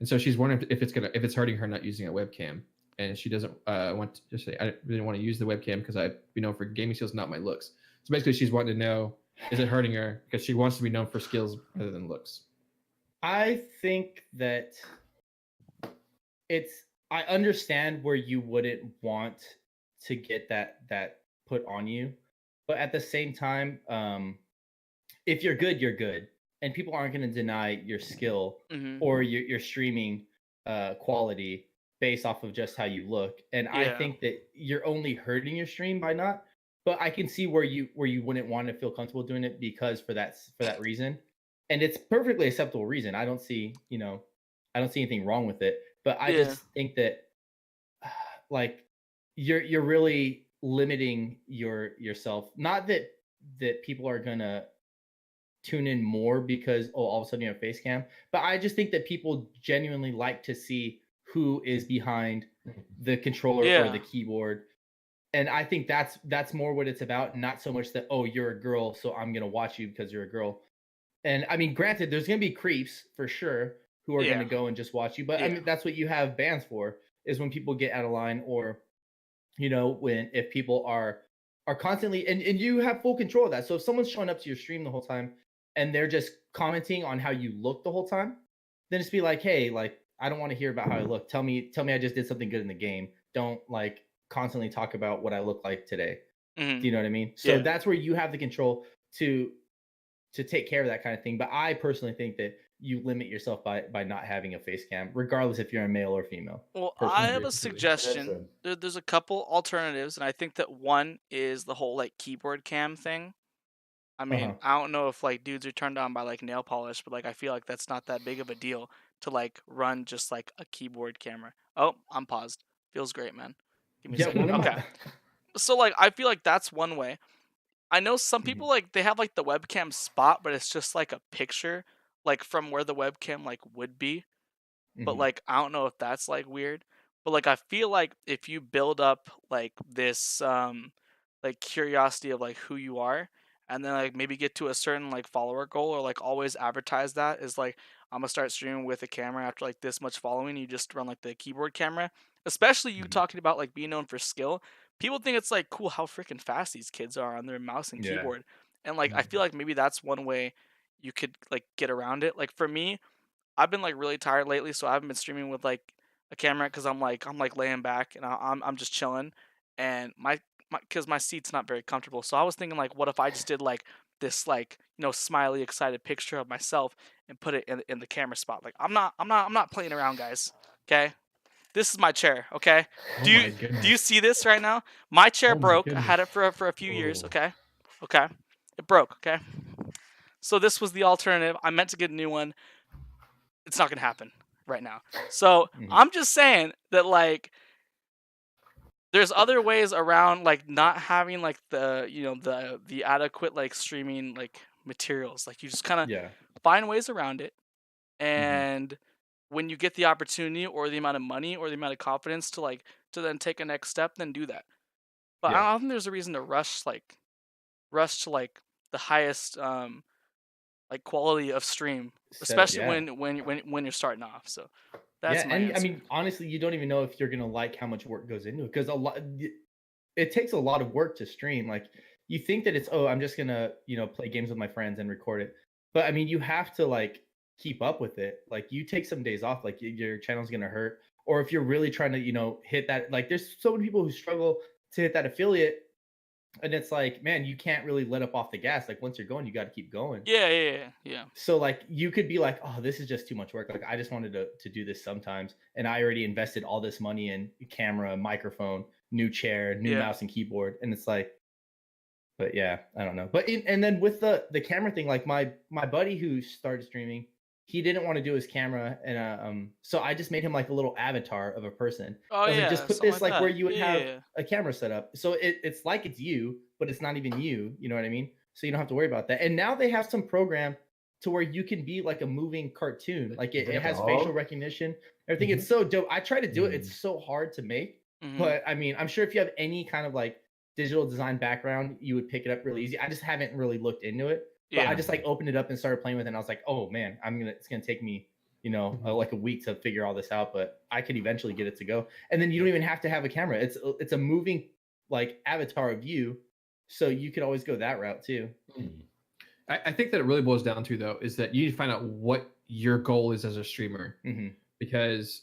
and so she's wondering if it's hurting her not using a webcam, and she doesn't want to just say I really want to use the webcam because I for gaming skills, not my looks. So basically, she's wanting to know, is it hurting her because she wants to be known for skills rather than looks. I think that I understand where you wouldn't want to get that put on you, but at the same time, if you're good, you're good, and people aren't going to deny your skill or your streaming quality based off of just how you look. And I Yeah. think that you're only hurting your stream by not. But I can see where you wouldn't want to feel comfortable doing it because for that reason, and it's perfectly acceptable reason. I don't see anything wrong with it. But I Yeah. just think that like you're really limiting yourself. Not that people are gonna tune in more because all of a sudden you have face cam, but I just think that people genuinely like to see who is behind the controller or Yeah. the keyboard. And I think that's more what it's about, not so much that, oh, you're a girl, so I'm gonna watch you because you're a girl. And I mean, granted, there's gonna be creeps for sure who are Yeah. gonna go and just watch you, but I Yeah. mean that's what you have bans for, is when people get out of line, or if people are constantly, and you have full control of that. So if someone's showing up to your stream the whole time and they're just commenting on how you look the whole time, then just be like, hey, like I don't want to hear about how I look. Tell me I just did something good in the game. Don't like constantly talk about what I look like today. Do you know what I mean? So Yeah. that's where you have the control to take care of that kind of thing. But I personally think that you limit yourself by not having a face cam, regardless if you're a male or female. Well, Personally. I have a Completely. suggestion. There's a couple alternatives, and I think that one is the whole like keyboard cam thing. I mean, I don't know if like dudes are turned on by like nail polish, but like I feel like that's not that big of a deal to like run just like a keyboard camera. Oh, I'm paused. Feels great, man. Give me a second. Okay. So like I feel like that's one way. I know some people like they have like the webcam spot, but it's just like a picture like from where the webcam like would be. But like I don't know if that's like weird. But like I feel like if you build up like this like curiosity of like who you are, and then like maybe get to a certain like follower goal, or like always advertise that is like I'm gonna start streaming with a camera after like this much following, you just run like the keyboard camera. Especially you talking about like being known for skill. People think it's like cool how freaking fast these kids are on their mouse and Yeah. keyboard. And like I feel like maybe that's one way you could like get around it. Like for me, I've been like really tired lately, so I haven't been streaming with like a camera because I'm like laying back and I'm just chilling, and because my seat's not very comfortable. So I was thinking like, what if I just did like this like smiley excited picture of myself and put it in the camera spot. Like I'm not playing around, guys. Okay, this is my chair. Okay, Oh do my you goodness. see this right now? My chair Oh my broke. I goodness. had it for a few years. Ooh. Okay, it broke. Okay, so this was the alternative. I meant to get a new one. It's not gonna happen right now. So I'm just saying that like there's other ways around like not having like the the adequate like streaming like materials. Like you just kind of Yeah. find ways around it, and when you get the opportunity or the amount of money or the amount of confidence to then take a next step, then do that. But Yeah. I don't think there's a reason to rush to like the highest like quality of stream, Setup, especially yeah. when you're starting off. So that's Yeah, my and I answer. mean, honestly, you don't even know if you're gonna like how much work goes into it because it takes a lot of work to stream. Like you think that it's I'm just gonna play games with my friends and record it, but I mean you have to like keep up with it. Like you take some days off, like your channel's gonna hurt, or if you're really trying to hit that. Like there's so many people who struggle to hit that affiliate, and it's like man, you can't really let up off the gas. Like once you're going, you got to keep going. Yeah. So like you could be like, oh, this is just too much work. Like I just wanted to do this sometimes, and I already invested all this money in camera, microphone, new chair, new Yeah. mouse and keyboard, and it's like, but yeah, I don't know. But and then with the camera thing, like my buddy who started streaming, he didn't want to do his camera, and so I just made him like a little avatar of a person. Oh I was yeah, like, just put something this like like where that. you would have Yeah. a camera set up, so it's like it's you, but it's not even you. You know what I mean? So you don't have to worry about that. And now they have some program to where you can be like a moving cartoon. Like it has facial recognition, everything. It's so dope. I try to do it. It's so hard to make, but I mean, I'm sure if you have any kind of like digital design background, you would pick it up really easy. I just haven't really looked into it. But I just like opened it up and started playing with it. And I was like, oh man, it's gonna take me, like a week to figure all this out, but I could eventually get it to go. And then you don't even have to have a camera. It's a moving like avatar of you. So you could always go that route too. I think that it really boils down to though is that you need to find out what your goal is as a streamer, because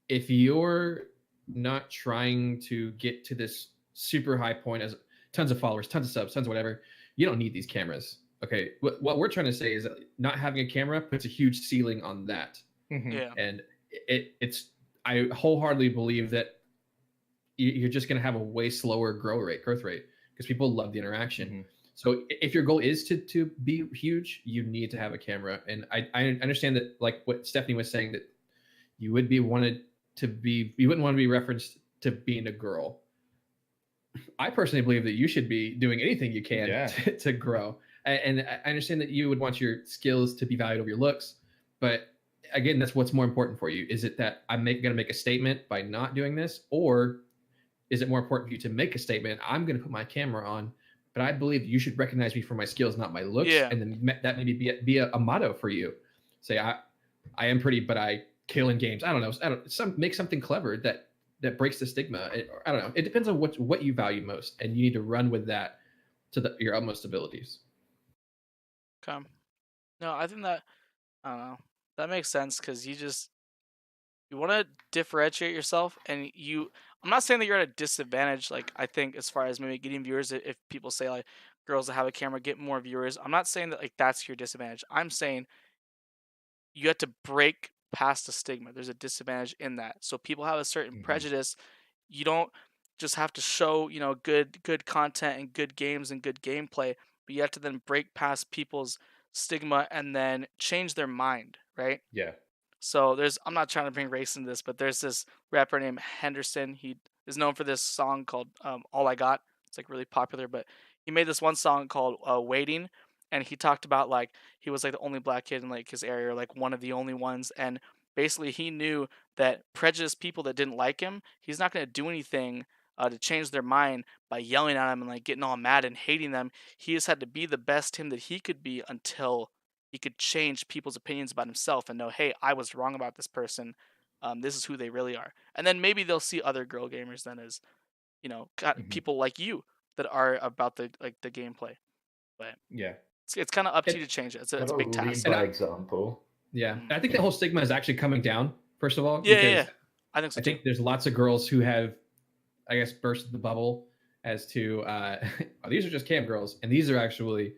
if you're not trying to get to this super high point as tons of followers, tons of subs, tons of whatever, you don't need these cameras. Okay, what we're trying to say is that not having a camera puts a huge ceiling on that. Yeah. And it's I wholeheartedly believe that you're just going to have a way slower growth rate because people love the interaction. So if your goal is to be huge, you need to have a camera. And I understand that, like what Stephanie was saying, that you wouldn't want to be referenced to being a girl. I personally believe that you should be doing anything you can to grow. And I understand that you would want your skills to be valued over your looks, but again, that's what's more important for you. Is it that I'm going to make a statement by not doing this, or is it more important for you to make a statement? I'm going to put my camera on, but I believe you should recognize me for my skills, not my looks. Yeah. And then that maybe be a motto for you. Say, I am pretty, but I kill in games. I don't know. Make something clever that breaks the stigma. I don't know. It depends on what you value most, and you need to run with that to your utmost abilities. Okay. No, I think that I don't know. That makes sense because you want to differentiate yourself, and I'm not saying that you're at a disadvantage. Like I think as far as maybe getting viewers, if people say like girls that have a camera get more viewers, I'm not saying that like that's your disadvantage. I'm saying you have to break past the stigma. There's a disadvantage in that. So people have a certain prejudice. You don't just have to show, good content and good games and good gameplay, but you have to then break past people's stigma and then change their mind, right? Yeah. So I'm not trying to bring race into this, but there's this rapper named Henderson. He is known for this song called All I Got. It's like really popular, but he made this one song called Waiting, and he talked about like he was like the only black kid in like his area, or like one of the only ones, and basically he knew that prejudiced people that didn't like him, he's not going to do anything to change their mind by yelling at them and like getting all mad and hating them. He just had to be the best him that he could be until he could change people's opinions about himself and know, hey, I was wrong about this person. This is who they really are. And then maybe they'll see other girl gamers then as, people like you that are about the gameplay. But yeah, it's kind of up to you to change it. It's a big task. Lead by example. Yeah, I think the whole stigma is actually coming down. First of all, yeah. I think so. I think there's lots of girls who have, I guess, burst the bubble as to these are just cam girls, and these are actually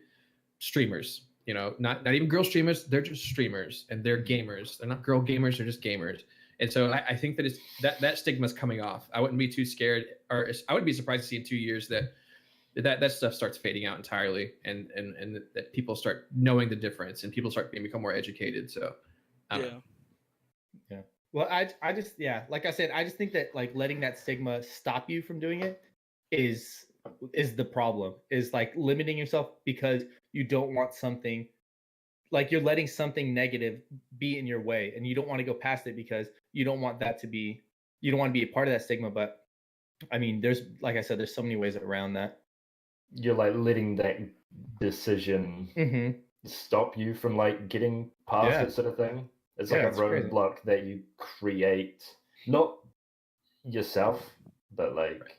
streamers. Not even girl streamers. They're just streamers, and they're gamers. They're not girl gamers. They're just gamers. And so I think that that stigma is coming off. I wouldn't be too scared, or I wouldn't be surprised to see in 2 years that stuff starts fading out entirely, and that people start knowing the difference, and people start become more educated. So, I don't know. Yeah. Well, I just like I said, I just think that like letting that stigma stop you from doing it is the problem. Is like limiting yourself because you don't want something like you're letting something negative be in your way, and you don't want to go past it because you don't want that to be, you don't want to be a part of that stigma. But I mean, there's, like I said, there's so many ways around that. You're like letting that decision stop you from like getting past Yeah. it, sort of thing. It's Yeah, like a it's crazy. roadblock that you create, not yourself, but like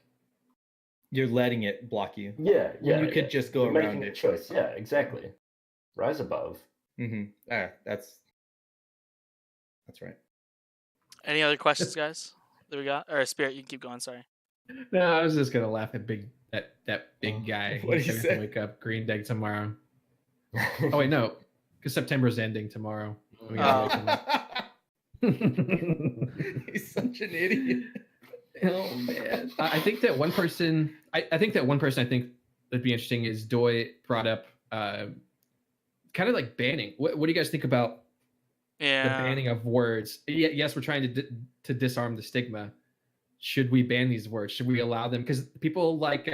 You're letting it block you. yeah, When yeah. you could yeah. just go You're around making a it. choice. Yeah, exactly. Rise above. That's right. Any other questions, guys? That we got? Or Spirit, you can keep going. Sorry. No, I was just gonna laugh at that big guy. What did He's you gonna say? wake up Green Day tomorrow. Oh wait, no, because September's ending tomorrow. We gotta wake him up. He's such an idiot. Oh man, I think that one person. I think that one person. I think that'd be interesting is Doi brought up, kind of like banning. What do you guys think about the banning of words? Yes, we're trying to disarm the stigma. Should we ban these words? Should we allow them? Because people like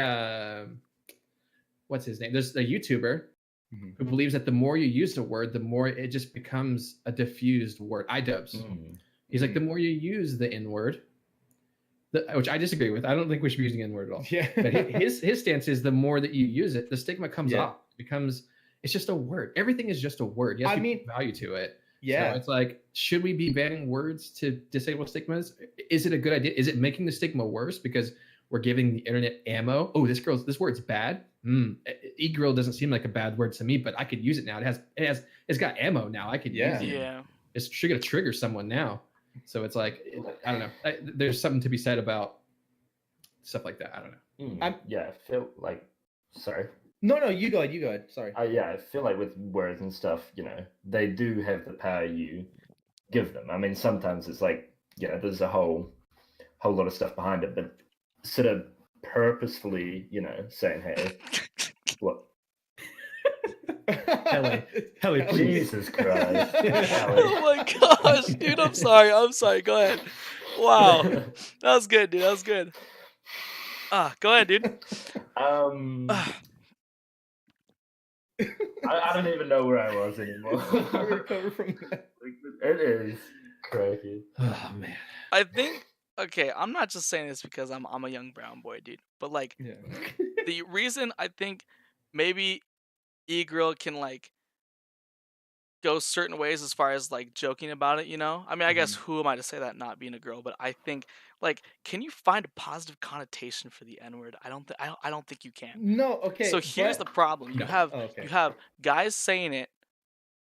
what's his name? There's a YouTuber who believes that the more you use a word, the more it just becomes a diffused word. iDubbbz. He's like, the more you use the N word, which I disagree with. I don't think we should be using N word at all. Yeah. But his stance is the more that you use it, the stigma comes off. It becomes, it's just a word. Everything is just a word. Yes, people put value to it. Yeah. So it's like, should we be banning words to disable stigmas? Is it a good idea? Is it making the stigma worse because we're giving the internet ammo? Oh, this word's bad. E-girl doesn't seem like a bad word to me, but I could use it now. It's got ammo now. I could use it. Yeah. It's gonna trigger someone now. So it's like, I don't know. There's something to be said about stuff like that. I don't know. I feel like, sorry. No, you go ahead. Sorry. I feel like with words and stuff, they do have the power you give them. I mean, sometimes it's like, there's a whole lot of stuff behind it, but sort of purposefully, saying, hey, what? Helly, please. Jesus Christ. Oh my gosh, dude, I'm sorry. Go ahead. Wow. That was good, dude. That was good. Go ahead, dude. I don't even know where I was anymore. Recover from that. It is crazy. Oh man. I think, okay, I'm not just saying this because I'm a young brown boy, dude. But like, the reason I think maybe E-girl can like go certain ways as far as like joking about it, I mean, I guess who am I to say that, not being a girl? But I think, like, can you find a positive connotation for the N-word? I don't think you can. No, okay. So here's the problem: you have guys saying it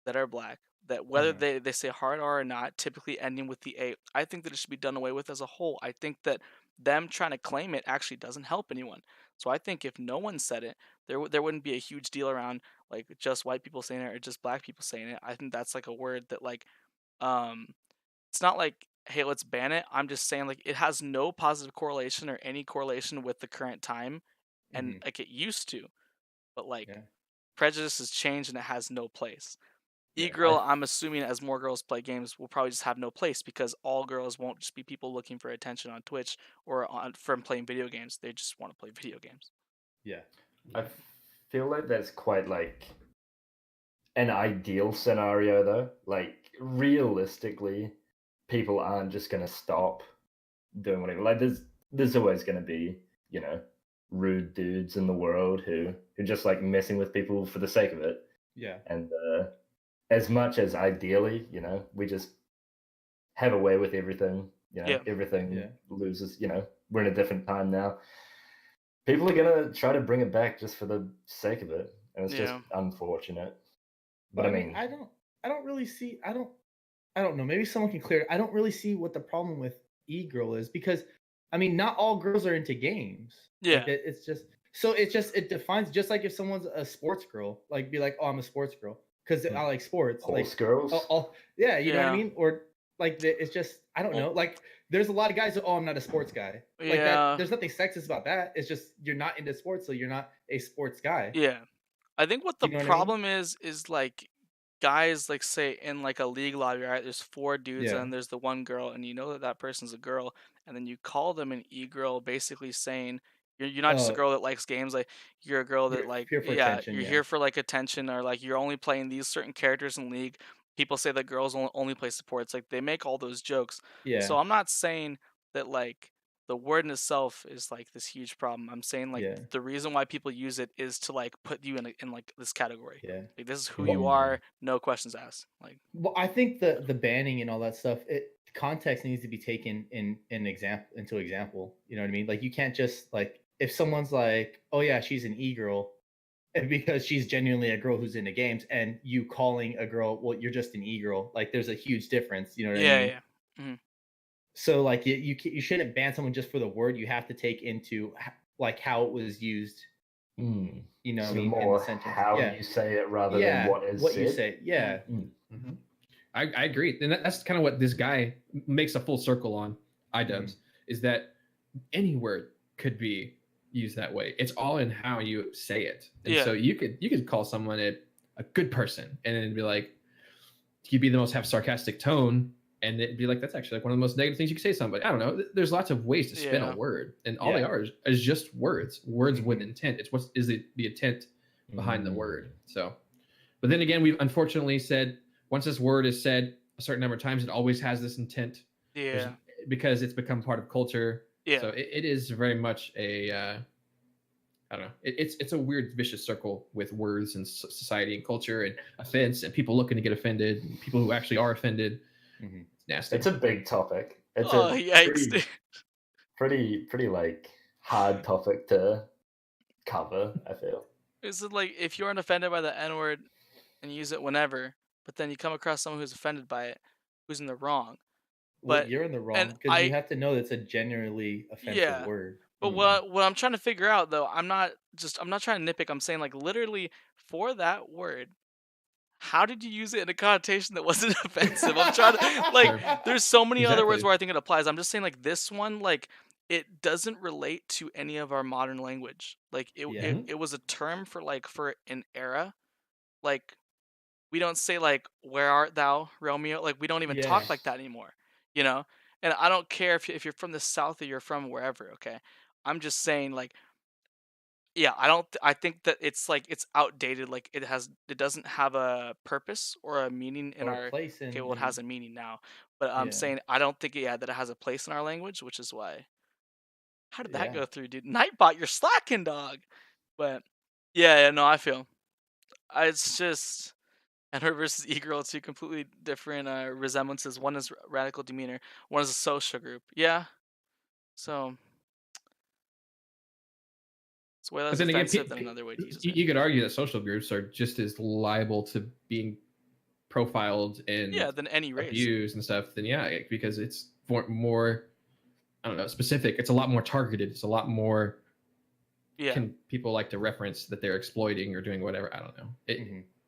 that are black, that whether they say hard R or not, typically ending with the A. I think that it should be done away with as a whole. I think that them trying to claim it actually doesn't help anyone. So I think if no one said it, there wouldn't be a huge deal around like just white people saying it or just black people saying it. I think that's like a word that like, it's not like, hey, let's ban it. I'm just saying like it has no positive correlation or any correlation with the current time, and like it used to, but like prejudice has changed and it has no place. E-girl, I'm assuming as more girls play games, will probably just have no place because all girls won't just be people looking for attention on Twitch or from playing video games. They just want to play video games. Yeah. I feel like that's quite like an ideal scenario though. Like realistically, people aren't just gonna stop doing whatever. Like there's always gonna be, rude dudes in the world who just like messing with people for the sake of it. Yeah. And as much as ideally, we just have a way with everything, everything loses, we're in a different time now. People are going to try to bring it back just for the sake of it. And it's just unfortunate. But I mean, I don't really see, I don't know. Maybe someone can clear it. I don't really see what the problem with E-girl is because, I mean, not all girls are into games. Yeah. Like it defines, just like if someone's a sports girl, like be like, oh, I'm a sports girl because I like sports. Horse girls? You know what I mean? Or like, it's just, I don't know. Like, there's a lot of guys that, I'm not a sports guy. Like that, there's nothing sexist about that. It's just, you're not into sports, so you're not a sports guy. Yeah. I think what the problem is like, guys, like, say, in, like, a league lobby, right, there's 4 dudes and there's the one girl, and you know that person's a girl, and then you call them an E-girl, basically saying You're not just a Uh, girl that likes games. Like you're a girl that you're like here for yeah, attention. you're Yeah, here for like attention or like you're only playing these certain characters in League. People say that girls only play supports. Like they make all those jokes. yeah, So I'm not saying that like the word in itself is like this huge problem. I'm saying like yeah, the reason why people use it is to like put you in like this category. yeah. Like this is who Well, you are, no questions asked. Like well, I think the banning and all that stuff, context needs to be taken into example. You know what I mean? Like you can't just like if someone's like, oh yeah, she's an e-girl, and because she's genuinely a girl who's into games, and you calling a girl, well, you're just an e-girl. Like there's a huge difference. You know what I yeah, mean? yeah. hmm So like you shouldn't ban someone just for the word. You have to take into like how it was used. Mm. You know what I So mean? In the more sentence. how Yeah. you say it rather than Yeah. what is What said. you say. Yeah. Mm. Mhm. I agree, and that's kind of what this guy makes a full circle on. iDubbbz is that any word could be used that way. It's all in how you say it, and Yeah. so you could call someone a good person, and then be like, you'd be the most have sarcastic tone, and it'd be like that's actually like one of the most negative things you could say to somebody. I don't know. There's lots of ways to spin Yeah. a word, and all they Yeah. are is just words with Mhm. intent. It's what is the intent behind the Mm. word. So, but then again, we've unfortunately said once this word is said a certain number of times, it always has this intent. Yeah. Because it's become part of culture. Yeah. So it is very much a I don't know. It's a weird vicious circle with words and society and culture and offense and people looking to get offended and people who actually are offended. Mhm. It's nasty. It's a big topic. It's Oh, a yikes, dude. pretty like hard topic to cover, I feel. Is it like if you aren't offended by the N word and you use it whenever, but then you come across someone who's offended by it, who's in the wrong? Well, But you're in the and wrong because you have to know it's a genuinely offensive yeah. word. But what I'm trying to figure out though, I'm not trying to nitpick. I'm saying like literally for that word, how did you use it in a connotation that wasn't offensive? I'm trying to like there's so many other words Exactly. where I think it applies. I'm just saying like this one like it doesn't relate to any of our modern language. Like Yeah. it was a term for like for an era. Like we don't say like where art thou, Romeo? Like we don't even Yeah. talk like that anymore. You know? And I don't care if you're from the south or you're from wherever, okay? I'm just saying like yeah, I don't I think that it's like it's outdated, like it doesn't have a purpose or a meaning in Or a our place okay, well it has a meaning now. But I'm yeah. saying I don't think that it has a place in our language, which is why how did that Yeah. go through, dude? Nightbot, you're slacking, dog. But yeah, no, I feel it's just and her versus E-Girl, two completely different resemblances. One is radical demeanor, one is a social group. Yeah, so it's way But less then again, offensive than another way to use it. you could argue that social groups are just as liable to being profiled and Yeah, than any race. abused and stuff. Then yeah, because it's more I don't know specific. It's a lot more targeted. It's a lot more. Yeah. Can people like to reference that they're exploiting or doing whatever? I don't know.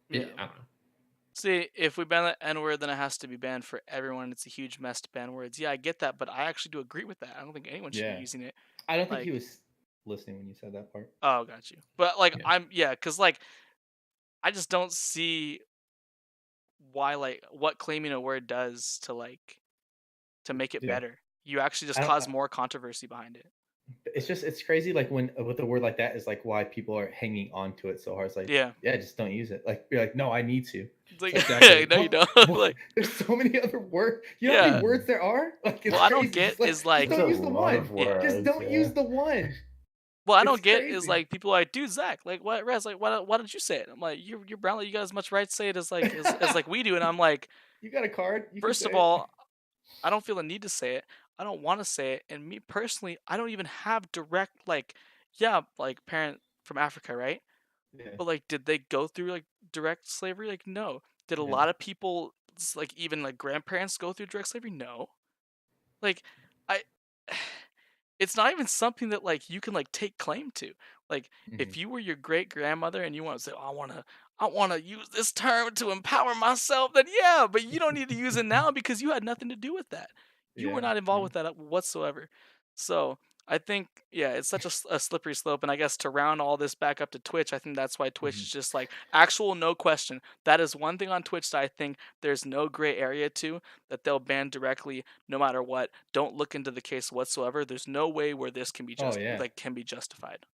Yeah. I don't know. See, if we ban the N word, then it has to be banned for everyone. It's a huge mess to ban words. Yeah, I get that, but I actually do agree with that. I don't think anyone should Yeah. be using it. I don't think like- he was listening when you said that part. Oh, got you. But like, Yeah. because like, I just don't see why like what claiming a word does to like to make it Yeah. better. You actually just I don't- cause more controversy behind it. It's crazy like when with a word like that is like why people are hanging on to it so hard. It's like Yeah. just don't use it. Like you're like, no, I need to. It's like, Exactly. no, you don't. like, There's so many other words. You know how Yeah. many words there are? Like it's What I don't crazy. get Just, is, like- just don't It's use a the lot one. of words, Just don't yeah. use the one. what I It's don't get is crazy. like people are like, dude, Zach, like what, Rez, like why did you say it? I'm like, you're brown, like, you got as much right to say it as like as like we do, and I'm like, You got a card. You can first say of it. all, I don't feel the need to say it. I don't want to say it, and me personally, I don't even have direct like, yeah, like parent from Africa, right? Yeah. But like, did they go through like direct slavery? Like, no. Did a Yeah. lot of people, like even like grandparents, go through direct slavery? No. Like, I, it's not even something that like you can like take claim to. Like, if you were your great grandmother and you want to say, oh, I want to use this term to empower myself, then yeah, but you don't need to use it now because you had nothing to do with that. You were Yeah, not involved yeah. with that whatsoever. So I think, yeah, it's such a slippery slope, and I guess to round all this back up to Twitch, I think that's why Twitch is just like actual no question. That is one thing on Twitch that I think there's no gray area to, that they'll ban directly no matter what. Don't look into the case whatsoever. There's no way where this can be Oh yeah. can be justified. Oh,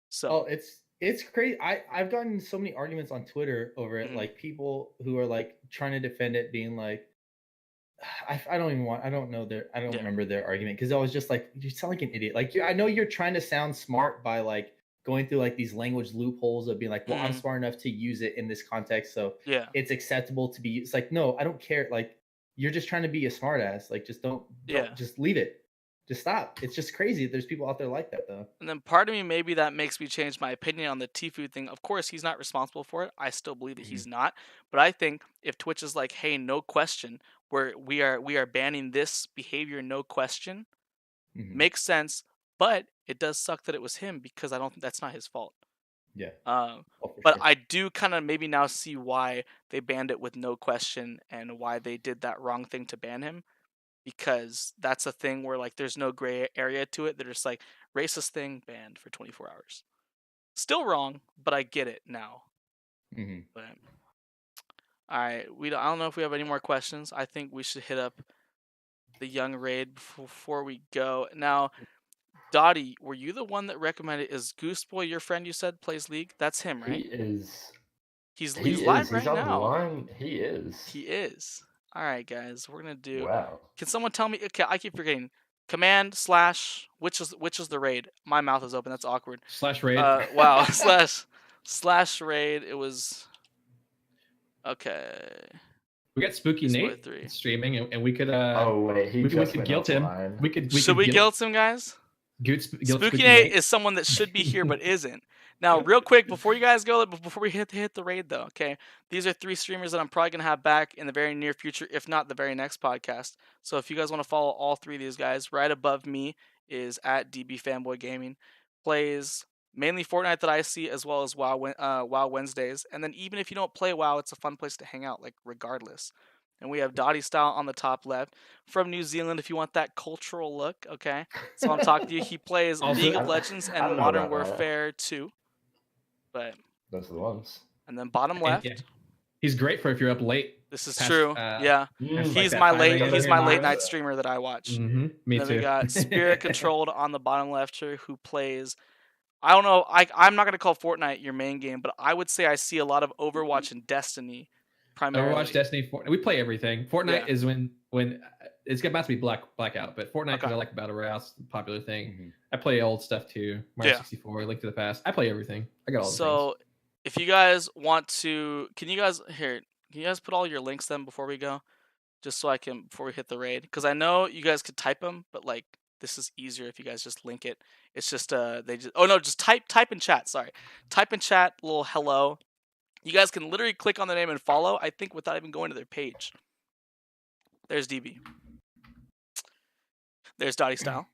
So it's crazy. I've gotten so many arguments on Twitter over it, Mhm. like people who are like trying to defend it, being like, I don't even want. I don't know their. I don't Yeah. remember their argument because I was just like, you sound like an idiot. Like I know you're trying to sound smart by like going through like these language loopholes of being like, well, I'm Mhm. smart enough to use it in this context, so yeah, it's acceptable to be used. It's like, no, I don't care. Like you're just trying to be a smartass. Like just don't Yeah. just leave it. Just stop. It's just crazy. There's people out there like that though. and then part of me maybe that makes me change my opinion on the Tfue thing. Of course, he's not responsible for it. I still believe that Mhm. he's not. But I think if Twitch is like, hey, no question, we are banning this behavior, no question, Mhm. makes sense. But it does suck that it was him because I don't think that's not his fault. Yeah. Um, Oh, for but sure. I do kind of maybe now see why they banned it with no question and why they did that wrong thing to ban him, because that's a thing where like there's no gray area to it. They're just like racist thing banned for 24 hours. Still wrong, but I get it now. Mhm. But all right, I don't know if we have any more questions. I think we should hit up the young raid before we go. Now, Dottie, were you the one that recommended? Is Gooseboy your friend? You said plays League. That's him, He right? is. He's He live is. He's right now. online. He is. He is. All right, guys, we're gonna do. Wow. Can someone tell me? Okay, I keep forgetting. Command / which is the raid? My mouth is open. That's awkward. /raid. Wow. / raid. It was. Okay. We got Spooky Gooseboy Nate 3. streaming, and we could Oh wait, he we just could went guilt him. offline. We could Should we guilt him, guys? guilt Spooky Nate is someone that should be here but isn't. Now, real quick, before you guys go, before we hit the raid though, okay? These are 3 streamers that I'm probably gonna have back in the very near future, if not the very next podcast. So if you guys want to follow all 3 of these guys, right above me is at DB Fanboy Gaming. Plays mainly Fortnite that I see, as well as WoW Wednesdays. And then even if you don't play WoW, it's a fun place to hang out, like regardless. And we have Dottie Style on the top left from New Zealand if you want that cultural look, okay? So I'm talking to you. He plays Also- League of Legends I and don't know Modern about that. Warfare 2. But Those are the ones. and then bottom And, left, yeah, he's great for if you're up late. this is past, true. Yeah. Mm. He's that my 5 late a.m. he's my late mark. night streamer that I watch. Mm-hmm. Me Then too. we got Spirit Controlled on the bottom left here, who plays. I don't know. I'm not gonna call Fortnite your main game, but I would say I see a lot of Overwatch and Destiny, primarily. Overwatch, Destiny, Fortnite. We play everything. Fortnite Yeah. is when it's about to be blackout, but Fortnite Okay. because I like Battle Royale, it's a popular thing. Mhm. I play old stuff too. Mario Yeah. 64, Link to the Past. I play everything. I got all the So if you guys want to, can you guys put all your links then before we go, just so I can before we hit the raid? Because I know you guys could type them, but like this is easier if you guys just link it. It's just just type in chat. Sorry, type in chat little hello. You guys can literally click on the name and follow. I think without even going to their page. There's DB. There's Dottie Style.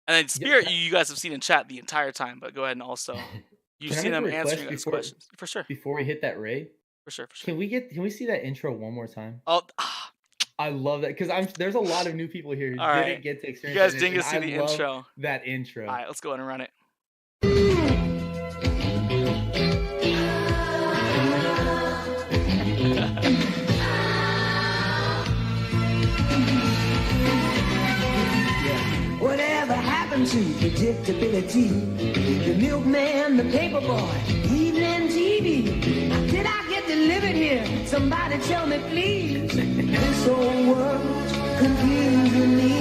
And then Spirit, you guys have seen in chat the entire time, but go ahead and also you've Can I seen make a them request answering us before- questions for sure. Before we hit that raid, For sure. can we see that intro one more time? Oh, I love that because there's a lot of new people here who All didn't right. get to you experience. guys it, didn't get to see and the I love intro. That intro. All right, let's go ahead and run it. Whatever happened to predictability? The milkman, the paperboy, evening TV. Did I get delivered here? Somebody tell me, please. This whole world's confusing me.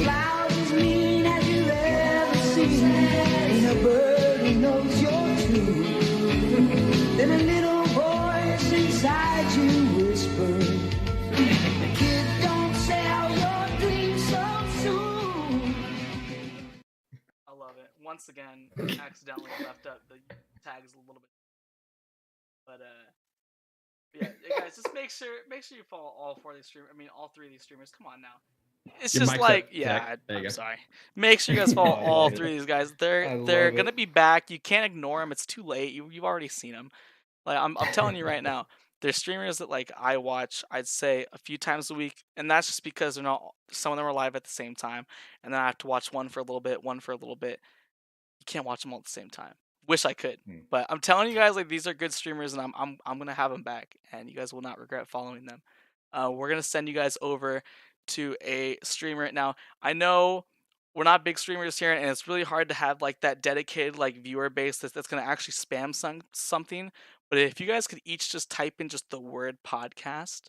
Clouds as mean as you ever seen. Ain't a bird who knows you're true. Then a little voice inside you whispers. Kid, don't sell your dreams so soon. I love it. Once again, accidentally left up the tags a little bit. But yeah, guys, just make sure you follow all 4 of these streamers. I mean, all 3 of these streamers. Come on now. It's Your just mic's like up, yeah. Zach. There you I'm go. sorry. Make sure you guys follow I all love 3 it. of these guys. I They're love gonna it. be back. You can't ignore them. It's too late. You've already seen them. Like I'm telling you right now. they're streamers that like I watch, I'd say a few times a week, and that's just because they're not some of them are live at the same time, and then I have to watch one for a little bit, one for a little bit. You can't watch them all at the same time. Wish I could, but I'm telling you guys, like these are good streamers, and I'm gonna have them back, and you guys will not regret following them. We're gonna send you guys over to a streamer now. I know we're not big streamers here, and it's really hard to have like that dedicated like viewer base that's gonna actually spam something. But if you guys could each just type in just the word podcast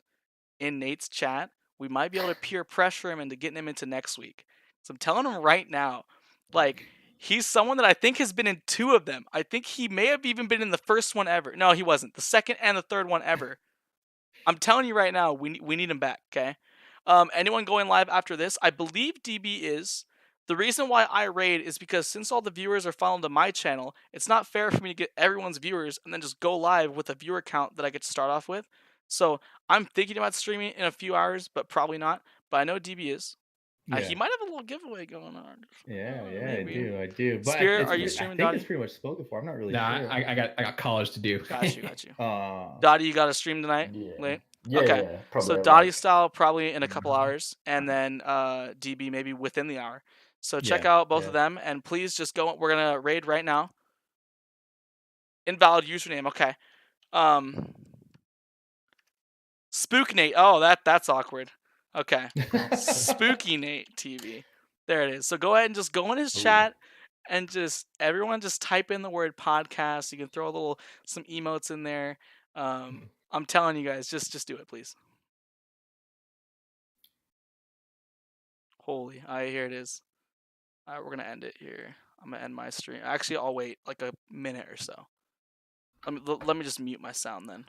in Nate's chat, we might be able to peer pressure him into getting him into next week. So I'm telling him right now, like he's someone that I think has been in 2 of them. I think he may have even been in the first one ever. No, he wasn't. The second and the third one ever. I'm telling you right now, we need him back. Okay. Anyone going live after this? I believe DB is. The reason why I raid is because since all the viewers are following to my channel, it's not fair for me to get everyone's viewers and then just go live with a viewer count that I get to start off with. So I'm thinking about streaming in a few hours, but probably not. But I know DB is. He might have a little giveaway going on. Yeah, maybe. I do. But Spirit, it's are you pretty- streaming, I think Dottie? it's pretty much spoken for. I'm not really Nah, sure. I got college to do. Got you. Aw. Dottie, you got a stream tonight? Yeah. Late? Yeah, Okay. yeah, probably So like- Dottie style probably in a couple hours, and then DB maybe within the hour. So check Yeah, out both of them, and please just go. We're gonna raid right now. Invalid username. Okay. Spook Nate. Oh, that's awkward. Okay. Spooky Nate TV. There it is. So go ahead and just go in his Ooh. chat and just everyone just type in the word podcast. You can throw some emotes in there. I'm telling you guys, just do it, please. Holy, here it is. All right, we're gonna end it here. I'm gonna end my stream. Actually, I'll wait like a minute or so. Let me just mute my sound then.